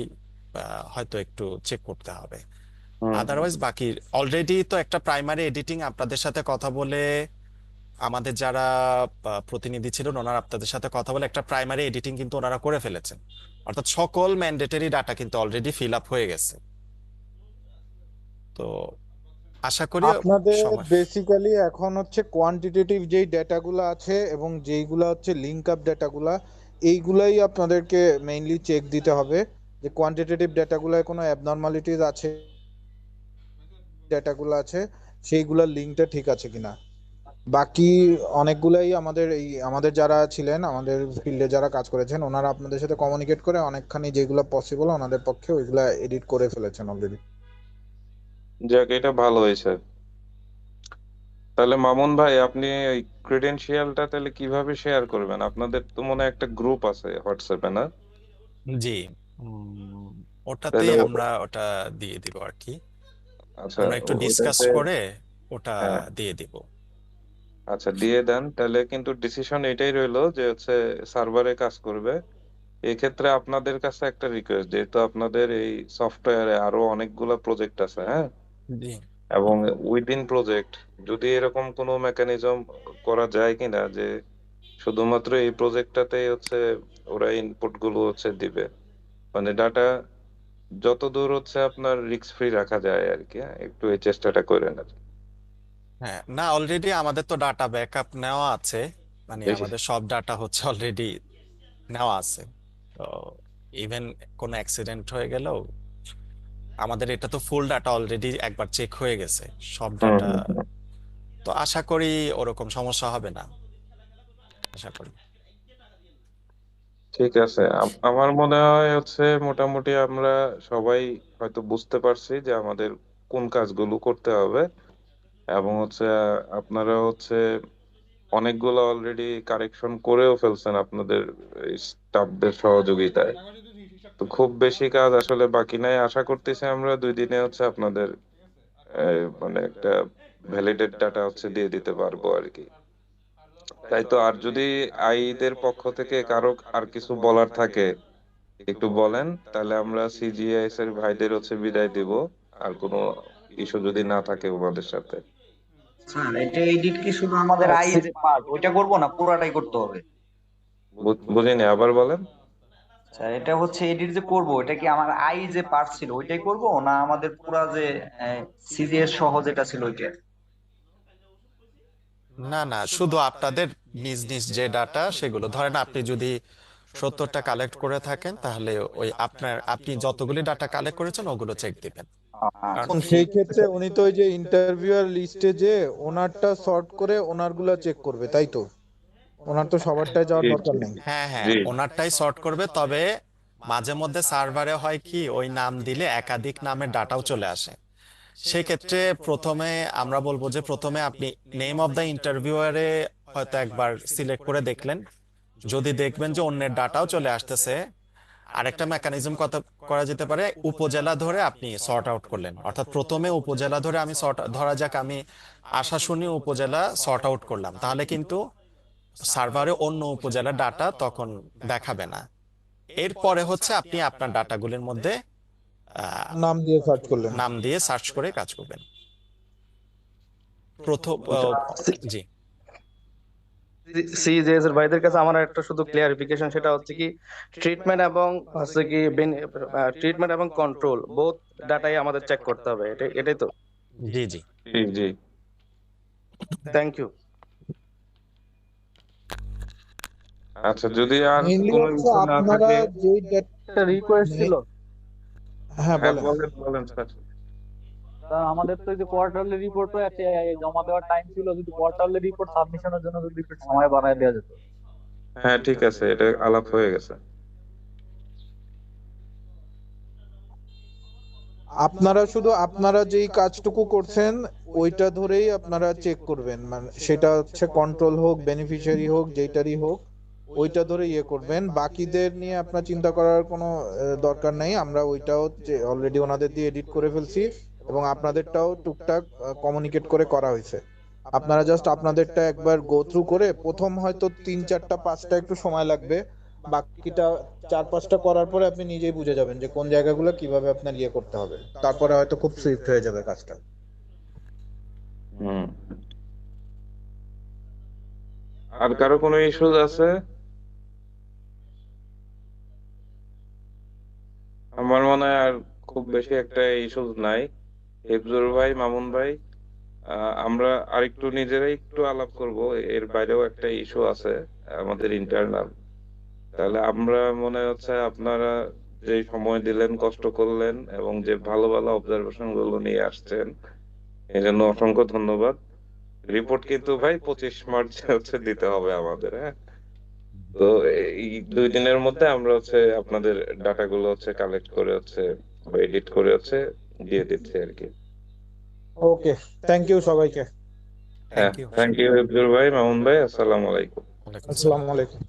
হয়তো একটু চেক করতে হবে। হুম আদারওয়াইজ বাকি অলরেডি তো একটা প্রাইমারি এডিটিং আপনাদের সাথে কথা বলে, আমাদের যারা প্রতিনিধি ছিলেন ওনারা আপনাদের সাথে কথা বলে একটা প্রাইমারি এডিটিং কিন্তু ওনারা করে ফেলেছেন। অর্থাৎ সকল ম্যান্ডেটরি ডাটা কিন্তু অলরেডি ফিল আপ হয়ে গেছে। তো আশা করি আপনাদের সময়। বেসিক্যালি এখন হচ্ছে কোয়ান্টিটেটিভ যেই ডেটাগুলো আছে এবং যেইগুলা হচ্ছে লিঙ্ক আপ ডেটাগুলা, এইগুলাই আপনাদেরকে মেইনলি চেক দিতে হবে যে কোয়ান্টিটেটিভ ডেটাগুলোয় কোনো অ্যাবনর্মালিটিস আছে, ডেটাগুলো আছে সেইগুলোর লিঙ্কটা ঠিক আছে কিনা। বাকি অনেকগুলাই আমাদের যারা ছিলেন, আমাদের ফিল্ডে যারা কাজ করেছেন, ওনারা আপনাদের সাথে কমিউনিকেট করে অনেকখানি যেগুলো পসিবল ওনাদের পক্ষে ওইগুলা এডিট করে ফেলেছেন অলরেডি। যাক, এটা ভালো হয়েছে। তাহলে মামুন ভাই, আপনি ওই ক্রেডেনশিয়ালটা তাহলে কিভাবে শেয়ার করবেন? আপনাদের তো মনে হয় একটা গ্রুপ আছে হোয়াটসঅ্যাপে, না? জি, উম, ওটাতে তাহলে আমরা ওটা দিয়ে দিব আর কি। আচ্ছা, আমরা একটু ডিসকাস ওটাতে করে ওটা হ্যাঁ, দিয়ে দিব। আচ্ছা দিয়ে দেন তাহলে। কিন্তু ডিসিশন এটাই রইলো যে হচ্ছে সার্ভারে কাজ করবে। এক্ষেত্রে আপনাদের কাছে একটা রিকোয়েস্ট, যেহেতু আপনাদের এই সফটওয়্যারে আরো অনেকগুলো প্রজেক্ট আছে, হ্যাঁ, জি এবং উইদিন প্রজেক্ট যদি এরকম কোনো মেকানিজম করা যায় কিনা যে শুধুমাত্র এই প্রজেক্টটাতে হচ্ছে ওরা ইনপুট গুলো হচ্ছে দিবে, মানে ডাটা যত দূর হচ্ছে আপনার রিস্ক ফ্রি রাখা যায় আর কি। হ্যাঁ, একটু এই চেষ্টাটা করেন আর কি। হ্যাঁ, না অলরেডি আমাদের তো ডাটা ব্যাকআপ নেওয়া আছে, মানে বেশি আমাদের সব ডাটা হচ্ছে অলরেডি নেওয়া আছে। তো ইভেন কোনো অ্যাক্সিডেন্ট হয়ে গেলেও আমাদের এটা তো ফুল ডাটা অলরেডি একবার চেক হয়ে গেছে, সব হুম ডাটা। হুম হুম। তো আশা করি ওরকম সমস্যা হবে না, আশা করি। ঠিক আছে, আমার মনে হয় হচ্ছে মোটামুটি আমরা সবাই হয়তো বুঝতে পারছি যে আমাদের কোন কাজগুলো করতে হবে, এবং হচ্ছে আপনারা হচ্ছে অনেকগুলো অলরেডি কারেকশন করেও ফেলছেন আপনাদের স্টাফদের সহযোগিতায়। তো খুব বেশি কাজ আসলে বাকি নাই। আশা করতেছি আমরা 2 দিনে হচ্ছে আপনাদের মানে একটা ভ্যালিডেট ডাটা হচ্ছে দিয়ে দিতে পারবো আর কি। তাই তো। আর যদি আইদের পক্ষ থেকে কারো আর কিছু বলার থাকে একটু বলেন, তাহলে আমরা সিজিএস এর ভাইদের হচ্ছে বিদায় দিব। আর কোনো ইস্যু যদি না থাকে ওনাদের সাথে। স্যার, এটা এডিট কি শুধু আমাদের আই যে পার্ট ওইটা করব না পুরাটাই করতে হবে? বুঝিনি, আবার বলেন। স্যার, এটা হচ্ছে এডিট যে করব এটা কি আমার আই যে পার্ট ছিল ওইটাই করব, না আমাদের পুরা যে সিজিএস সহ যেটা ছিল ওইটা? না না, শুধু আপনাদের নিজ নিজ যে ডাটা সেগুলো, ধরেন আপনি যদি 70টা কালেক্ট করে থাকেন তাহলে ওই আপনি যতগুলি ডাটা কালেক্ট করেছেন ওগুলো চেক দিবেন। কারণ এখন সেই ক্ষেত্রে উনি তো ওই যে ইন্টারভিউয়ার লিস্টে যে ওনারটা সর্ট করে ওনারগুলা চেক করবে, তাই তো? ওনার তো সবারটাই যাওয়ার জি দরকার জি নেই। হ্যাঁ হ্যাঁ, জি ওনারটাই সর্ট করবে, তবে মাঝে মধ্যে সার্ভারে হয় কি ওই নাম দিলে একাধিক নামের ডাটাও চলে আসে। সেক্ষেত্রে প্রথমে আমরা বলবো যে প্রথমে আপনি নেম অফ দ্য ইন্টারভিউয়ারে হয়তো একবার সিলেক্ট করে দেখলেন, যদি দেখবেন যে অন্যের ডাটাও চলে আসতেছে, আরেকটা মেকানিজম করা যেতে পারে, উপজেলা ধরে আপনি সর্ট আউট করলেন। অর্থাৎ প্রথমে উপজেলা ধরে আমি ধরা যাক আমি আশাশুনি উপজেলা সর্ট আউট করলাম, তাহলে কিন্তু সার্ভারে অন্য উপজেলার ডাটা তখন দেখাবে না। এরপরে হচ্ছে আপনি আপনার ডাটাগুলির মধ্যে আহ, নাম দিয়ে সার্চ করলেন। নাম দিয়ে সার্চ করে কাজ করবেন প্রথম। জি সিজিএস এর ভাইদের কাছে আমার একটা শুধু ক্লিয়ারিফিকেশন, সেটা হচ্ছে কি ট্রিটমেন্ট এবং হচ্ছে কি ট্রিটমেন্ট এবং কন্ট্রোল বোথ ডাটাই আমাদের চেক করতে হবে, এটাই তো? জি জি। জি জি। Thank you. আচ্ছা, যদি আর মেইনলি কোনো হচ্ছে ইস্যু না আপনারা থাকে। যে একটা রিকোয়েস্ট ছিল। হ্যাঁ হ্যাঁ, বলেন। বলেন বলেন স্যার। আমাদের তো এই যে কোয়ার্টারলি রিপোর্ট জমা দেওয়ার টাইম ছিল, যদি কোয়ার্টারলি রিপোর্ট সাবমিশনের জন্য যদি একটু সময় বাড়ায় দেওয়া যেত। হ্যাঁ ঠিক আছে, এটা আলাপ হয়ে গেছে। আপনারা যেই কাজটুকু করছেন ওইটা ধরেই আপনারা চেক করবেন, মানে সেটা হচ্ছে কন্ট্রোল হোক বেনিফিশিয়ারি হোক যেটারই হোক, ওইটা ধরে ইয়ে করবেন। বাকিদের নিয়ে আপনার চিন্তা করার কোনো দরকার নাই। আমরা ওইটাও অলরেডি ওনাদের দিয়ে এডিট করে ফেলছি এবং আপনাদেরটাও টুকটাক কমিউনিকেট করে করা হয়েছে। আপনারা জাস্ট আপনাদেরটা একবার গো থ্রু করে, প্রথম হয়তো 3 4 5টা একটু সময় লাগবে, বাকিটা 4 5টা করার পরে আপনি নিজেই বুঝে যাবেন যে কোন জায়গাগুলো কিভাবে আপনার ইয়ে করতে হবে, তারপরে হয়তো খুব সুইফট হয়ে যাবে কাজটা। হুম। আর কারো কোনো ইস্যুজ আছে? আমার মনে হয় আর খুব বেশি একটা ইস্যুজ নাই। হিফজুর ভাই, মামুন ভাই, আমরা আরেকটু নিজেরাই একটু আলাপ করব, এর বাইরেও একটা ইস্যু আছে আমাদের ইন্টারনাল। তাহলে আমরা মনে হচ্ছে আপনারা যে সময় দিলেন, কষ্ট করলেন এবং যে ভালো ভালো অবজারভেশন গুলো নিয়ে আসছেন, এই জন্য অসংখ্য ধন্যবাদ। রিপোর্ট কিন্তু ভাই 25 মার্চ হচ্ছে দিতে হবে আমাদের, হ্যাঁ? তো এই 2 দিনের মধ্যে আমরা হচ্ছে আপনাদের ডাটাগুলো হচ্ছে কালেক্ট করে হচ্ছে বা এডিট করে হচ্ছে দিয়ে দিচ্ছি আর কি। ওকে, থ্যাংক ইউ সবাইকে। হ্যাঁ, thank you. Thank you Hifzur ভাই, মামুন ভাই, আসসালামু আলাইকুম। ওয়ালাইকুম আসসালাম। আসসালামু আলাইকুম।